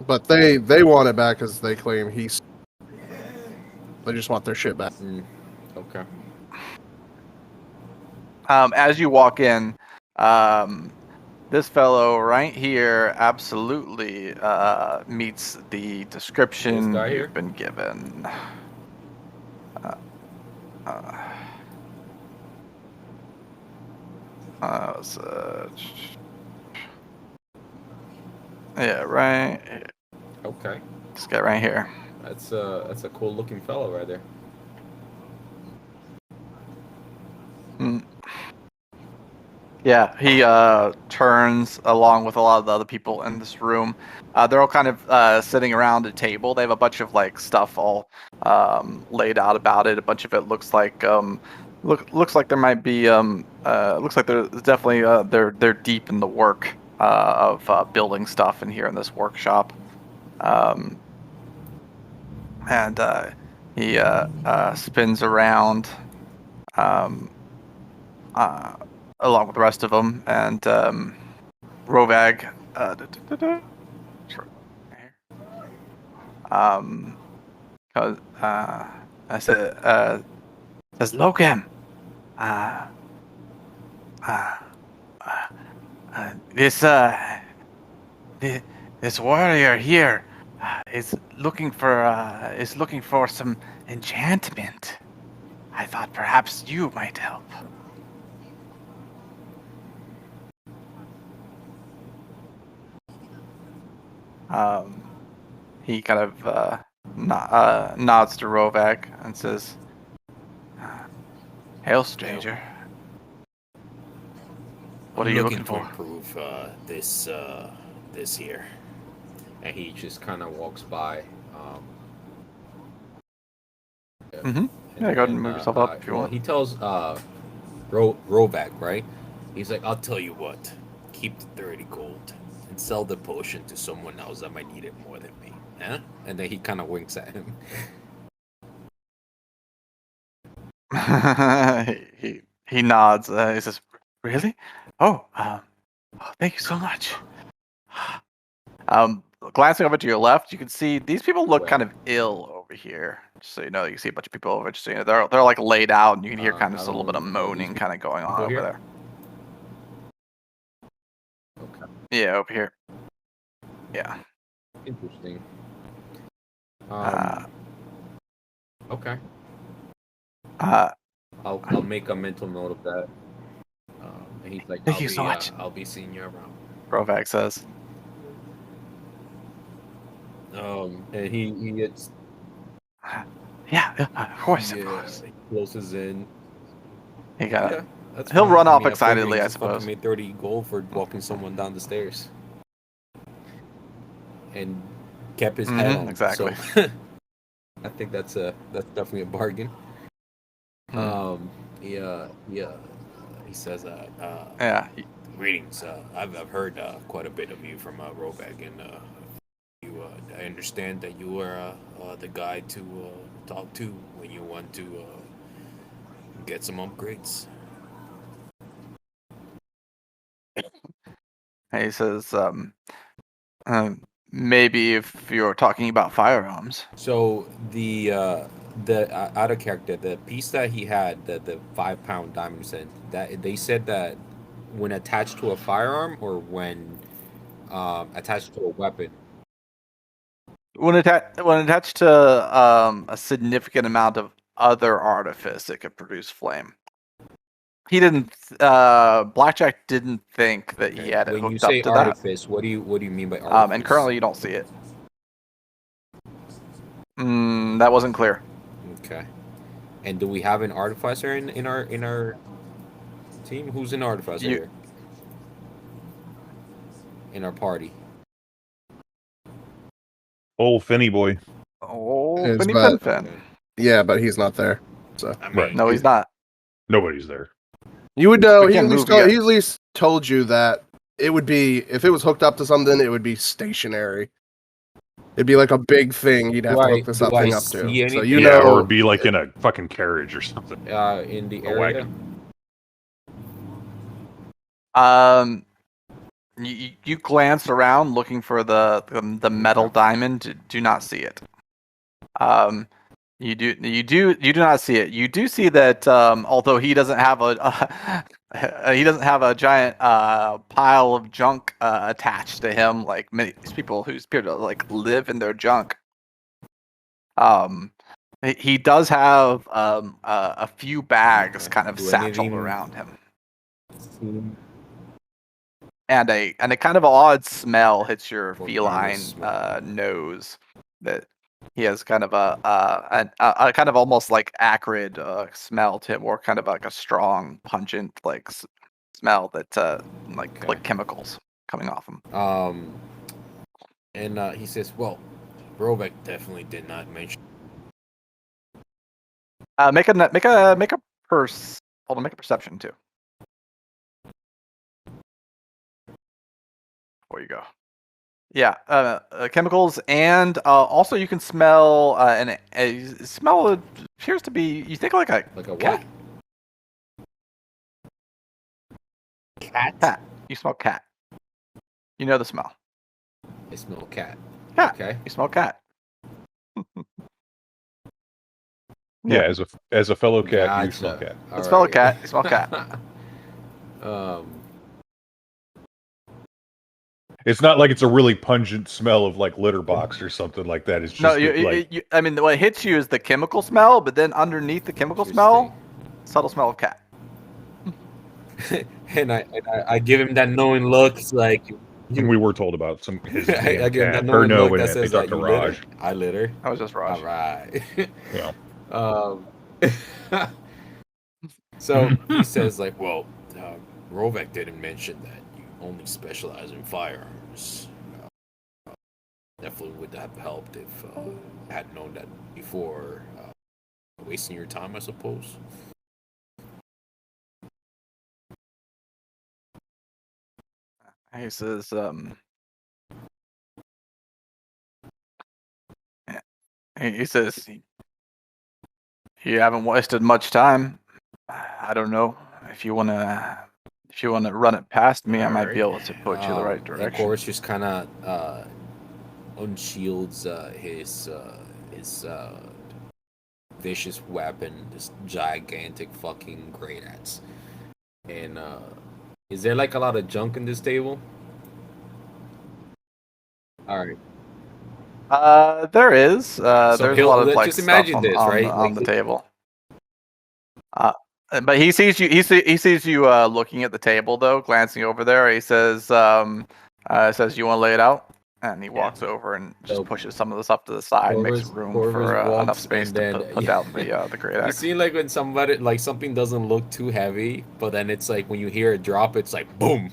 B: But they want it back because they claim he's. They just want their shit back.
E: Okay.
A: As you walk in, this fellow right here absolutely meets the description you've been given. Yeah, right.
E: Okay.
A: This guy right here.
E: That's a cool looking fellow right there.
A: Yeah, he turns along with a lot of the other people in this room. They're all kind of sitting around a table. They have a bunch of like stuff all laid out about it. A bunch of it looks like looks like there might be looks like there's definitely they're deep in the work of building stuff in here in this workshop. And he spins around along with the rest of them, and Rovag. I said, says Locam. This warrior here is looking for some enchantment. I thought perhaps you might help. He kind of nods to Rovag and says, "Hail, stranger. What are you looking for?"
E: To improve this here, and he just kind of walks by.
A: Yeah, go ahead and move yourself up if you want.
E: He tells Rovag, right? He's like, "I'll tell you what. Keep the 30 gold and sell the potion to someone else that might need it more than me." Huh? And then he kind of winks at him.
A: he nods. He says, "Really? Oh, thank you so much." Glancing over to your left, you can see these people look kind of ill over here. Just so you know, you can see a bunch of people over. Just so you know, they're like laid out, and you can hear kind of just a little bit of moaning kind of going on over there.
H: Okay.
A: Yeah, over here. Yeah.
H: Interesting. Okay. I'll make a mental note of that. And he's like,
A: Thank you so much.
H: I'll be seeing you around.
A: Rovak says.
H: And he gets.
A: Yeah, of course.
H: He closes in.
A: He got it.
H: That's
A: He'll
H: fine.
A: run
H: I
A: off
H: mean,
A: excitedly,
H: he
A: I
H: just fucking
A: suppose.
H: made 30 gold for walking someone down the stairs. And kept his head on.
A: Exactly.
H: So I think that's definitely a bargain. He says
A: yeah.
H: Greetings. I've heard quite a bit of you from Roback, and I understand that you are the guy to talk to when you want to get some upgrades.
A: He says, maybe if you're talking about firearms.
H: So the out of character, the piece that he had, the 5 pound diamond, said that they said that when attached to a firearm or when attached to a weapon.
A: When attached to a significant amount of other artifice, it could produce flame. He didn't. Blackjack didn't think that he had it
H: When you
A: hooked up
H: say
A: to
H: artifice, what do you mean by artifice?
A: And currently you don't see it. That wasn't clear.
H: Okay. And do we have an artificer in our team? Who's an artificer here? In our party.
D: Old Finny boy.
A: Oh,
B: Yes,
A: Finny
B: but-
A: Fin.
B: Yeah, but he's not there. So
H: I mean,
D: Right.
A: No, he's not.
D: Nobody's there.
B: you would know.
A: We
B: He at,
A: can't
B: least
A: move yet.
B: he at least told you that it would be, if it was hooked up to something, it would be stationary. It'd be like a big thing you'd have to hook this
H: do I
B: thing up
H: see
B: to. So
H: anything?
B: you
D: Yeah,
B: know,
D: or it'd be like in a fucking carriage or something.
H: in the
D: A
H: area.
D: wagon.
A: You glance around looking for the metal diamond. Do not see it. You do not see it. You do see that although he doesn't have a giant pile of junk attached to him like many people who appear to like live in their junk. He does have a few bags kind of
H: Do
A: satcheled
H: anything-
A: around him. And a kind of odd smell hits your
H: What kind of
A: feline
H: smell?
A: nose. That he has kind of a kind of almost like acrid smell to him, or kind of like a strong, pungent like smell that like chemicals coming off him.
H: And he says, "Well, Robeck definitely did not mention."
A: Make a perception too. Before you go. Yeah, chemicals, and also you can smell and smell appears to be, you think like a
H: what? Cat.
A: Cat. You smell cat. You know the smell.
H: I smell cat.
A: Cat.
H: Okay.
A: You smell cat.
D: Yeah, as a fellow cat, you
H: Gotcha.
D: smell cat.
H: All
A: Smell a
H: right.
A: cat. You smell cat.
D: It's not like it's a really pungent smell of like litter box or something like that. It's just
A: No, I mean, what hits you is the chemical smell, but then underneath the chemical smell, subtle smell of cat.
H: and I give him that knowing look, like
D: we were told about some his
H: I give him that
D: cat. Or
H: knowing
D: no,
H: look
D: wait a
H: that
D: minute,
H: says
D: they
H: that
D: talked
H: you
D: to
H: litter.
D: Raj.
H: I litter.
A: That was just Raj.
H: All right.
D: Yeah.
H: So he says, like, well, Rovek didn't mention that you only specialize in firearms. Definitely would have helped if I had known that before. Wasting your time, I suppose.
A: He says, he says, you haven't wasted much time. I don't know if you wanna run it past me. I might be able to put you in the right
H: And
A: direction.
H: Chorus just kind of unshields his vicious weapon, this gigantic fucking great axe. And is there like a lot of junk in this table? All right.
A: There is.
H: So
A: There's a lot of like
H: just
A: stuff
H: imagine this, right?
A: on the table. But he sees you. He sees you looking at the table though, glancing over there. He says, "You want to lay it out?" And he walks over and just pushes some of the stuff to the side, makes room for enough space to put down the great axe.
H: You see, like when somebody like something doesn't look too heavy, but then it's like when you hear it drop, it's like boom.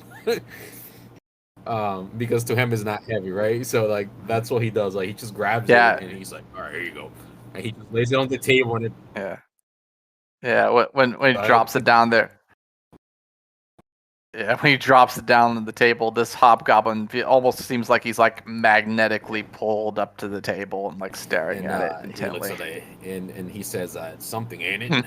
H: Because to him it's not heavy, right? So like that's what he does. Like he just grabs it and he's like, "All right, here you go," and he just lays it on the table and it.
A: Yeah. When he drops it down there. Yeah, when he drops it down on the table, this hobgoblin almost seems like he's like magnetically pulled up to the table and like staring at it intently.
H: He looks at it and he says, "Something in it."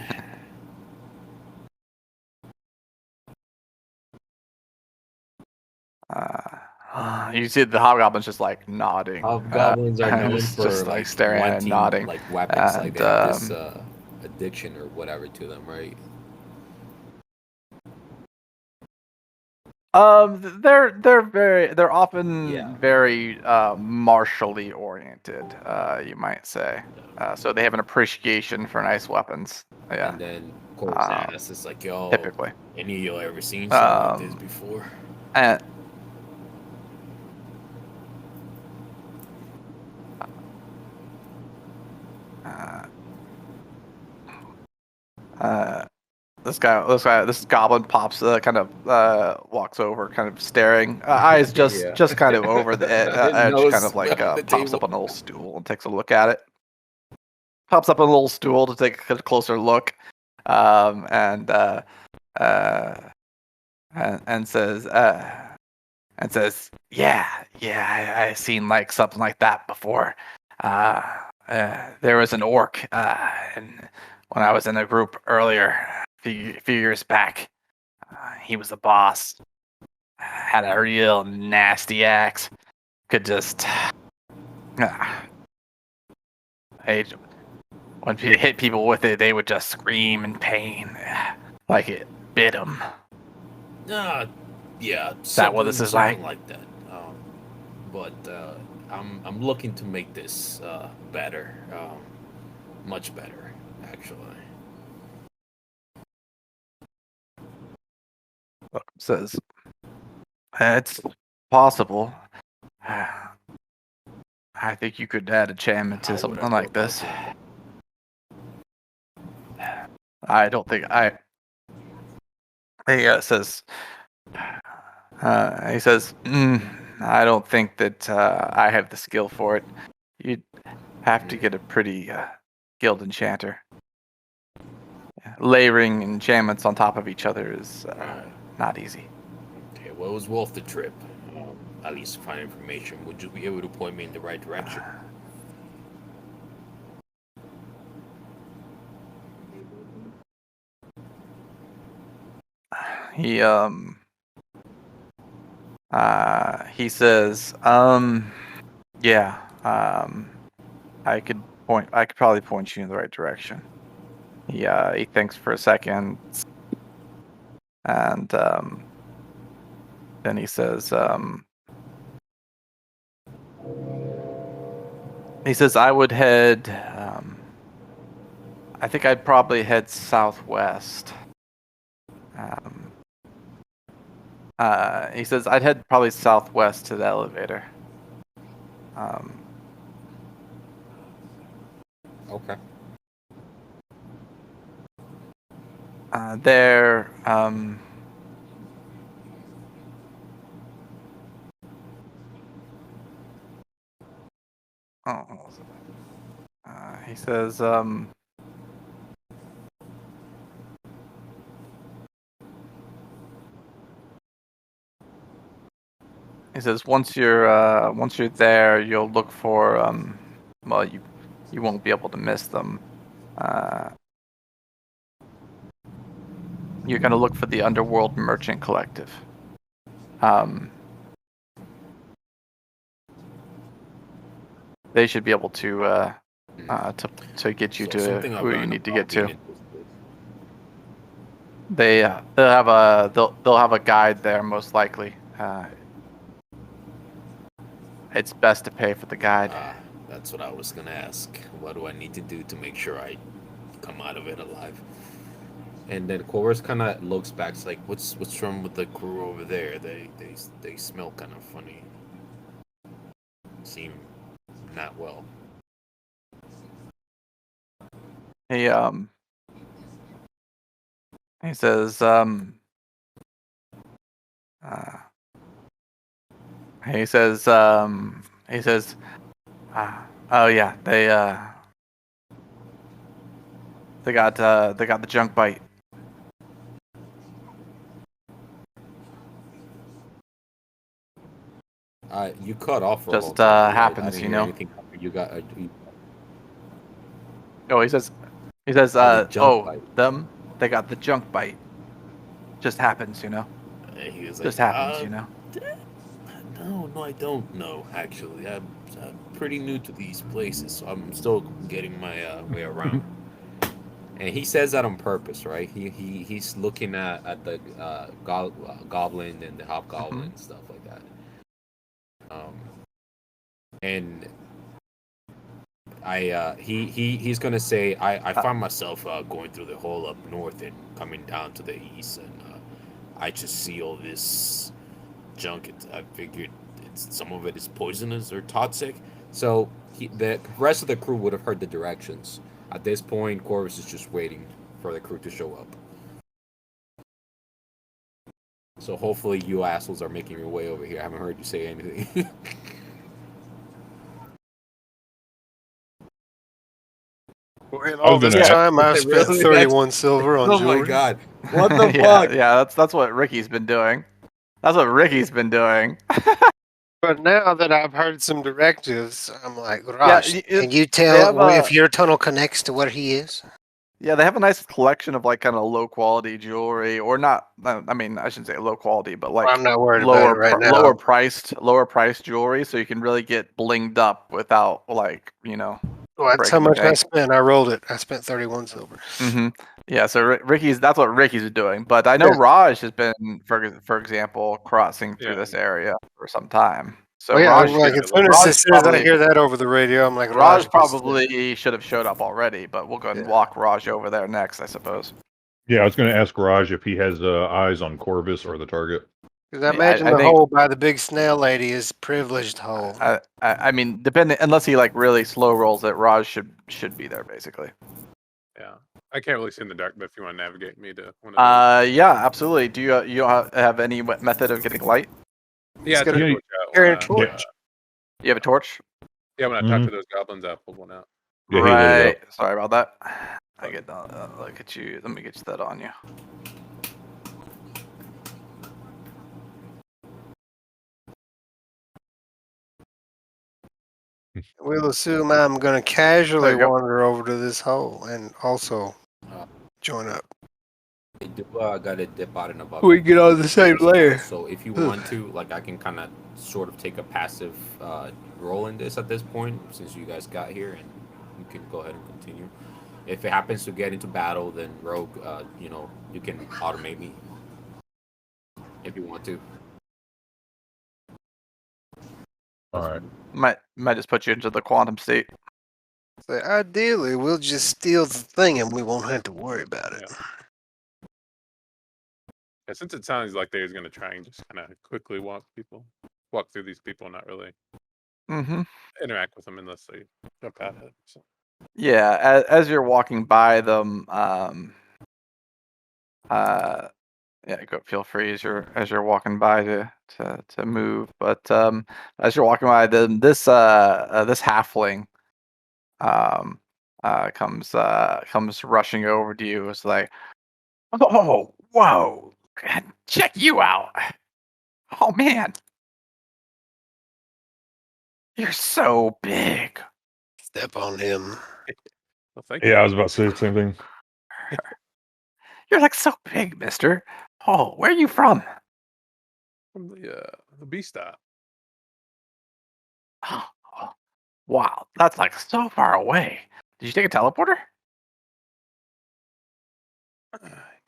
A: You see the hobgoblin's just like nodding.
H: Hobgoblins are known for
A: just like staring at it and nodding.
H: Like weapons, like they have this addiction or whatever to them, right?
A: They're often very martially oriented, you might say. So they have an appreciation for nice weapons. Yeah.
H: And then of course it's like, yo,
A: typically.
H: Any of y'all ever seen something like this before?
A: And this goblin pops, kind of walks over, kind of staring, eyes just kind of over the edge, kind of like pops up on a little stool and takes a look at it. Pops up on a little stool to take a closer look, and says, yeah, I've seen like something like that before. There was an orc, and when I was in a group earlier, a few years back, he was the boss. Had a real nasty axe. Could just, when you hit people with it, they would just scream in pain, like it bit them.
H: Yeah,
A: is that what this is like?
H: Like that. But I'm looking to make this better, much better, actually.
A: Says, it's possible. I think you could add enchantment to something like this. I don't think he says. He says, I don't think that I have the skill for it. You'd have to get a pretty skilled enchanter. Layering enchantments on top of each other is not easy.
H: Okay, well, it was worth the trip. At least to find information. Would you be able to point me in the right direction?
A: He says, yeah, I could probably point you in the right direction. He thinks for a second, and then he says, I would head, I think I'd probably head southwest. He says, I'd head probably southwest to the elevator.
H: Okay.
A: There, he says, once you're there, you'll look for well, you won't be able to miss them. You're gonna look for the Underworld Merchant Collective. They should be able to to get you
H: So
A: to
H: something I've
A: who you
H: learned
A: need to
H: about
A: get to.
H: being in this place.
A: They'll have a guide there most likely. It's best to pay for the guide.
H: That's what I was gonna ask. What do I need to do to make sure I come out of it alive? And then Chorus kind of looks back. It's like, what's wrong with the crew over there? They smell kind of funny. Seem not well.
A: He says oh yeah, they got the junk bite.
H: You cut off for
A: Just
H: a little bit.
A: happens,
H: I
A: you
H: didn't
A: know.
H: hear anything. You got
A: Oh, he says
H: the junk bite.
A: them, they got the junk bite. Just happens, you know.
H: He was
A: Just
H: like,
A: happens, you know.
H: No, I don't know. Actually, I'm pretty new to these places, so I'm still getting my way around. And he says that on purpose, right? He's looking at the goblin and the hobgoblin and stuff like that. And he's gonna say I find myself going through the whole up north and coming down to the east, and I just see all this junk. I figured some of it is poisonous or toxic. So the rest of the crew would have heard the directions. At this point, Corvus is just waiting for the crew to show up. So hopefully you assholes are making your way over here. I haven't heard you say anything.
G: All this time I've spent 31 silver on jewelry.
H: Oh my god. What the fuck?
A: Yeah, that's what Ricky's been doing. That's what Ricky's been doing.
G: But now that I've heard some directives, I'm like, Raj,
A: Yeah,
G: can you tell if your tunnel connects to where he is?
A: Yeah, they have a nice collection of like kind of low quality jewelry, or not. I mean, I shouldn't say low quality, but like
G: I'm not worried about it right now.
A: lower priced jewelry, so you can really get blinged up without like
G: Well, that's how much I spent. I rolled it. I spent 31 silver.
A: Mm-hmm. Yeah, so that's what Ricky's doing. But I know Raj has been, for example, crossing through this area for some time. So
G: Raj, as soon as I hear that over the radio, I'm like,
A: Raj probably should have showed up already. But we'll go ahead and walk Raj over there next, I suppose.
D: Yeah, I was going to ask Raj if he has eyes on Corvus or the target.
G: Because I imagine the hole by the big snail lady is privileged hole.
A: I mean, depending, unless he like really slow rolls it, Raj should be there basically.
F: Yeah, I can't really see in the dark, but if you want to navigate me to one of those.
A: Yeah, absolutely. Do you have any method of getting light?
F: Yeah,
G: carry a torch.
A: You have a torch?
F: Yeah, when I talk to those goblins, I pulled one out.
A: Yeah, right. Sorry about that. I get look at you. Let me get that on you.
G: We'll assume I'm going to casually wander over to this hole and also join up.
H: I do got a dip out and above.
G: We get on the same layer.
H: So if you want to, like, I can kind of sort of take a passive role in this at this point, since you guys got here, and you can go ahead and continue. If it happens to get into battle, then Rogue, you can automate me if you want to.
D: All right.
A: Might just put you into the quantum state.
G: So ideally, we'll just steal the thing and we won't have to worry about it.
F: Yeah, since it sounds like they're going to try and just kind of quickly walk through these people, not really interact with them unless they jump out of it. So.
A: Yeah, as you're walking by them, feel free as you're walking by to move. But as you're walking by, then this halfling comes rushing over to you. It's like, oh, whoa, check you out! Oh man, you're so big.
G: Step on him.
F: Well, thank you.
D: Yeah, I was about to say the same thing.
A: You're like so big, mister. Oh, where are you from?
F: From the B-Stop.
A: Oh, wow, that's like so far away. Did you take a teleporter?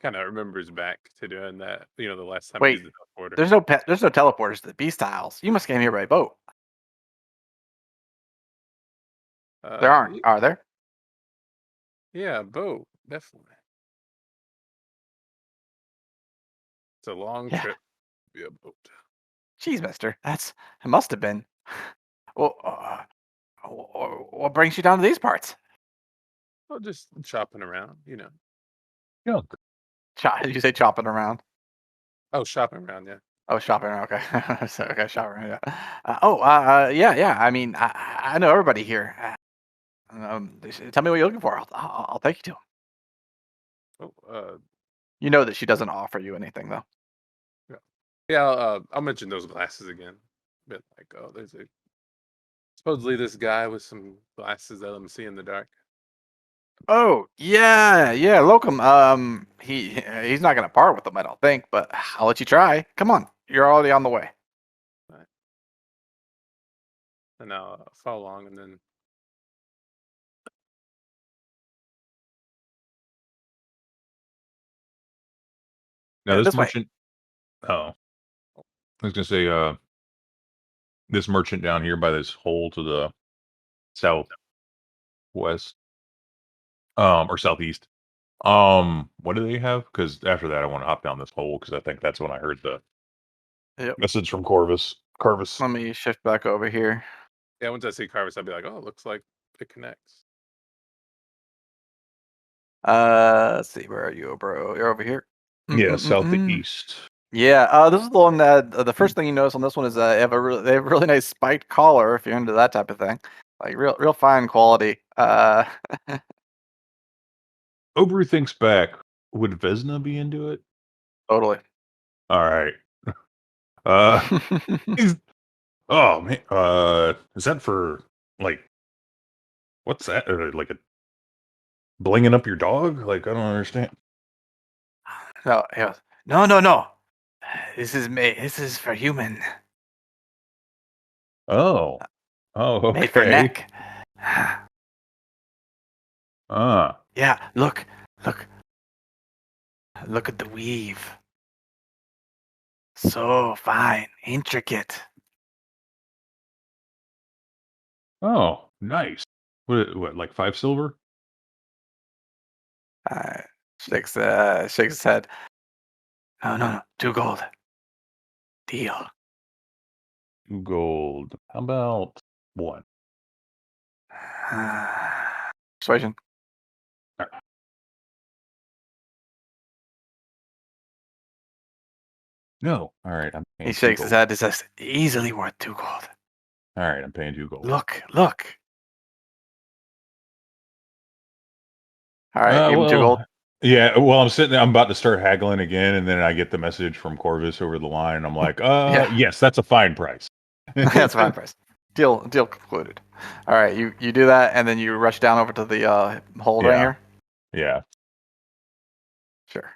F: Kind of remembers back to doing that. The last time I
A: Wait,
F: used the teleporter.
A: there's no teleporters to the beast tiles. You must came here by boat. There aren't, are there?
F: Yeah, boat, definitely. It's a long trip via boat.
A: Jeez, mister. It must have been. Well, what brings you down to these parts?
F: Well, just shopping around,
D: Yeah.
A: Did you say chopping around?
F: Oh, shopping around, yeah.
A: Oh, shopping around. Okay. Okay, shopping around. Yeah. Yeah. I mean, I know everybody here. Tell me what you're looking for. I'll take you to them.
F: Oh,
A: You know that she doesn't offer you anything, though.
F: yeah. I'll mention those glasses again. But there's supposedly this guy with some glasses that let him see in the dark.
A: Oh, yeah, Locum. He's not gonna part with them, I don't think, but I'll let you try. Come on, you're already on the way.
F: Right. And I'll follow along, and then
D: Now
A: Yeah,
D: this
A: this way.
D: merchant. Oh, I was gonna say, this merchant down here by this hole to the southwest, or southeast. What do they have? Because after that, I want to hop down this hole because I think that's when I heard the message from Corvus. Corvus.
A: Let me shift back over here.
F: yeah, once I see Carvis, I'll be like, oh, it looks like it connects.
A: Let's see, where are you, bro? You're over here.
D: Yeah, southeast.
A: Yeah, this is the one that the first thing you notice on this one is they have a really nice spiked collar if you're into that type of thing, like real fine quality.
D: Obru thinks back. Would Vesna be into it?
A: Totally.
D: All right. Oh man. Is that for like? What's that? Like a blinging up your dog? Like I don't understand.
A: No, he goes, no. This is for human.
D: Oh. Oh, okay.
A: Made for neck. Yeah, look at the weave. So fine, intricate.
D: Oh, nice. What, like 5 silver?
A: Shakes his head. No, 2 gold. Deal.
D: 2 gold. How about 1?
A: Persuasion.
D: No. All right. I'm paying
A: He
D: 2
A: shakes his
D: gold.
A: head. He says, easily worth 2 gold.
D: All right. I'm paying 2 gold.
A: Look. All right, give him 2 gold.
D: Yeah, well, I'm sitting there. I'm about to start haggling again, and then I get the message from Corvus over the line. And I'm like, yes, that's a fine price.
A: That's a fine price. Deal concluded. All right, you do that, and then you rush down over to the hold right here.
D: Yeah.
A: Sure.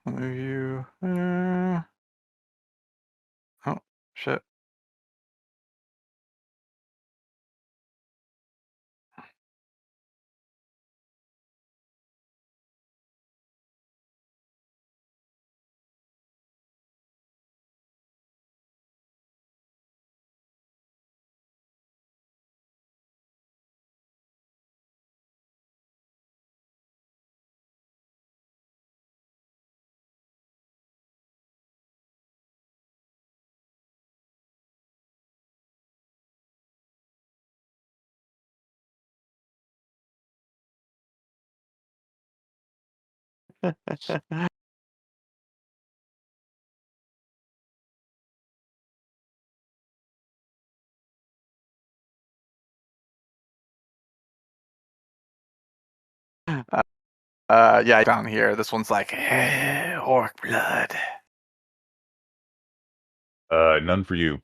A: Move you. Oh shit. Yeah, down here. This one's like orc blood.
D: None for you.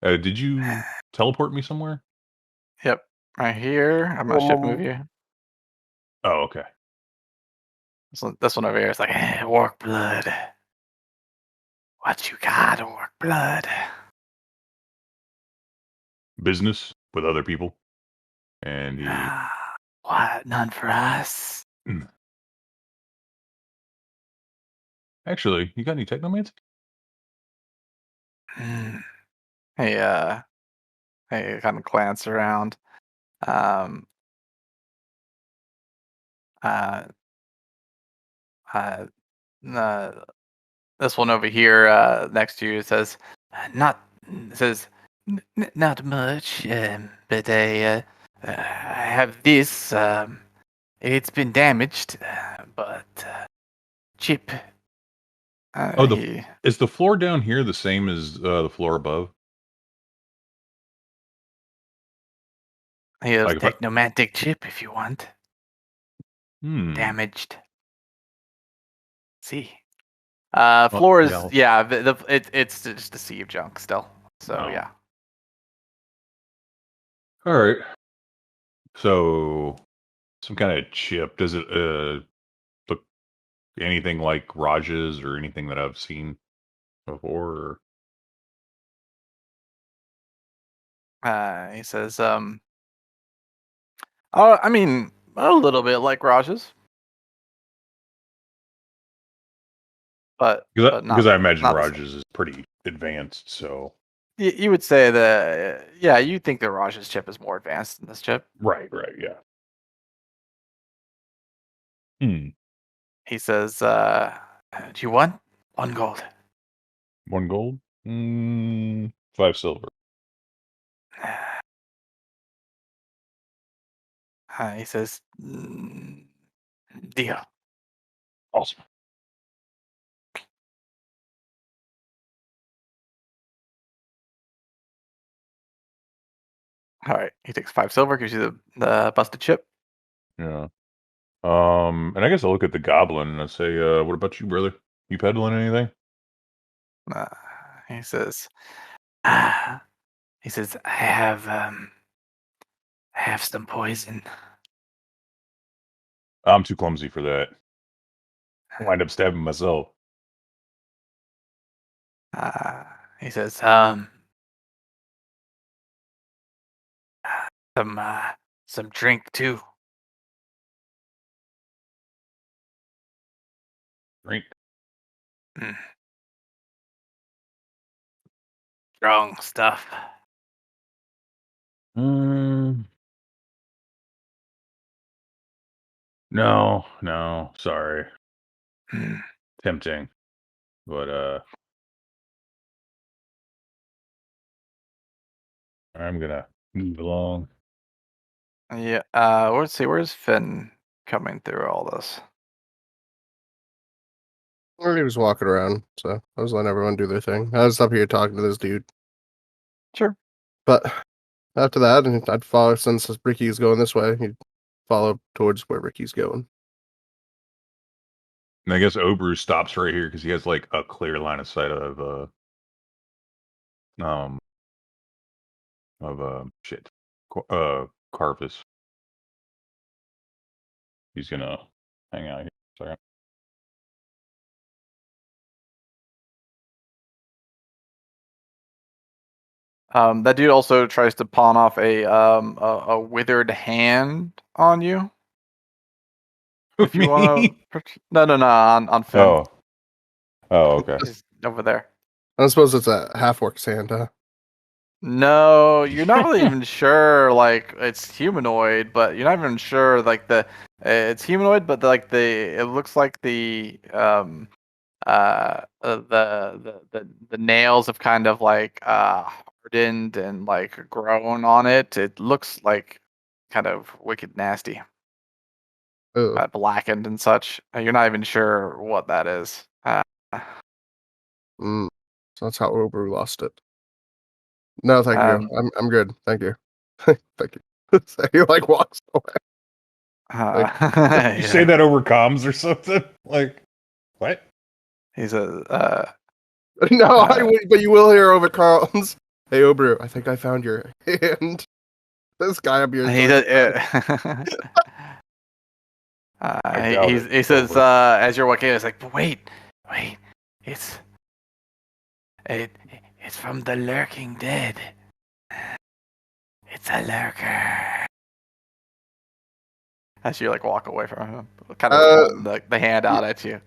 D: Did you teleport me somewhere?
A: Yep, right here. I'm gonna shift move you.
D: Oh, okay.
A: This one over here is like orc blood. What you got, orc blood?
D: Business with other people. And he...
A: What? None for us?
D: Actually, you got any technomancy?
A: Hey, kind of glance around. Um, uh, uh, uh, this one over here, next to you says, not much, but I have this. It's been damaged, but chip.
D: Is the floor down here the same as the floor above?
A: He has technomantic chip if you want. Damaged. See. Floor is it's just a sea of junk still. So yeah.
D: All right. So some kind of chip. Does it look anything like Raj's or anything that I've seen before?
A: Or... he says, I mean, a little bit like Raj's. But
D: because I imagine Raj's is pretty advanced, so
A: you would say that you think that Raj's chip is more advanced than this chip.
D: Right, yeah.
A: He says, do you want 1 gold?
D: 1 gold? 5 silver.
A: He says, deal.
D: Awesome.
A: All right. He takes 5 silver, gives you the busted chip.
D: Yeah. And I guess I'll look at the goblin and I say, what about you, brother? You peddling anything?
A: He says, I have some poison.
D: I'm too clumsy for that. I'll wind up stabbing myself.
A: He says, some drink too.
D: Drink.
A: Strong stuff.
D: No, sorry. Tempting, but I'm gonna move along.
A: Yeah. Let's see. Where's Finn coming through all this?
B: Well, he was walking around, so I was letting everyone do their thing. I was up here talking to this dude.
A: Sure.
B: But after that, I'd follow, since Ricky's going this way, he'd follow towards where Ricky's going.
D: And I guess Obru stops right here because he has like a clear line of sight of Carpus. He's gonna hang out here for a second.
A: That dude also tries to pawn off a withered hand on you. If you want to, no, on Finn.
D: Oh, okay.
A: He's over there.
B: I suppose it's a half-orc's hand, huh?
A: No, you're not really even sure. Like it's humanoid, but you're not even sure. Like it's humanoid, but it looks like the nails have kind of like hardened and like grown on it. It looks like kind of wicked nasty. Blackened and such. You're not even sure what that is.
B: So that's how Obru lost it. No, thank you. I'm good. Thank you. Thank you. So he like walks away.
D: You say that over comms or something? Like what?
A: He says,
B: no, but you will hear over comms. Hey Obru, I think I found your hand. This guy up here.
A: He says, as you're walking, it's like, but wait, It's from the lurking dead. It's a lurker. As you like walk away from him, kind of holding the hand out at you.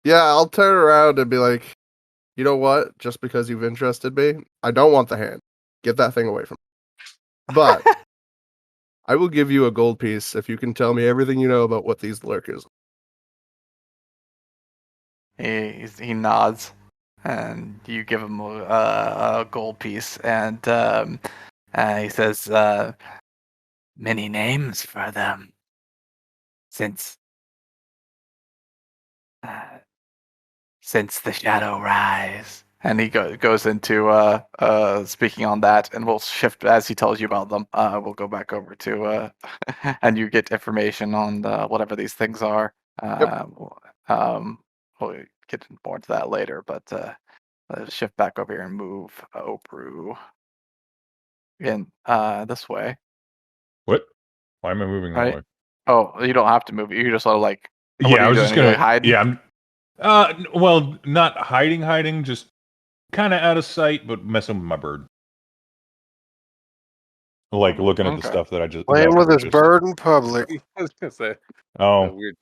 B: Yeah, I'll turn around and be like, you know what? Just because you've interested me, I don't want the hand. Get that thing away from me. But I will give you a gold piece if you can tell me everything you know about what these lurkers.
A: He nods, and you give him a gold piece, and he says, "Many names for them, since the shadow rise." And he goes into speaking on that, and we'll shift as he tells you about them. We'll go back over to and you get information on whatever these things are. We'll get more into that later, but let's shift back over here and move Opru in this way.
D: What? Why am I moving that way?
A: Oh, you don't have to move. You just sort of like.
D: Yeah, I was just gonna
A: hide.
D: Yeah, I'm. Well, not hiding, just kind of out of sight, but messing with my bird. Like looking at the stuff that I just
C: playing with his bird in public.
F: I was gonna say.
D: Oh,
F: Weird.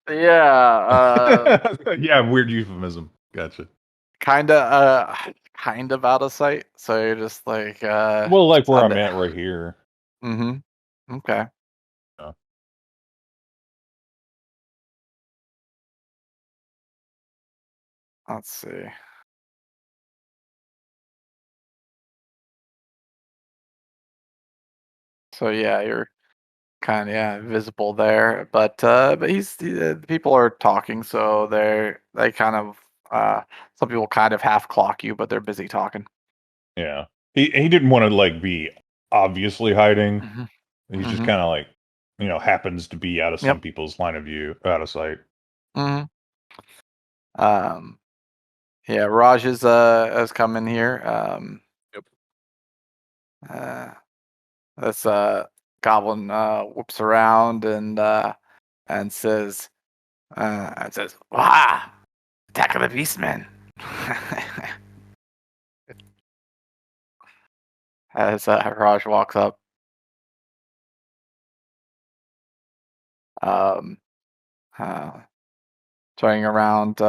A: Yeah.
D: Yeah, weird euphemism. Gotcha.
A: Kind of out of sight. So you're just like.
D: Well, like where I'm at right here.
A: Mm-hmm. Okay.
D: Yeah.
A: Let's see. So yeah, you're kind of visible there, but people are talking, so they kind of some people kind of half clock you, but they're busy talking.
D: Yeah, he didn't want to like be obviously hiding.
A: Mm-hmm.
D: He's just kind of like happens to be out of some people's line of view, out of sight.
A: Mm-hmm. Yeah, Raj has come in here. This goblin whoops around and says, "Wah! Attack of the Beastmen!" As Raj walks up. Turning around,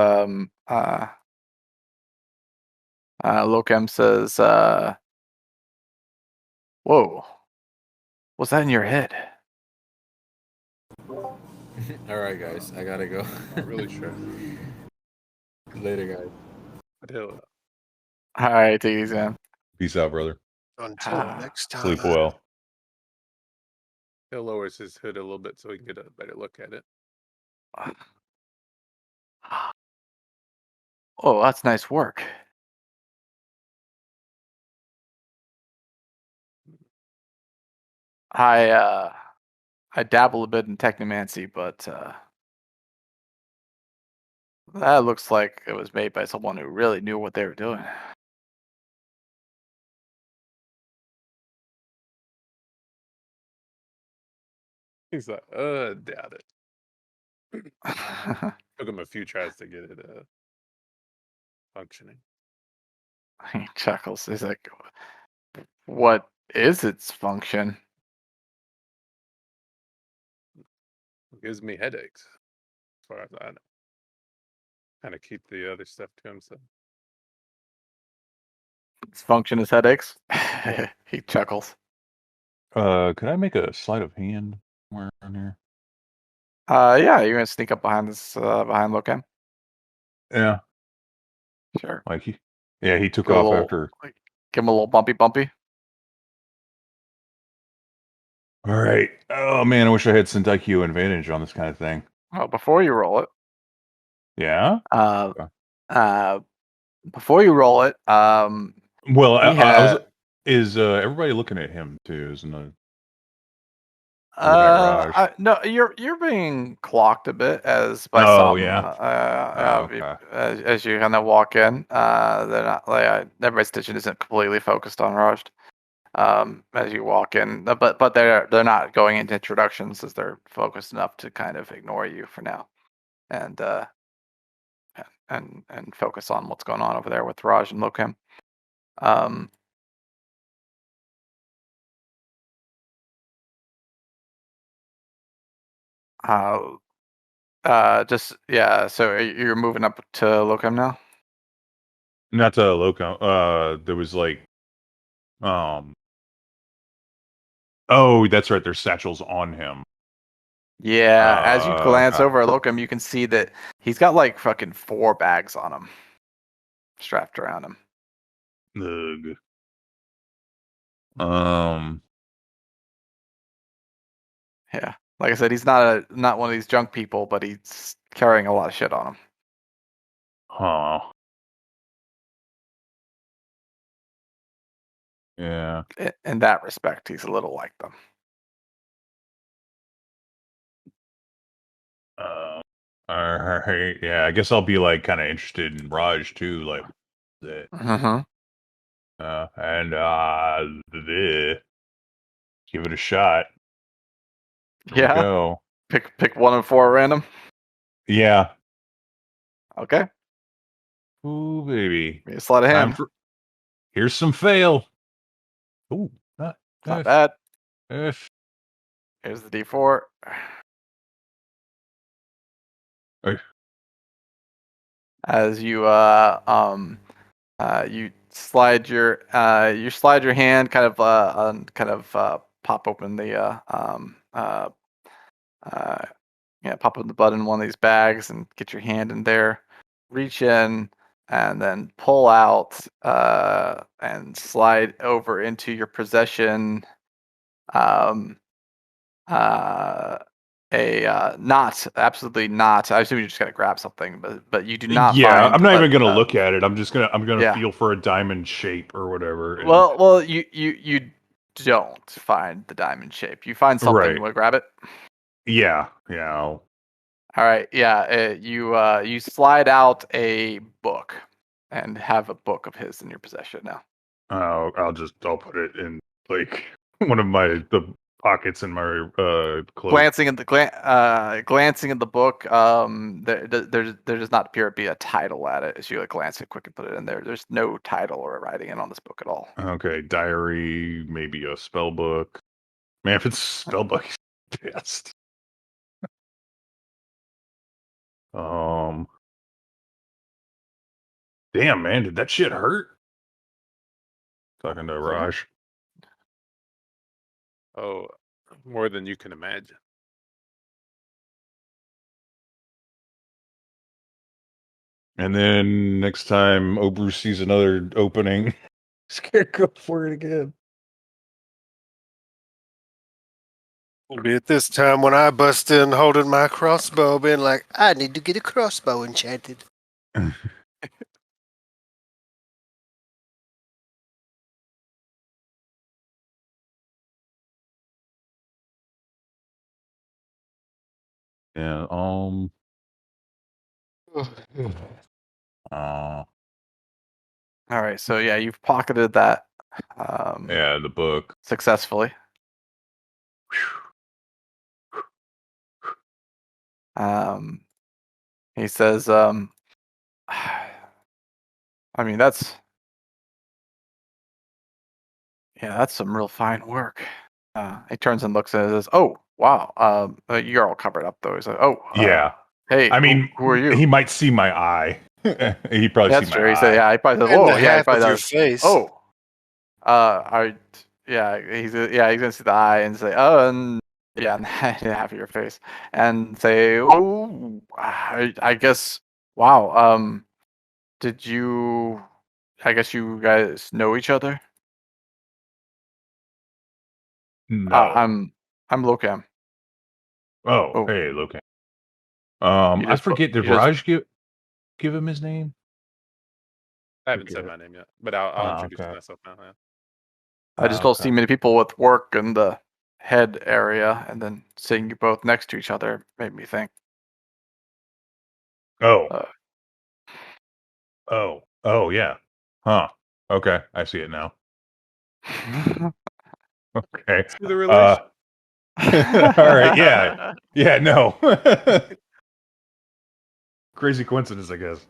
A: Locum says, "Whoa, what's that in your head?"
H: All right, guys, I gotta go.
F: Really sure.
H: Later, guys.
F: Until
A: All right, take it easy, man.
D: Peace out, brother.
C: Until next time.
D: Sleep well.
F: He'll lowers his hood a little bit so he can get a better look at it.
A: Oh, that's nice work. I dabble a bit in technomancy, but that looks like it was made by someone who really knew what they were doing.
F: He's like, doubt it. Took him a few tries to get it functioning.
A: He chuckles. He's like, "What is its function?"
F: It gives me headaches, as far as I know. Kind of keep the other stuff to himself.
A: Its function is headaches. He chuckles.
D: Could I make a sleight of hand somewhere around here?
A: Yeah, you're gonna sneak up behind this behind Locan.
D: Yeah.
A: Sure.
D: Like he took off after.
A: Give him a little bumpy.
D: All right. Oh man, I wish I had some IQ advantage on this kind of thing.
A: Well, before you roll it.
D: Yeah.
A: Before you roll it,
D: well, is everybody looking at him too? Isn't it?
A: No, you're being clocked a bit as by some.
D: Okay.
A: As you kind of walk in, they're not like everybody's attention isn't completely focused on Raj. As you walk in, but they're not going into introductions as they're focused enough to kind of ignore you for now, and and focus on what's going on over there with Raj and Lokam. So you're moving up to Lokam now?
D: Not to Lokam. There was like, oh, that's right. There's satchels on him.
A: Yeah, as you glance over at Lokam, you can see that he's got like fucking 4 bags on him, strapped around him.
D: Ugh.
A: Yeah, like I said, he's not one of these junk people, but he's carrying a lot of shit on him.
D: Huh. Yeah.
A: In that respect, he's a little like them.
D: All right. Yeah, I guess I'll be like kind of interested in Raj too, like that. Give it a shot. Here we go.
A: Pick 1 and 4 random.
D: Yeah.
A: Okay.
D: Ooh, baby.
A: Maybe a sleight of hand.
D: Here's some fail. Ooh,
A: not bad.
D: If
A: here's the D4. As you you slide your hand, kind of pop open the pop open the button in one of these bags and get your hand in there, reach in, and then pull out and slide over into your possession absolutely not. I assume you just gotta grab something, but you do not.
D: Yeah, I'm not even gonna look at it. I'm gonna feel for a diamond shape or whatever.
A: Well, you don't find the diamond shape. You find something.
D: Right.
A: You want to grab it?
D: Yeah.
A: All right. Yeah. You slide out a book and have a book of his in your possession now.
D: I'll put it in like one of the pockets in my cloak.
A: Glancing at the book, there does not appear to be a title at it. As you glance at quick and put it in there, there's no title or writing in on this book at all.
D: Okay, diary, maybe a spell book. Man, if it's spell book, it's pissed. Damn, man, did that shit hurt? Talking to Raj.
F: Oh, more than you can imagine.
D: And then next time Obru sees another opening, he's gonna go for it again.
C: It'll be at this time when I bust in holding my crossbow, being like, I need to get a crossbow enchanted.
D: Yeah, all
A: right, so yeah, you've pocketed that.
D: Yeah, the book
A: successfully. He says, I mean, that's some real fine work. He turns and looks at it and says, oh, wow. You're all covered up, though. He's like, oh.
D: Yeah.
A: Hey,
D: I mean,
A: who are you?
D: He might see my eye. He probably
A: That's
D: see
A: true.
D: my
A: He
D: eye.
A: said, yeah, he probably says,
C: And
A: oh,
C: the
A: yeah, he
C: half
A: probably
C: of your
A: does.
C: face.
A: Oh. He's gonna see the eye and say, oh, and yeah, and half of your face, and say, oh, I guess, wow. Did you? I guess you guys know each other.
D: No.
A: I'm Lokam.
D: Oh, hey, Lokam. I forget. Did Raj give him his name?
F: I haven't said my name yet, but I'll introduce myself now. Yeah.
A: I just don't see many people with work in the head area, and then seeing you both next to each other made me think.
D: Oh, yeah. Huh. Okay, I see it now. Okay.
F: See the relation?
D: All right. Yeah. Yeah. No. Crazy coincidence, I guess.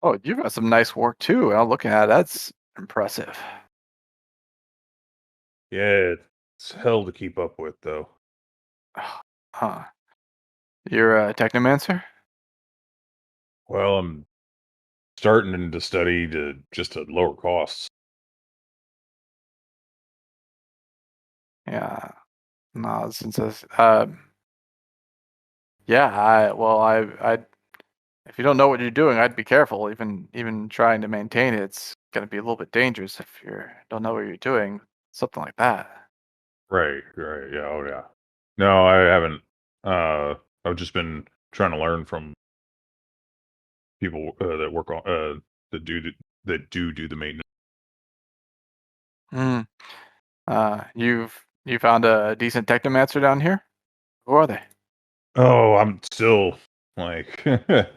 A: Oh, you've got some nice work too. I'm looking at it. That's impressive.
D: Yeah, it's hell to keep up with, though.
A: Huh. You're a technomancer?
D: Well, I'm starting to study to lower costs.
A: Yeah. No, since this, yeah, I if you don't know what you're doing, I'd be careful. Even trying to maintain it, it's gonna be a little bit dangerous if you don't know what you're doing. Something like that.
D: Right, yeah, oh yeah. No, I haven't. I've just been trying to learn from people that work on that do the maintenance.
A: Hmm. You found a decent technomancer down here? Who are they?
D: Oh, I'm still like, not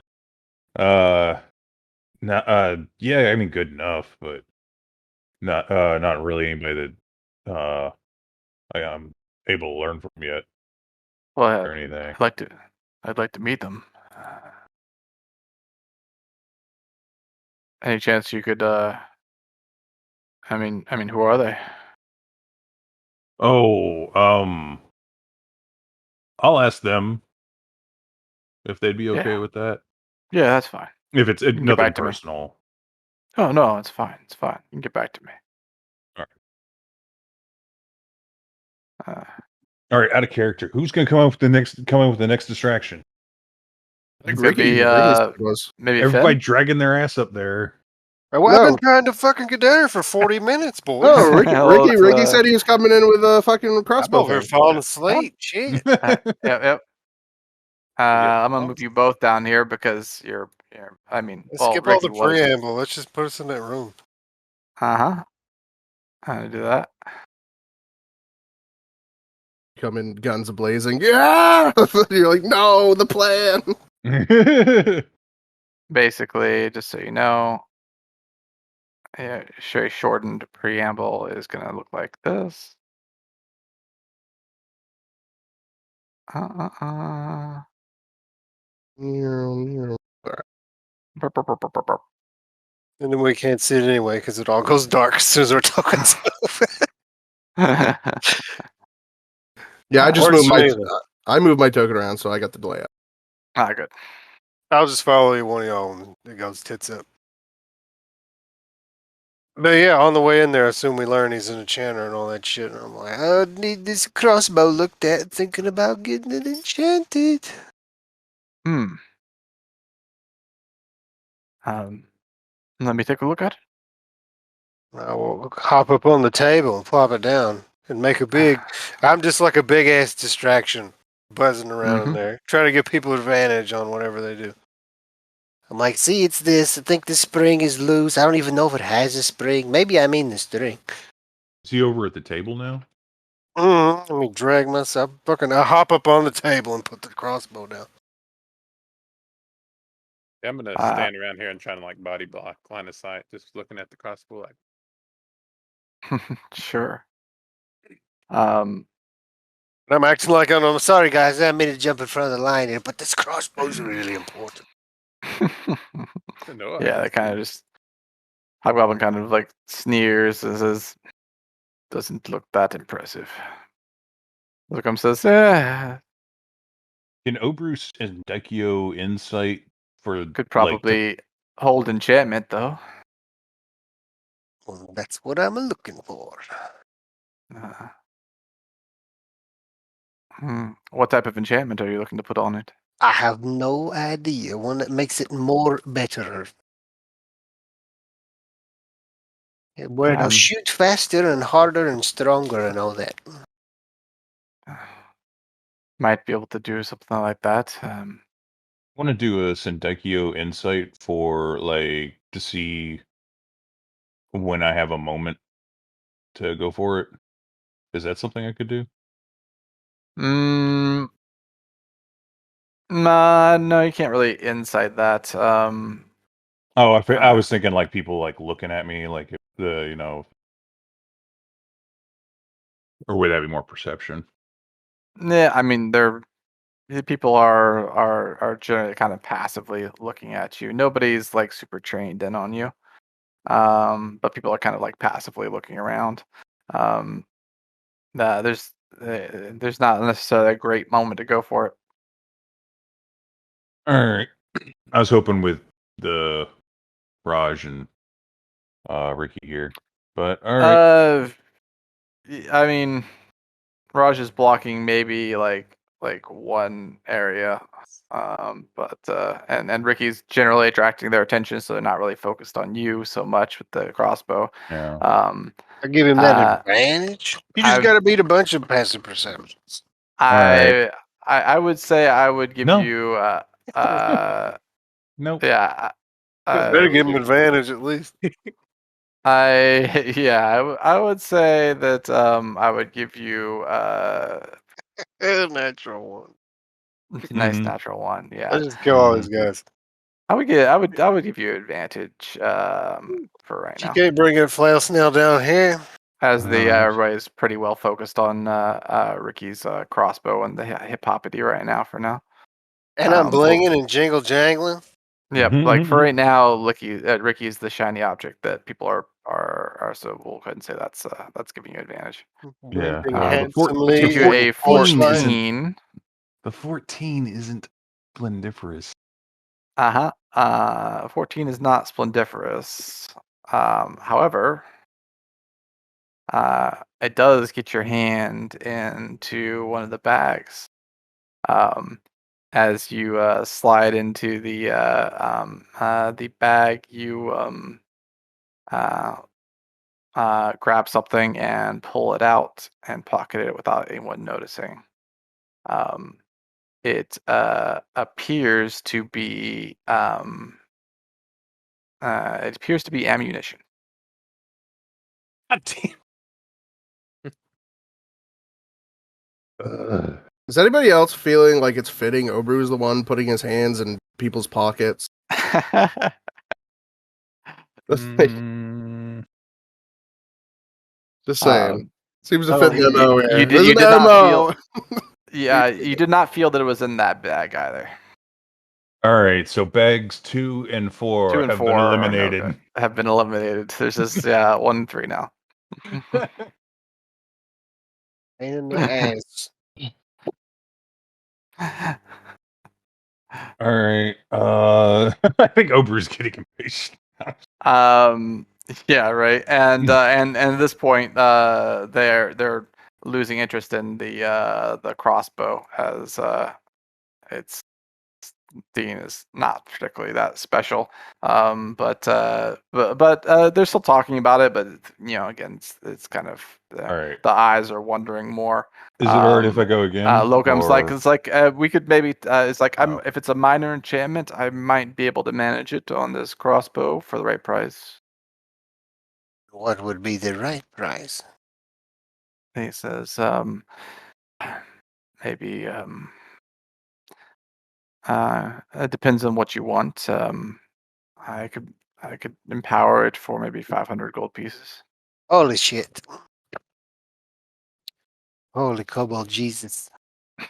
D: yeah, I mean, good enough, but not really anybody that I'm able to learn from yet
A: Well,
D: or anything.
A: I'd like to meet them. Any chance you could? I mean, who are they?
D: Oh, I'll ask them if they'd be okay
A: Yeah,
D: with that.
A: yeah, that's fine.
D: If it's
A: You can get
D: nothing
A: back to me.
D: personal.
A: Oh no, it's fine. It's fine. You can get back to me.
D: All
A: Uh,
D: right. All right, out of character. Who's gonna come up with the next distraction?
B: I think
A: it's gonna be
B: was.
A: maybe
D: Everybody
A: Finn.
D: dragging their ass up there.
C: Well, I've been
B: No,
C: trying to fucking get down here for 40 minutes, boys.
B: no. Ricky,
A: Well, it's,
B: Ricky said he was coming in with a fucking
C: I'm
B: crossbow
C: over here
B: thing.
C: falling asleep. Shit.
A: Yep. I'm gonna move you both down here because you're. I mean,
C: Let's
A: well,
C: skip all
A: Ricky
C: the
A: was.
C: preamble. Let's just put us in that room.
A: I'm gonna do that.
B: Come in guns blazing. Yeah! You're like, no, the plan.
A: Basically, just so you know, a very shortened preamble is gonna look like this. Uh, uh, uh. Burp, burp, burp, burp, burp, burp.
C: And then we can't see it anyway because it all goes dark as soon as we're talking stuff.
B: Yeah, I just
C: Works
B: moved
C: for me,
B: I moved my token around, so I got the delay up.
A: Good.
C: I'll just follow you one of y'all and it goes tits up. But yeah, on the way in there, I assume we learn he's an enchanter and all that shit. And I'm like, I need this crossbow looked at, thinking about getting it enchanted.
A: Hmm. Let me take a look at it.
C: I will hop up on the table and plop it down and make a big. I'm just like a big ass distraction, buzzing around in there, trying to give people advantage on whatever they do. I'm like, see, it's this. I think the spring is loose. I don't even know if it has a spring. Maybe I mean the string.
D: Is he over at the table now?
C: Let me drag myself. I hop up on the table and put the crossbow down.
F: Yeah, I'm gonna stand around here and try to like body block line of sight, just looking at the crossbow like.
A: Sure.
C: I'm acting like I'm sorry, guys. I made to jump in front of the line here, but this crossbow's really important.
F: No,
A: yeah, that kind of just Hobgoblin kind of like sneers and says, "Doesn't look that impressive." Lookum says,
D: Can Obrus and Daikyo insight for
A: could probably hold enchantment though."
C: Well, that's what I'm looking for.
A: What type of enchantment are you looking to put on it?
C: I have no idea. One that makes it more better. Where it'll shoot faster and harder and stronger and all that.
A: Might be able to do something like that.
D: I want to do a Sendaikyo insight for like to see when I have a moment to go for it. Is that something I could do?
A: Nah, no, you can't really insight that.
D: I was thinking like people like looking at me, like if or would that be more perception?
A: Yeah, I mean they're people are generally kind of passively looking at you. Nobody's like super trained in on you, but people are kind of like passively looking around. Um, there's not necessarily a great moment to go for it.
D: All right. I was hoping with the Raj and Ricky here, but all right.
A: I mean, Raj is blocking maybe like one area, but and Ricky's generally attracting their attention, so they're not really focused on you so much with the crossbow.
D: Yeah.
G: I give him that advantage. You just got to beat a bunch of passive perceptions.
A: I would say I would give
D: No.
A: you
D: Nope.
A: yeah.
G: Better give him advantage at least.
A: I would say that I would give you
G: A natural one.
A: nice
D: Mhm.
A: natural one. Yeah.
G: Let's just kill all these guys.
A: I would give you advantage for right
G: You
A: now.
G: can't bring a flail snail down here.
A: As everybody's pretty well focused on Ricky's crossbow and the hip hoppity right now for now.
G: And I'm blinging and jingle jangling.
A: Yep, like for right now, Ricky's the shiny object that people are so we'll go ahead and say that's giving you advantage.
D: Yeah.
A: Gives you a 14.
D: The 14 isn't splendiferous.
A: 14 is not splendiferous. However, it does get your hand into one of the bags. As you slide into the bag, you grab something and pull it out and pocket it without anyone noticing. It appears to be ammunition.
D: God damn.
B: Is anybody else feeling like it's fitting Obru's the one putting his hands in people's pockets? Just saying. Seems to fit the MO here.
A: You did not feel. Yeah, you did not feel that it was in that bag either.
D: All right, so bags 2 and 4
A: 2 and
D: have
A: 4
D: been eliminated.
A: Have been eliminated. There's just 1 and 3 now.
G: In the ass.
D: All right. I think Obru's getting impatient.
A: Yeah, right. And at this point, they're losing interest in the crossbow as it's seen as not particularly that special. But they're still talking about it. But again, it's kind of
D: All right.
A: The eyes are wondering more.
D: Is it alright if I go again?
A: Locum's we could maybe if it's a minor enchantment, I might be able to manage it on this crossbow for the right price.
G: What would be the right price?
A: He says, maybe it depends on what you want. I could empower it for maybe 500 gold pieces.
G: Holy shit. Holy cobalt Jesus. I'm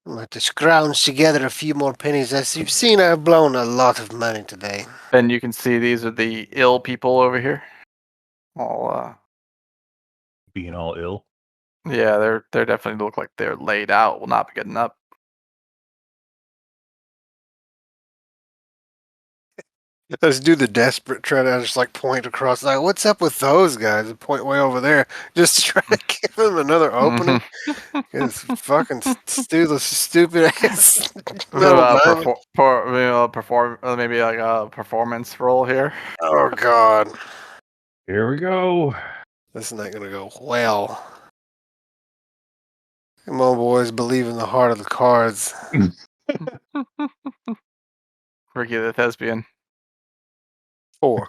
G: going to have to scrounge together a few more pennies. As you've seen, I've blown a lot of money today.
A: And you can see these are the ill people over here. All
D: being all ill.
A: Yeah, they're definitely look like they're laid out, will not be getting up.
G: Let's do the desperate try to just point across. Like, what's up with those guys? And point way over there, just to try to give them another opening. It's fucking stupid ass.
A: Perform maybe like a performance roll here.
G: Oh god,
D: here we go.
G: This is not gonna go well. Come on, boys, believe in the heart of the cards.
A: Ricky the thespian.
G: 4.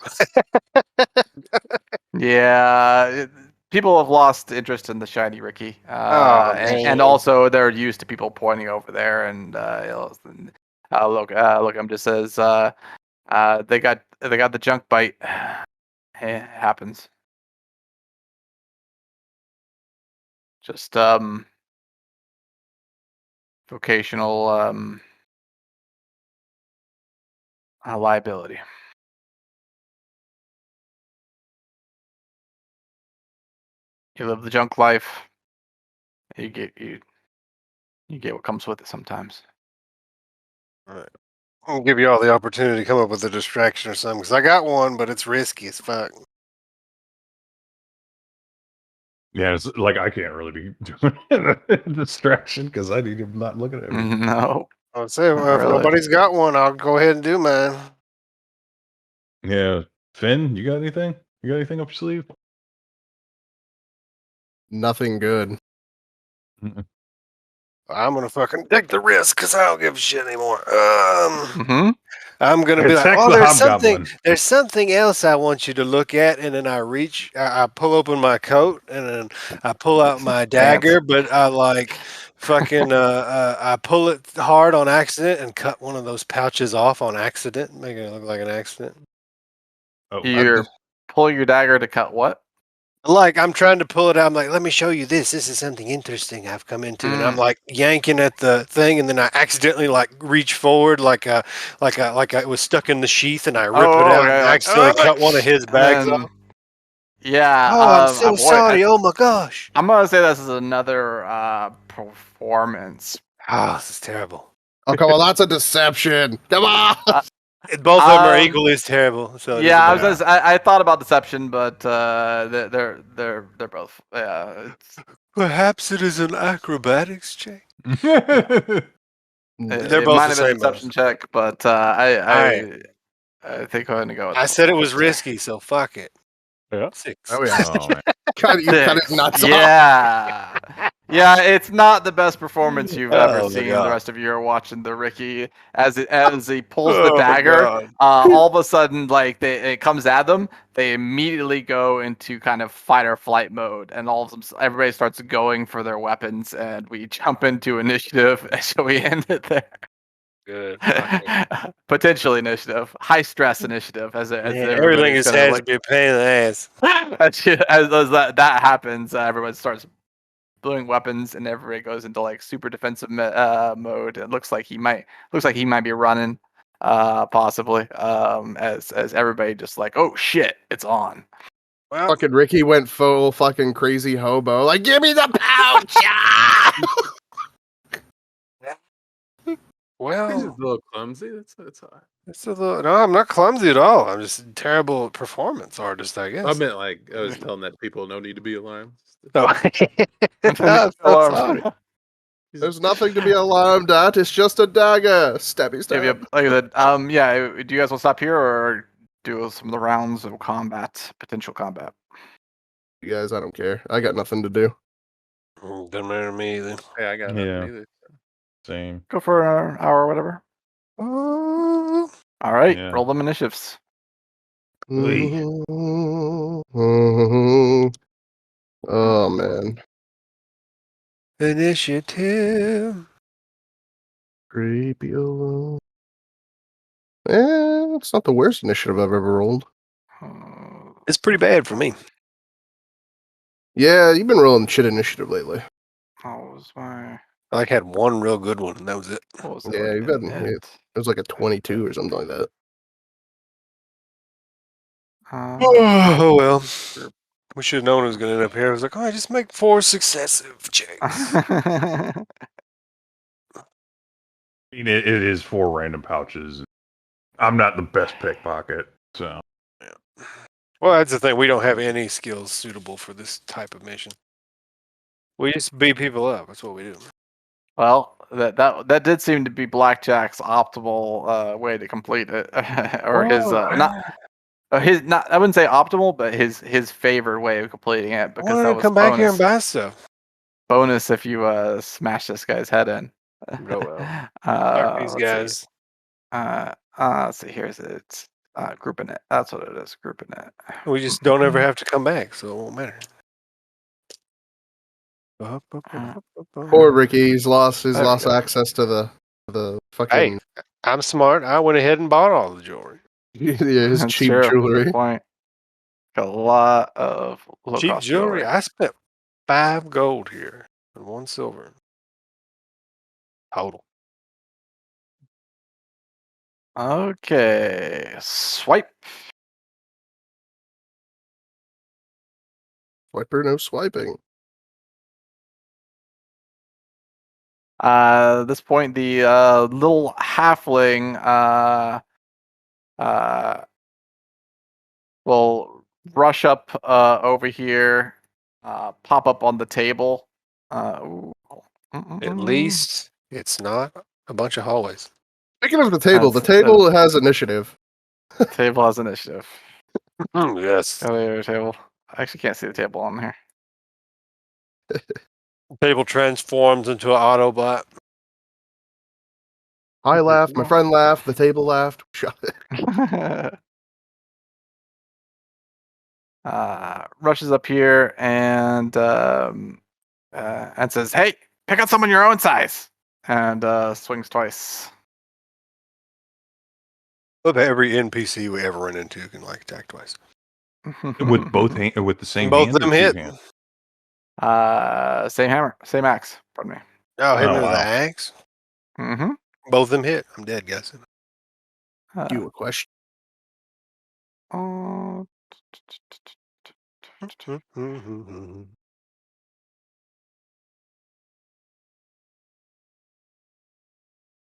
A: Yeah, people have lost interest in the shiny Ricky, and also they're used to people pointing over there. And look, just says they got the junk bite. It happens. Just vocational liability. You live the junk life. You get what comes with it sometimes.
C: All right. I'll give you all the opportunity to come up with a distraction or something, because I got one, but it's risky as fuck.
D: Yeah, it's like I can't really be doing a distraction because I need him not looking at me.
A: No.
C: I'll say, well, if
A: really.
C: nobody's got one, I'll go ahead and do mine.
D: Yeah, Finn, you got anything? You got anything up your sleeve?
B: Nothing good.
D: Mm-mm.
C: I'm gonna fucking take the risk because I don't give a shit anymore.
A: Mm-hmm.
C: I'm gonna be like,
D: Attack
C: oh,
D: the hobgoblin.
C: there's something else I want you to look at, and then I pull open my coat, and then I pull out my dagger, but I like fucking I pull it hard on accident and cut one of those pouches off on accident, making it look like an accident.
D: Oh,
A: You're pulling your dagger to cut what?
C: Like I'm trying to pull it out. I'm like, let me show you this. This is something interesting I've come into, and I'm like yanking at the thing, and then I accidentally like reach forward, like I was stuck in the sheath, and I rip it out and accidentally cut one of his bags off.
A: Yeah.
C: Oh, I'm so sorry. Oh my gosh.
A: I'm gonna say this is another performance.
C: Oh, this is terrible.
B: Oh, come on, that's a deception. Come on.
C: Both of them are equally as terrible. So
A: yeah, I thought about deception, but they're both. Yeah.
C: Perhaps it is an acrobatics check.
A: They're
C: both
A: might
C: the
A: have been a
C: same
A: deception check, but I think I'm gonna go with
C: I said it was risky, so fuck it.
D: Yeah.
C: 6.
B: Oh, yeah.
D: Oh, man.
B: Cut it nuts off.
A: Yeah. Yeah, it's not the best performance you've ever
C: Oh, my
A: seen.
C: God.
A: The rest of you are watching the Ricky as he pulls the dagger. All of a sudden, like it comes at them, they immediately go into kind of fight or flight mode, and everybody starts going for their weapons, and we jump into initiative. So we end it there.
C: Good.
A: Potentially initiative, high stress initiative,
C: Everything has had to be a pain in the ass.
A: as that happens, everyone starts blowing weapons, and everybody goes into like super defensive mode. It looks like he might be running, possibly. As everybody just like, oh shit, it's on.
C: Well,
B: Fucking Ricky went full fucking crazy hobo. Like, give me the pouch.
C: well,
F: He's just a little clumsy. That's all right.
C: it's a little. No, I'm not clumsy at all. I'm just a terrible performance artist, I guess.
F: I meant like I was telling that people no need to be alarmed.
C: No. I'm so sorry.
B: There's nothing to be alarmed at. It's just a dagger. Stabby stab.
A: Like I said, yeah. Do you guys want to stop here or do some of the rounds of potential combat?
B: You guys, I don't care. I got nothing to do.
C: Doesn't matter to me either.
F: Hey, I got nothing either.
D: Same.
A: Go for an hour or whatever. All right,
D: Yeah.
A: roll them initiatives.
B: Oh man.
C: Initiative.
B: Creepy alone. It's not the worst initiative I've ever rolled.
C: It's pretty bad for me.
B: Yeah, you've been rolling shit initiative lately.
A: What was my?
C: I like had one real good one, and that was it.
A: What was
B: Yeah, you've got it was like a 22 or something like that.
C: Oh well. We should have known it was going to end up here. I was like, I just make 4 successive checks.
D: I mean, it is 4 random pouches. I'm not the best pickpocket, so.
C: Yeah. Well, that's the thing. We don't have any skills suitable for this type of mission. We just beat people up. That's what we do.
A: Well, that did seem to be Blackjack's optimal way to complete it, or his not. I wouldn't say optimal, but his favorite way of completing it, because that was
C: come back here and buy stuff.
A: Bonus if you smash this guy's head in.
C: Go well. These guys.
A: Let's see. Here's it. Grouping it. That's what it is. Grouping it.
C: We just don't ever have to come back, so it won't matter.
B: Poor Ricky, he's lost access to the fucking.
C: Hey, I'm smart. I went ahead and bought all the jewelry.
B: Yeah, his
A: That's
B: cheap
A: true.
B: jewelry.
A: Good point. Got a lot of
C: Cheap jewelry. I spent 5 gold here and 1 silver. total.
A: Okay. Swipe.
B: Swiper, no swiping.
A: At this point, the little halfling will rush up over here, pop up on the table. Ooh.
C: At least it's not a bunch of hallways.
B: Speaking of the table, the
A: That's-
B: table has initiative.
A: Table has initiative.
C: Yes.
A: Go to your table. I actually can't see the table on here.
C: Table transforms into an Autobot.
B: I laughed, my friend laughed, the table laughed. Shut it.
A: Rushes up here and says, "Hey, pick out someone your own size," and swings twice.
C: Of every NPC we ever run into can like attack twice.
D: With with the same
C: Both
D: hand
C: of them
D: or two
C: hit.
D: hands?
A: Same hammer, same axe. Pardon me.
C: Oh, hit me
D: Oh,
C: with
D: wow.
C: the axe.
A: Mm-hmm.
C: Both of them hit. I'm dead, guys.
B: You a question?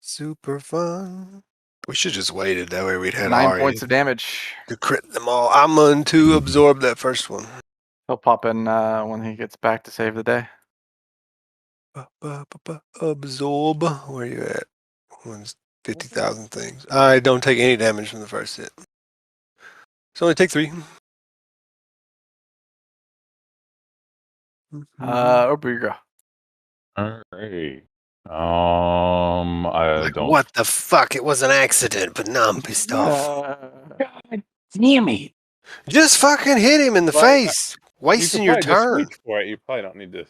C: Super fun. We should just waited. That way we'd had
A: 9
C: Ari
A: points of damage.
C: to crit them all. I'm going to absorb that first one.
A: He'll pop in when he gets back to save the day.
C: Absorb. Where you at? One's 50,000 things. I don't take any damage from the first hit. So only take 3.
A: Obriga.
D: All right. I
G: Like,
D: don't.
G: what the fuck? It was an accident, but now I'm pissed off.
E: God damn it.
C: Just fucking hit him in the
F: Well,
C: face.
F: You
C: Wasting
F: could
C: your
F: probably just
C: turn.
F: reach for it. You probably don't need to.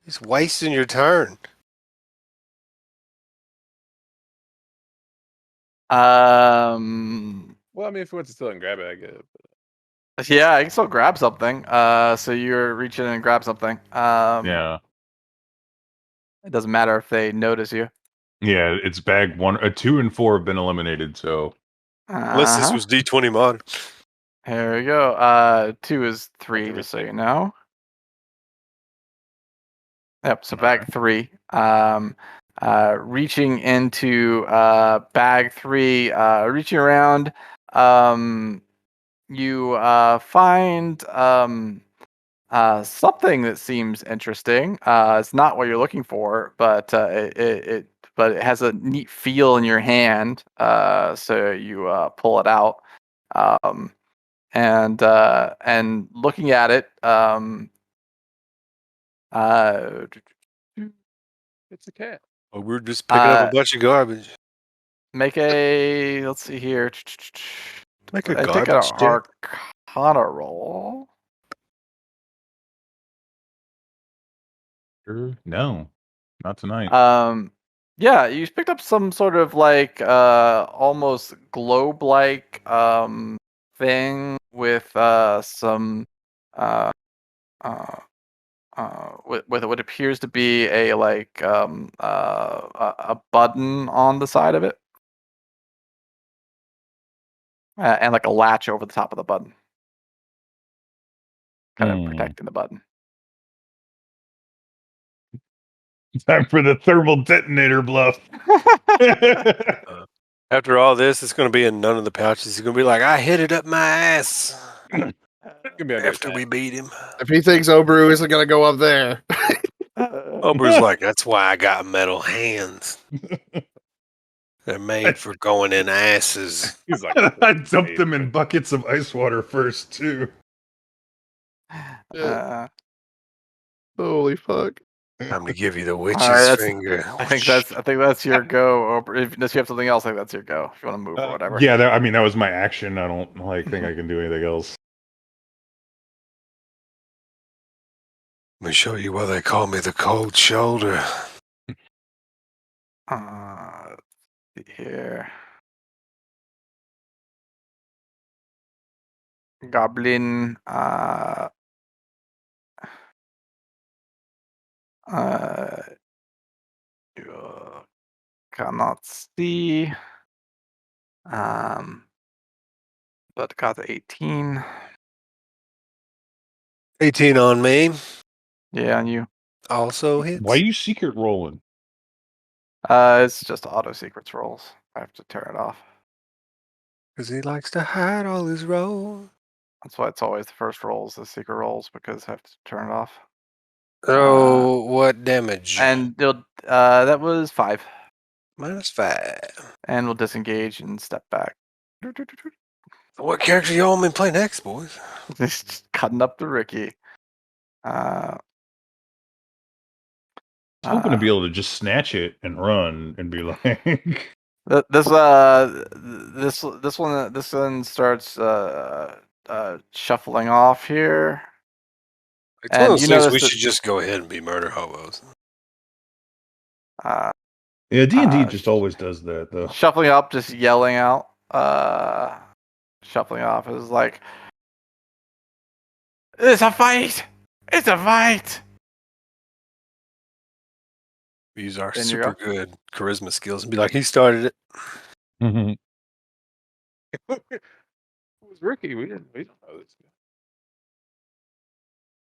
C: He's wasting your turn.
F: Well, I mean, if you want to steal and grab it, I get it.
A: Yeah, I can still grab something. So you're reaching in and grab something.
D: Yeah.
A: It doesn't matter if they notice you.
D: Yeah, it's bag 1. 2 and 4 have been eliminated, so.
C: Unless this was D20 mod.
A: Here we go. 2 is 3, just so you know. Yep. So bag 3. Reaching into bag 3. Reaching around. You find something that seems interesting. It's not what you're looking for, but it has a neat feel in your hand. So you pull it out, and looking at it,
F: It's a cat.
C: Oh, we're just picking up a bunch of garbage.
A: make a, let's see here.
C: Make a
A: Take an
C: garbage check.
A: Arcana roll.
D: No, not tonight.
A: Yeah, you picked up some sort of like almost globe-like thing with some with what appears to be a like a button on the side of it, and like a latch over the top of the button, kind of protecting the button.
D: Time for the thermal detonator bluff.
C: After all this, it's going to be in none of the pouches. He's going to be like, I hit it up my ass. After we beat him.
B: If he thinks Obru isn't going to go up there.
C: Obru's like, that's why I got metal hands. They're made for going in asses.
F: He's like,
D: I dumped them in buckets of ice water first, too.
B: Holy fuck.
C: Time to give you the witch's
A: right,
C: finger.
A: I think that's your go. Or unless you have something else, I think that's your go. If you want to move or whatever.
D: Yeah, that was my action. I don't think I can do anything else.
C: Let me show you why they call me the cold shoulder.
A: Let's see here. Goblin. cannot see. But got the 18.
G: 18 on me.
A: Yeah, and you.
G: Also hits.
D: Why are you secret rolling?
A: It's just auto secrets rolls. I have to tear it off.
G: Because he likes to hide all his rolls.
A: That's why it's always the first rolls, the secret rolls, because I have to turn it off.
G: Oh, what damage?
A: And that was 5.
G: -5.
A: And we'll disengage and step back.
G: What character you all been playing next, boys?
A: Just cutting up the Ricky.
D: I'm hoping to be able to just snatch it and run and be like.
A: This one starts shuffling off here.
G: It's one of those
A: you
G: things
A: notice
G: we
A: that-
G: should just go ahead and be murder hobos.
D: Yeah, D&D just always does that though.
A: Shuffling up, just yelling out. Shuffling off is like, "It's a fight! It's a fight!"
G: We use our
A: Then you
G: super
A: go.
G: good charisma skills and be like, he started it.
F: It was Ricky. We don't know this guy.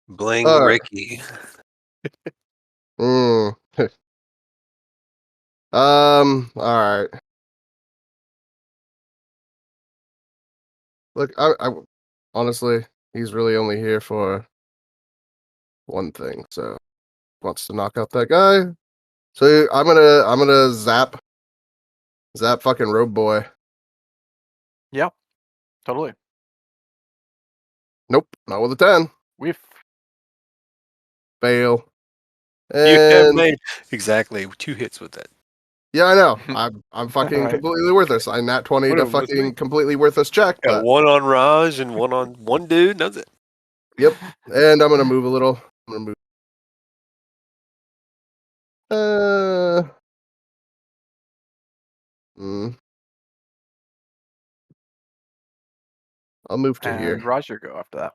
G: Bling Ricky.
B: All right. Look, I honestly, he's really only here for one thing. So, wants to knock out that guy. So I'm gonna zap fucking robe boy.
A: Yep, totally.
B: Nope, not with a 10.
A: We've
B: Fail.
G: You have
B: And
G: made exactly 2 hits with that.
B: yeah, I know. I'm fucking
A: Right.
B: completely worthless. I nat 20
F: What
B: to
F: it was
B: fucking
F: me?
B: completely worthless check.
G: Got
B: But
G: one on Raj and one on one dude. That's it.
B: yep. And I'm gonna move a little. I'm gonna move. I'll move to here.
A: and Roger go after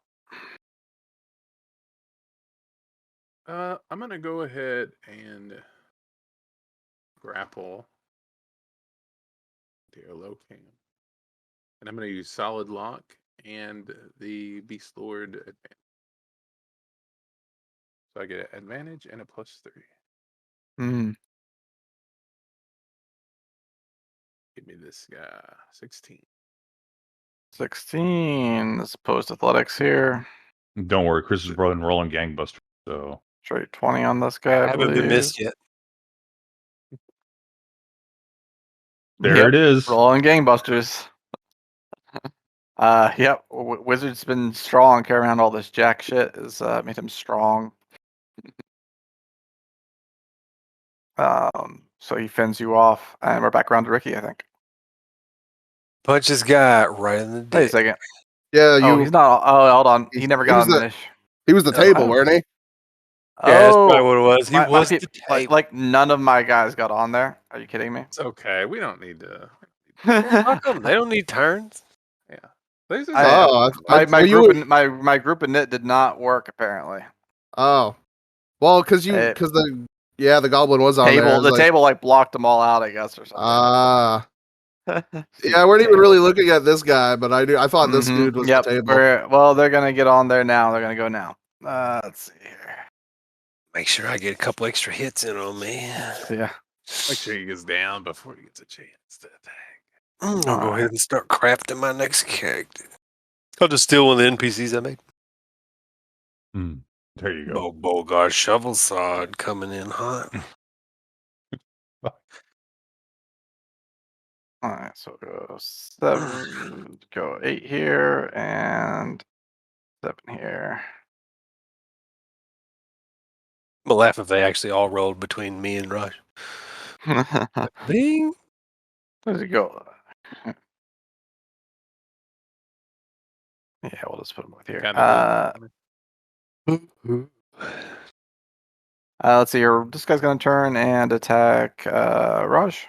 A: that.
F: I'm gonna go ahead and grapple dear low cam, and I'm gonna use solid lock and the beast lord advantage. So I get an advantage and a +3. Give me this guy 16.
A: 16 as opposed to athletics here.
D: Don't worry, Chris is running rolling gangbusters, so
A: Straight 20 on this guy. I
G: haven't been
A: believe.
G: missed yet.
D: there it is.
A: Rolling gangbusters. Yep. Wizard's been strong, carrying around all this jack shit. Has made him strong. So he fends you off, and we're back around to Ricky, I think.
G: Punch this guy right in the dick.
A: Wait a second.
B: Yeah,
A: Oh, he's not. Oh, hold on. He never got
B: was
A: on the
B: the-
A: niche.
B: He was the table,
A: Oh.
B: weren't he?
G: Yeah, that's probably what it was. He was the type.
A: like none of my guys got on there. Are you kidding me?
F: It's okay. We don't need to.
G: Fuck 'em. They don't need turns.
F: Yeah.
A: My group of knit did not work apparently.
B: Oh, well, because the goblin was on there.
A: The table like blocked them all out, I guess, or something.
B: Yeah, I weren't even really looking at this guy, but I thought this dude was the table.
A: Well, they're gonna get on there now. They're gonna go now. Let's see here.
G: Make sure I get a couple extra hits in on me.
A: Yeah.
F: Make sure he gets down before he gets a chance to attack.
G: I'll go ahead and start crafting my next character. I'll just steal one of the NPCs I made.
D: There you go.
G: Bolgar shovel sword coming in hot.
A: All right, so go 7, go 8 here, and 7 here.
G: I'm gonna laugh if they actually all rolled between me and Rush. Bing.
A: Where's it go? Yeah, we'll just put them with here. Let's see here. This guy's gonna turn and attack Raj.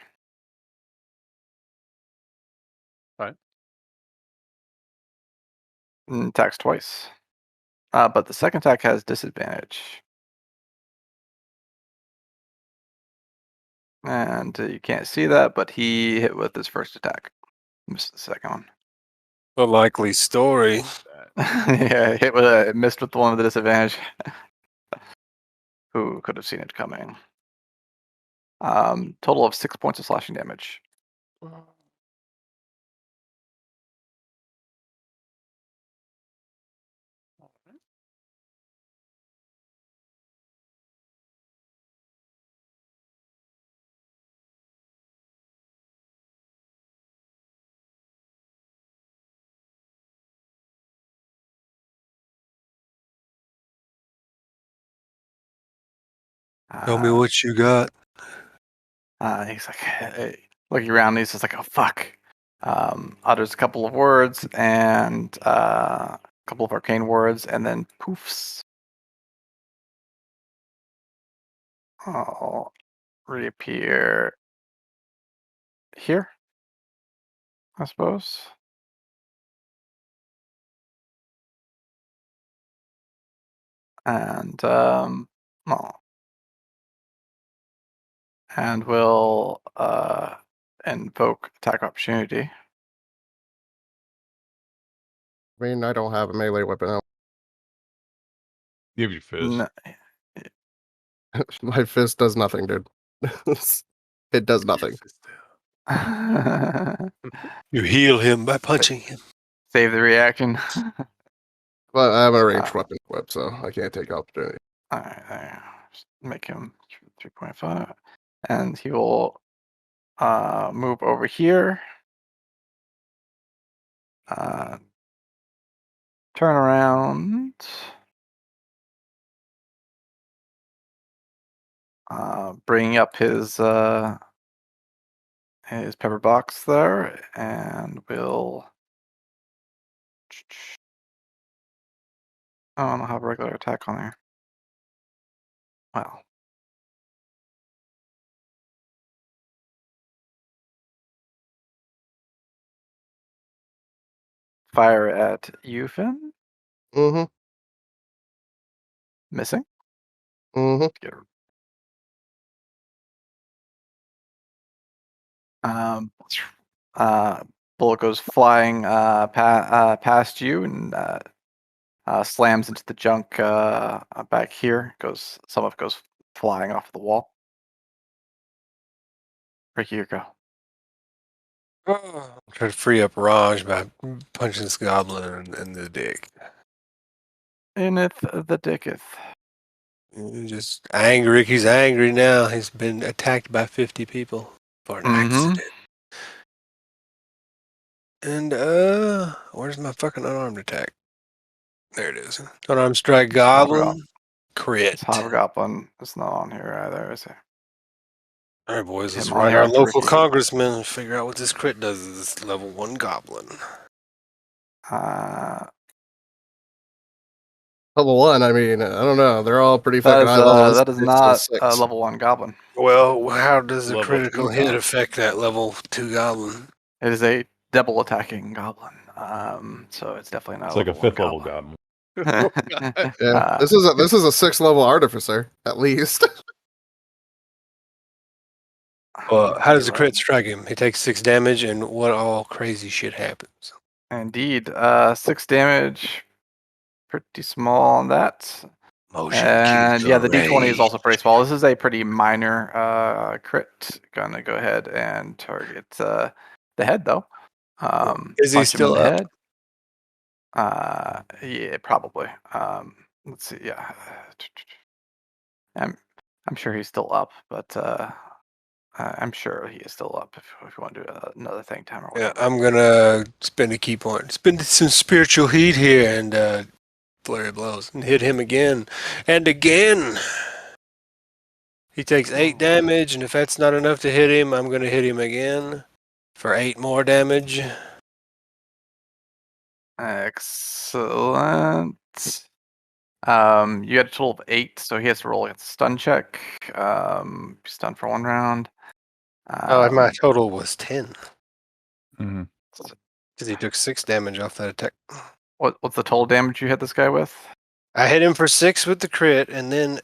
F: Fine.
A: Attacks twice. But the second attack has disadvantage. And you can't see that, but he hit with his first attack. Missed the second one.
C: A likely story.
A: Yeah, missed with the one with the disadvantage. Who could have seen it coming? Total of 6 points of slashing damage.
C: Tell me what you got.
A: He's like, hey, looking around, he's just like, oh, fuck. Utters a couple of words and a couple of arcane words, and then poofs. I'll reappear here, I suppose. And and we'll invoke attack opportunity.
B: I mean, I don't have a melee weapon out.
D: You have your fist.
A: No,
B: My fist does nothing, dude. It does nothing.
C: You heal him by punching him.
A: Save the reaction.
B: But I have a ranged weapon equipped, so I can't take opportunity.
A: Alright, just make him 3.5. And he will move over here. Turn around. Bring up his pepper box there, and we'll. I don't have a regular attack on there. Well. Fire at Euphin.
B: Mm-hmm.
A: Missing.
B: Mm-hmm.
A: Get her. Bullet goes flying past you and slams into the junk back here. Some of it goes flying off the wall. Ricky, you go.
C: I'm trying to free up Raj by punching this goblin in the dick.
A: Inneth the dicketh.
C: Just angry. He's angry now. He's been attacked by 50 people for an accident. And where's my fucking unarmed attack? There it is. Unarmed strike goblin. Crit.
A: Hobgoblin is not on here either, is it?
C: All right, boys, let's
A: Him on
C: write
A: here
C: our
A: after
C: local
A: Ricky.
C: congressman and figure out what this crit does to this level 1 goblin.
B: Level 1, I mean, I don't know. They're all pretty fucking high level.
A: That is not a level 1 goblin.
C: Well, how does a
F: Level
C: critical
F: 2
C: hit
F: goblin.
C: affect that level 2 goblin?
A: It is a double attacking goblin. So it's definitely not
D: It's like a
A: level
D: 5th level
A: 1
D: goblin.
B: Yeah, this is a 6th level artificer at least.
C: Well, how does the crit strike him? He takes 6 damage, and what all crazy shit happens?
A: Indeed. 6 damage. Pretty small on that.
C: Motion
A: And yeah, the
C: capture
A: D20 is
C: rage.
A: also pretty small. This is a pretty minor crit. Gonna go ahead and target the head though.
C: Is he
A: punch him in
C: still
A: the
C: up?
A: head. Yeah, probably. Let's see. Yeah, I'm sure he's still up, but I'm sure he is still up. If you want to do another thing time or
C: Yeah,
A: whatever.
C: I'm gonna spend a key point. Spend some spiritual heat here and flurry of blows and hit him again and again. He takes 8 damage, and if that's not enough to hit him, I'm gonna hit him again for 8 more damage.
A: Excellent. You had a total of 8, so he has to roll a stun check. Stun for 1 round.
C: My total was 10
D: Mm-hmm.
C: because he took 6 damage off that attack.
A: What's the total damage you hit this guy with?
C: I hit him for 6 with the crit, and then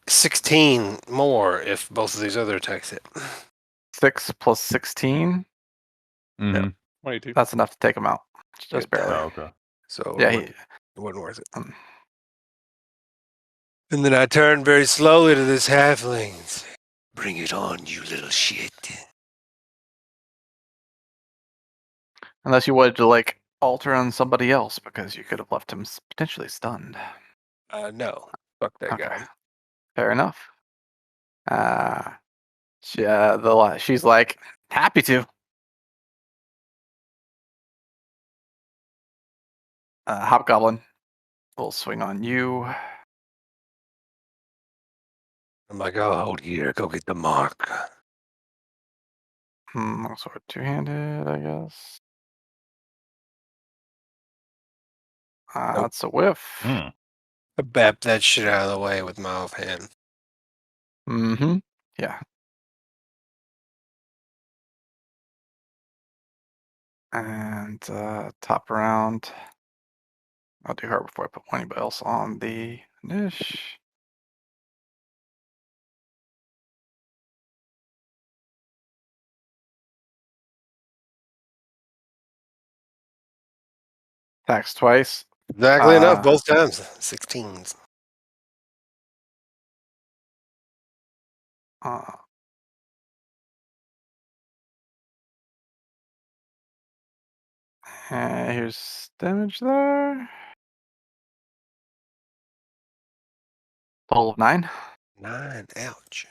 G: 16 more if both of these other attacks hit.
A: 6 plus 16.
D: Mm-hmm.
F: 22.
A: That's enough to take him out. Just
G: Good.
A: barely.
D: Oh, okay.
G: So
A: Yeah,
G: it wasn't worth it. And then I turn very slowly to this halfling and say, "Bring it on, you little shit."
A: Unless you wanted to like alter on somebody else because you could have left him potentially stunned.
G: No. Fuck that
A: Okay.
G: guy.
A: Fair enough. She's like, happy to. Hobgoblin will swing on you.
G: I'm like, oh, here, go get the mark.
A: Sort of two-handed, I guess.
G: Nope.
A: That's a whiff.
D: Mm.
G: I bap that shit out of the way with my offhand.
A: Mm-hmm. Yeah. And top round. I'll do her before I put anybody else on the niche. Attacks twice.
G: Exactly enough, both times. 16s.
A: Here's damage there. Total of 9.
G: 9. Ouch.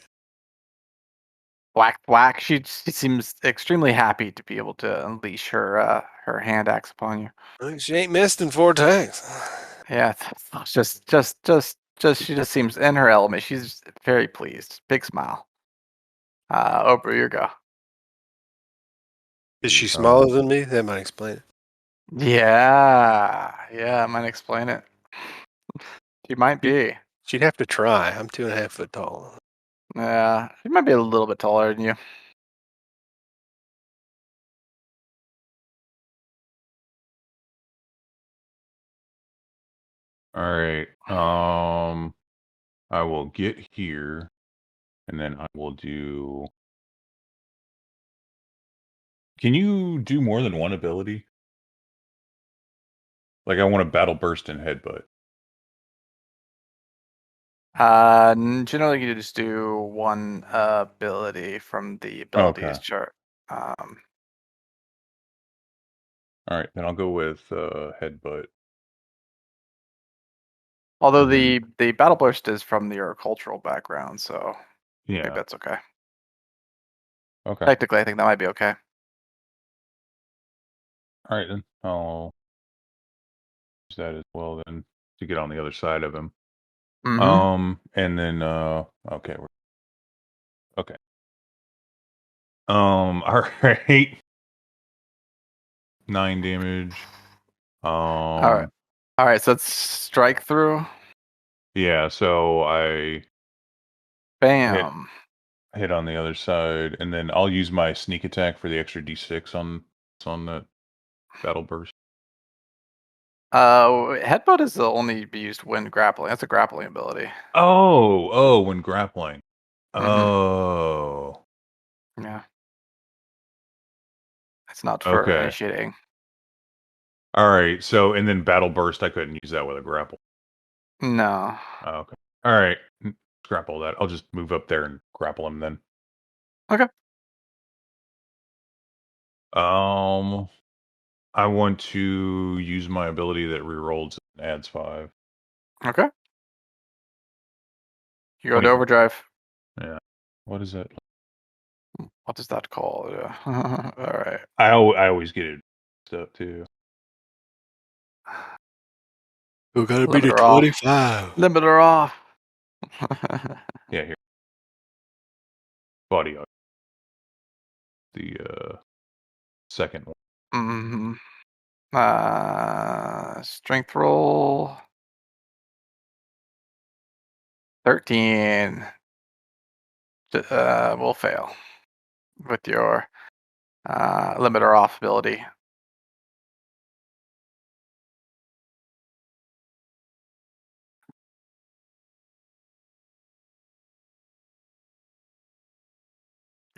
A: Whack, whack. She seems extremely happy to be able to unleash her her hand axe upon you.
G: She ain't missed in 4 attacks.
A: Yeah, just she just seems in her element. She's very pleased. Big smile. Oprah, your go.
G: Is she smaller than me? That might explain it.
A: Yeah, I might explain it. She might be.
G: She'd have to try. I'm 2.5 foot tall.
A: Yeah, she might be a little bit taller than you.
D: All right. I will get here, and then I will do. Can you do more than one ability? Like I want to battle burst and headbutt.
A: Generally you just do one ability from the abilities chart.
D: All right, then I'll go with headbutt.
A: Although the battle burst is from your cultural background, so I
D: Yeah.
A: think that's okay.
D: Okay.
A: Technically, I think that might be okay.
D: All right, then I'll use that as well then to get on the other side of him.
A: Mm-hmm.
D: And then okay. Okay. All right. 9 damage.
A: All right. So it's strike through.
D: Yeah. So I
A: Bam.
D: hit on the other side, and then I'll use my sneak attack for the extra d6 on that battle burst.
A: Headbutt is only be used when grappling. That's a grappling ability.
D: Oh, when grappling.
A: Mhm.
D: Oh.
A: Yeah. It's not for
D: Okay.
A: initiating.
D: All right. So, and then battle burst, I couldn't use that with a grapple.
A: No.
D: Oh, okay. All right. Grapple that. I'll just move up there and grapple him then.
A: Okay.
D: I want to use my ability that rerolls and adds 5.
A: Okay. You go to
D: 24.
A: overdrive.
D: Yeah. What is it?
A: What is that called? Yeah. All right.
D: I always get it stuff too.
G: We gotta
A: be to
G: 25.
A: Limiter off.
D: Yeah, here. Body art. The second one.
A: Mm-hmm. Strength roll. 13. Will fail with your limiter off ability.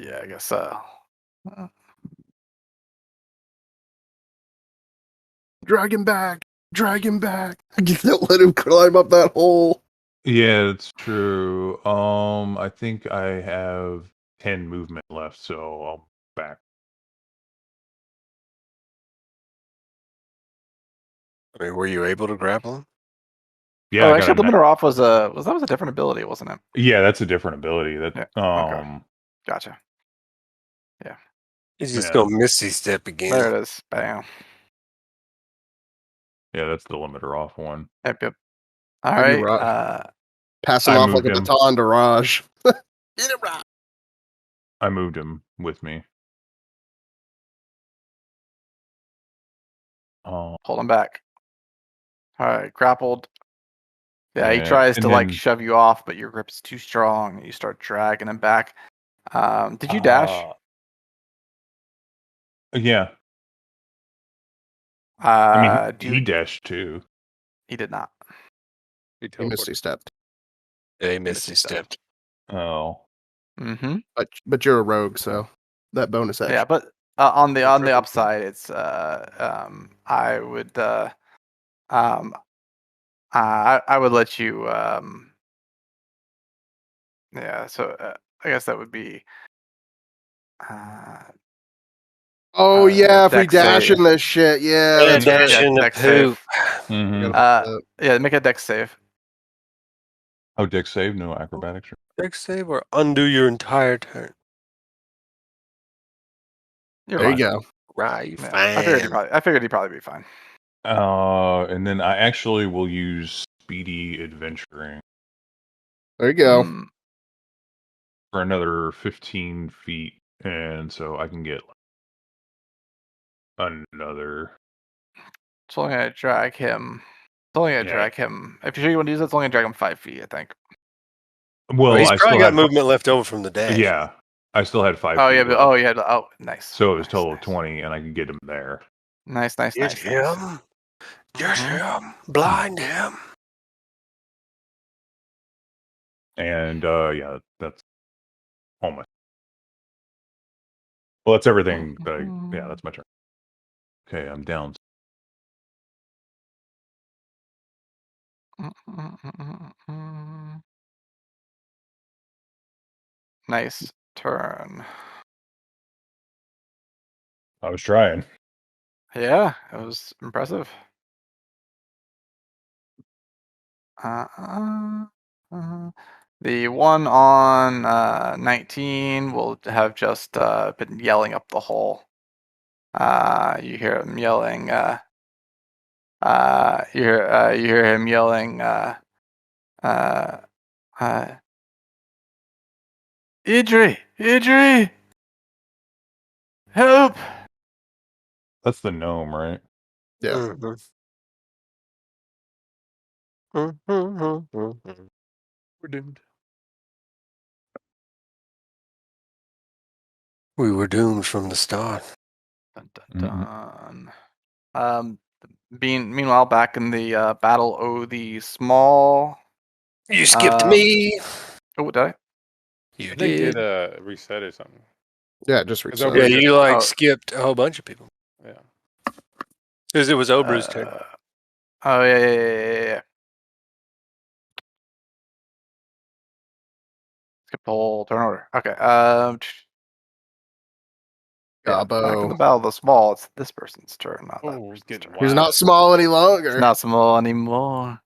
A: Yeah, I guess so.
B: Drag him back. Drag him back. Don't let him climb up that hole.
D: Yeah, that's true. I think I have 10 movement left, so I'll back.
G: I mean, were you able to grapple him?
D: Yeah,
A: Oh,
D: I got
A: actually,
D: a
A: limiter off was a different ability, wasn't it?
D: Yeah, that's a different ability. That
A: Yeah, okay. Gotcha. Yeah.
G: He's just
D: Yeah.
G: gonna Misty Step again.
A: There it is. Bam.
D: Yeah, that's the limiter off one.
A: Yep. All
B: Maybe
A: right.
B: Pass him
D: I
B: off like a
D: moved him.
B: baton to Raj. Get him, Raj.
D: I moved him with me.
A: Hold him back. All right, grappled. Yeah, he
D: Yeah,
A: tries
D: and
A: to like
D: then-
A: shove you off, but your grip's too strong, and you start dragging him back. Did you dash?
D: Yeah. I mean, he dashed too.
A: He did not.
B: He Misty stepped.
G: Yeah, he Misty Stepped.
D: Oh.
A: Mm-hmm.
B: But you're a rogue, so that bonus action.
A: Yeah, but on the upside, it's I would I would let you yeah. So I guess that would be
B: yeah, if we
A: dex
B: dash
A: save.
B: in this shit, yeah.
G: Yeah,
B: That's
G: dash
B: right.
G: in the
A: dex
G: poop.
D: Mhm.
A: Yeah, make a dex save.
D: Oh, dex save, no acrobatics.
G: Dex save or undo your entire turn.
A: You're
B: There
A: fine.
B: you go.
G: Right, you
A: Yeah,
G: fine.
A: I figured he'd probably be fine.
D: And then I actually will use speedy adventuring
B: There you go.
D: for another 15 feet, and so I can get another.
A: It's only gonna drag him. It's only gonna drag him. If you're sure you want to use it, it's only gonna drag him 5 feet, I think.
D: Well,
G: he's
D: I
G: probably
D: still
G: got
D: had
G: movement left over from the dash.
D: Yeah, I still had 5
A: Oh
D: feet
A: yeah, but
D: left.
A: you had nice.
D: So it was total of 20, and I could get him there.
A: Nice.
G: Get him. Get him. Blind him.
D: And yeah, that's almost. Well, that's everything. Yeah, that's my turn. Okay, I'm down.
A: Nice turn.
D: I was trying.
A: Yeah, it was impressive. The one on 19 will have just been yelling up the hole. You hear him yelling. You hear him yelling. Idri, help!
D: That's the gnome, right?
B: Yeah.
F: We're doomed.
G: We were doomed from the start.
A: Dun, dun, dun. Meanwhile, back in the battle, the small.
G: You skipped me.
A: Oh, did I?
G: You
F: I think
G: did.
F: it reset or something.
B: Yeah, just reset.
G: Yeah, you skipped a whole bunch of people.
F: Yeah.
G: Because it was Obra's turn.
A: Oh yeah. Skip the whole turn order. Okay. Back in the battle of the small, it's this person's turn, not that person's turn.
B: He's not small any longer.
A: He's not small anymore.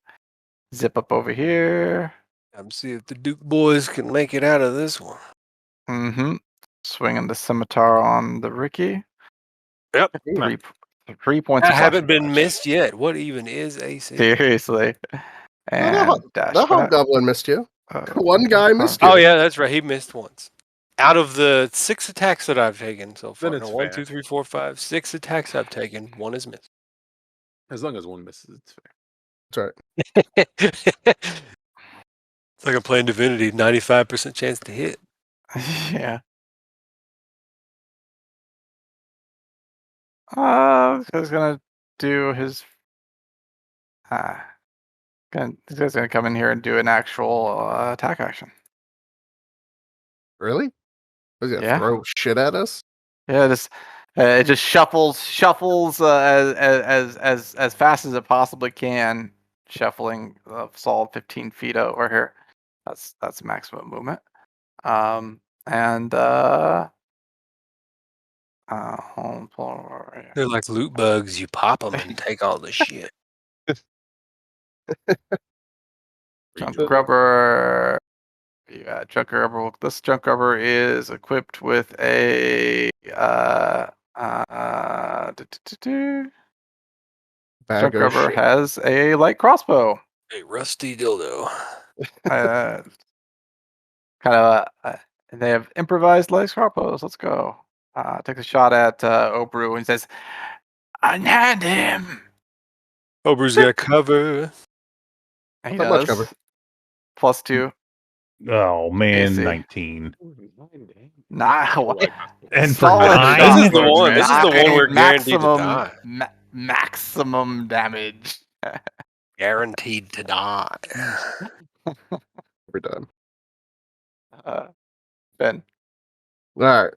A: Zip up over here.
G: I'm see if the Duke boys can make it out of this one.
A: Mm-hmm. Swinging the scimitar on the Ricky.
G: Yep.
A: 3 points.
G: I
A: of
G: haven't
A: slashing
G: been
A: damage.
G: missed yet. What even is AC?
A: Seriously. And dash.
B: The hobgoblin missed you. One guy missed you.
G: Oh yeah, that's right. He missed once. Out of the 6 attacks that I've taken so far,
F: Then it's
G: 1,
F: fair.
G: 2, 3, 4, 5, 6 attacks I've taken. 1 is missed.
F: As long as one misses, it's fair.
B: That's right.
G: It's like I'm playing Divinity, 95% chance to hit.
A: Yeah. He's gonna do his. This guy's gonna come in here and do an actual attack action.
B: Really? What is it? Throw shit at us?
A: Yeah, it just shuffles as fast as it possibly can, shuffling a solid 15 feet over here. That's maximum movement.
G: They're like loot bugs. You pop them and take all the shit.
A: Junk rubber. Yeah, junk rubber. This junk rubber is equipped with a junk rubber has a light crossbow.
G: A rusty dildo.
A: And they have improvised light crossbows. Let's go. Takes a shot at Obru and says, "Unhand him."
G: Obru's got cover.
A: And he
B: How
A: does.
B: much cover?
A: +2.
D: Oh man,
A: AC.
D: 19.
A: Nah,
D: And for
A: solid
D: 9?
G: This is the one. This is the one we're guaranteed to die.
A: Maximum damage.
G: Guaranteed to die.
B: We're done.
A: Ben.
B: All right.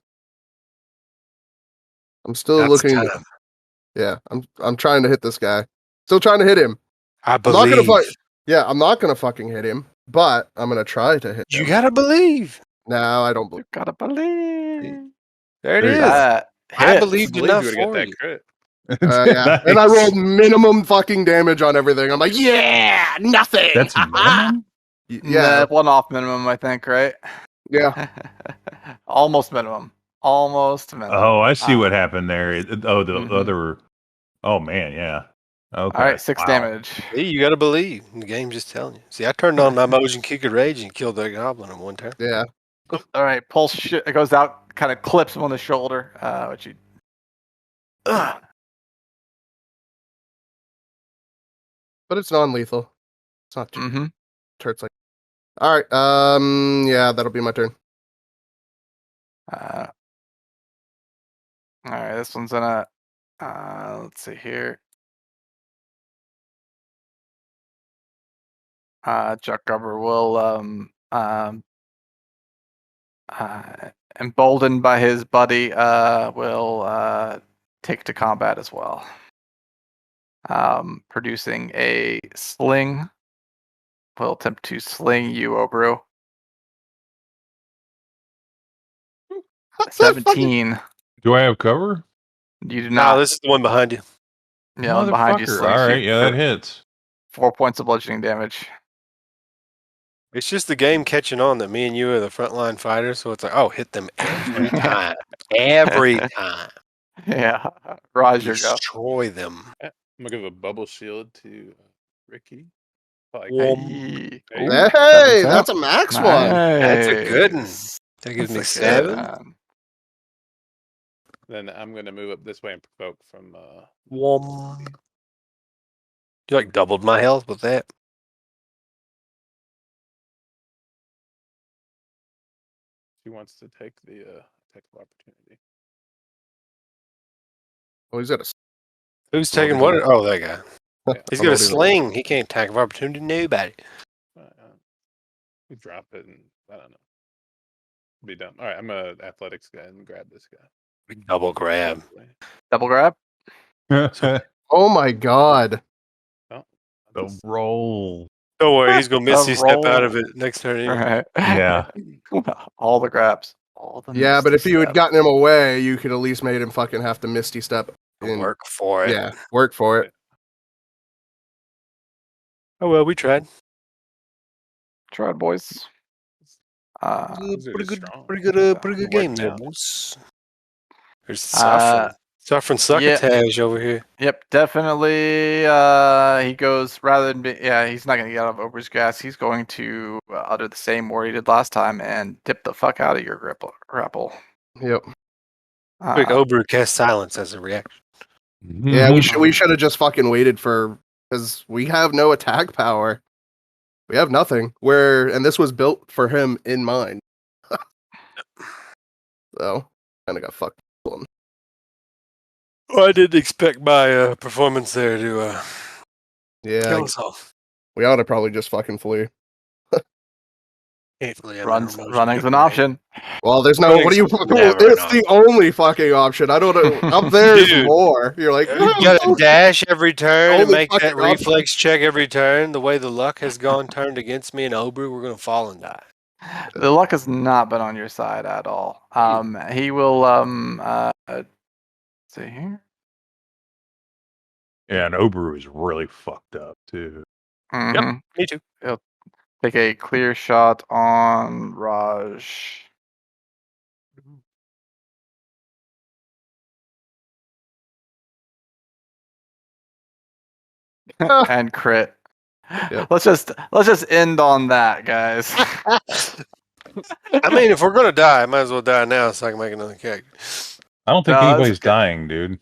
B: I'm still looking. Yeah, I'm trying to hit this guy. Still trying to hit him.
G: I'm not
B: gonna fight. Yeah, I'm not gonna fucking hit him, but I'm gonna try to hit him.
G: You gotta believe.
B: No, I don't believe.
A: You gotta believe.
G: There it is. I believed enough
F: you
G: for
F: get
G: you.
F: that crit.
B: Yeah.
D: Nice.
B: And I rolled minimum fucking damage on everything. I'm like, yeah, nothing.
D: That's minimum?
B: Yeah,
A: One off minimum, I think, right?
B: yeah.
A: Almost minimum.
D: Oh, I see what happened there.
A: Mhm.
D: Other. Oh man, yeah. Okay.
A: All right, 6
D: Wow.
A: damage.
G: See, you gotta believe. The game's just telling you. See, I turned on my motion kick of rage and killed that goblin in one turn.
B: Yeah.
A: All right, pulse it goes out, kind of clips him on the shoulder, which you.
B: But it's non-lethal. It's not too hurts like. All right. Yeah, that'll be my turn.
A: All right, this one's gonna. Let's see here. Chuck Rubber will emboldened by his buddy will take to combat as well. Producing a sling. Will attempt to sling you, Obru. 17.
D: Do I have cover?
A: You do
G: No,
A: not.
G: this is the one behind you.
A: Yeah, one behind you.
D: Motherfucker.
A: slings
D: All right,
A: you
D: yeah, that
A: for
D: hits.
A: 4 points of bludgeoning damage.
G: It's just the game catching on that me and you are the frontline fighters, so it's like, oh, hit them every time. Every time.
A: Yeah, Roger, go.
G: Destroy them.
F: I'm gonna give a bubble shield to Ricky. Like,
A: Hey,
B: Hey, that's a max one.
G: That's a good one.
A: Nice.
G: That gives
A: That's
G: me
A: a good
G: 7.
A: one.
F: then I'm gonna move up this way and provoke from.
G: You like doubled my health with that.
F: She wants to take the attack of opportunity.
B: Oh, he's got a.
G: Who's taking what? Oh, that guy.
F: Yeah.
G: He's got a sling. He can't attack of opportunity. Nobody.
F: We drop it and I don't know. Be done. All right, I'm a athletics guy and grab this guy.
G: Big double grab.
A: Double grab.
B: Oh my god.
D: The roll.
G: Don't worry, he's gonna misty step
A: roll.
G: out of it next turn.
A: All
G: Anyway.
A: right.
D: Yeah.
A: All the grabs. All the
B: Yeah, but if
A: misty
B: you had
A: step.
B: gotten him away, you could at least made him fucking have to misty step.
G: Work for it.
B: Yeah, work for it.
G: Oh well, we tried.
A: Tried, boys.
F: These are
G: Pretty
F: just
G: good.
F: strong.
G: Pretty good. Pretty good game
F: Working
G: there,
F: out.
G: boys. There's suffering. Suffering succotage over here.
A: Yep, definitely. He goes rather than he's not gonna get out of Obru's gas. He's going to utter the same word he did last time and dip the fuck out of your grapple.
B: Yep.
G: Quick, Obru cast silence as a reaction.
B: Yeah, we should have just fucking waited because we have no attack power. We have nothing. And this was built for him in mind. So kind of got fucked.
G: Well, I didn't expect my performance there to
B: Yeah,
G: kill us all.
B: we ought to probably just fucking flee.
A: Running's an option.
B: Well, there's no. What do you? It's the only fucking option. I don't know. Up there is more. You're like,
C: you gotta dash every turn and make that reflex check every turn. The way the luck has gone turned against me and Obru, we're gonna fall and die.
A: The luck has not been on your side at all. He will let's see here.
D: Yeah, and Obru is really fucked up too.
A: Mm-hmm.
C: Yep, me too.
A: He'll take a clear shot on Raj. And crit. Yep. Let's just end on that, guys.
C: I mean, if we're gonna die, I might as well die now so I can make another character.
D: I don't think anybody's dying, dude.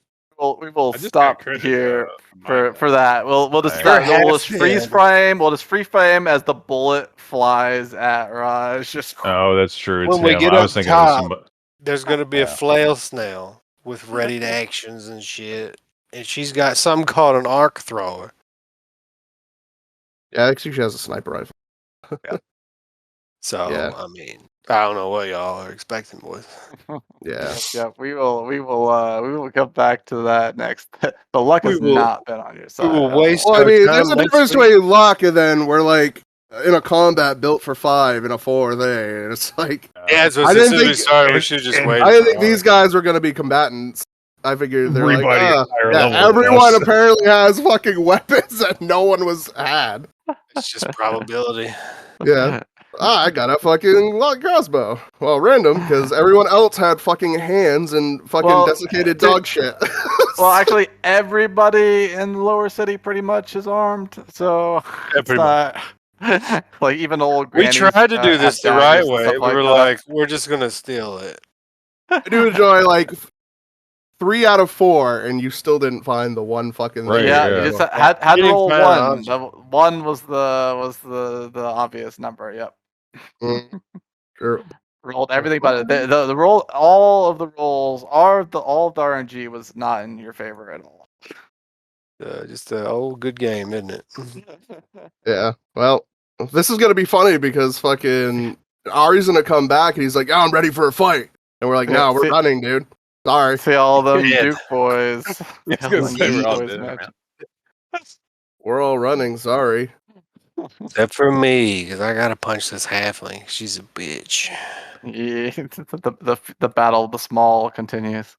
A: We will stop here for that. We'll just freeze frame. We'll just freeze frame as the bullet flies at Raj.
D: Oh, that's true. It's
C: when we get
D: I
C: up
D: was thinking
C: top, there's gonna be a flail snail with ready to actions and shit, and she's got something called an arc thrower.
B: Yeah, actually, she has a sniper rifle.
C: Yeah. So I mean, I don't know what y'all are expecting with.
A: Yeah. We will come back to that next. The luck has not been on your side.
C: We will waste.
B: Well, I mean, there's a difference between luck and then we're like in a combat built for 5 in a 4 there. And it's like
C: I didn't think we should just wait.
B: I didn't think these guys were going to be combatants. I figured they're everyone apparently has fucking weapons that no one had.
C: It's just probability.
B: Yeah. I got a fucking crossbow. Well, random, because everyone else had fucking hands and fucking desiccated dog shit.
A: Well, actually, everybody in the lower city pretty much is armed, so it's not like even old grannies.
C: We tried to do this the right way. We were like, we're just gonna steal it.
B: I do enjoy like 3 out of 4, and you still didn't find the one fucking thing.
A: Yeah, you just had to roll 1. The 1 was the obvious number. Yep.
B: Sure.
A: Rolled everything, but the roll, all of the rolls all of the RNG was not in your favor at all.
C: Just an old good game, isn't it?
B: Yeah. Well, this is gonna be funny because fucking Ari's gonna come back and he's like, "I'm ready for a fight," and we're like, "No, we're running, dude. Sorry."
A: See all them Duke boys.
B: We're all running. Sorry.
G: Except for me, because I gotta punch this halfling. She's a bitch.
A: Yeah, the battle of the small continues.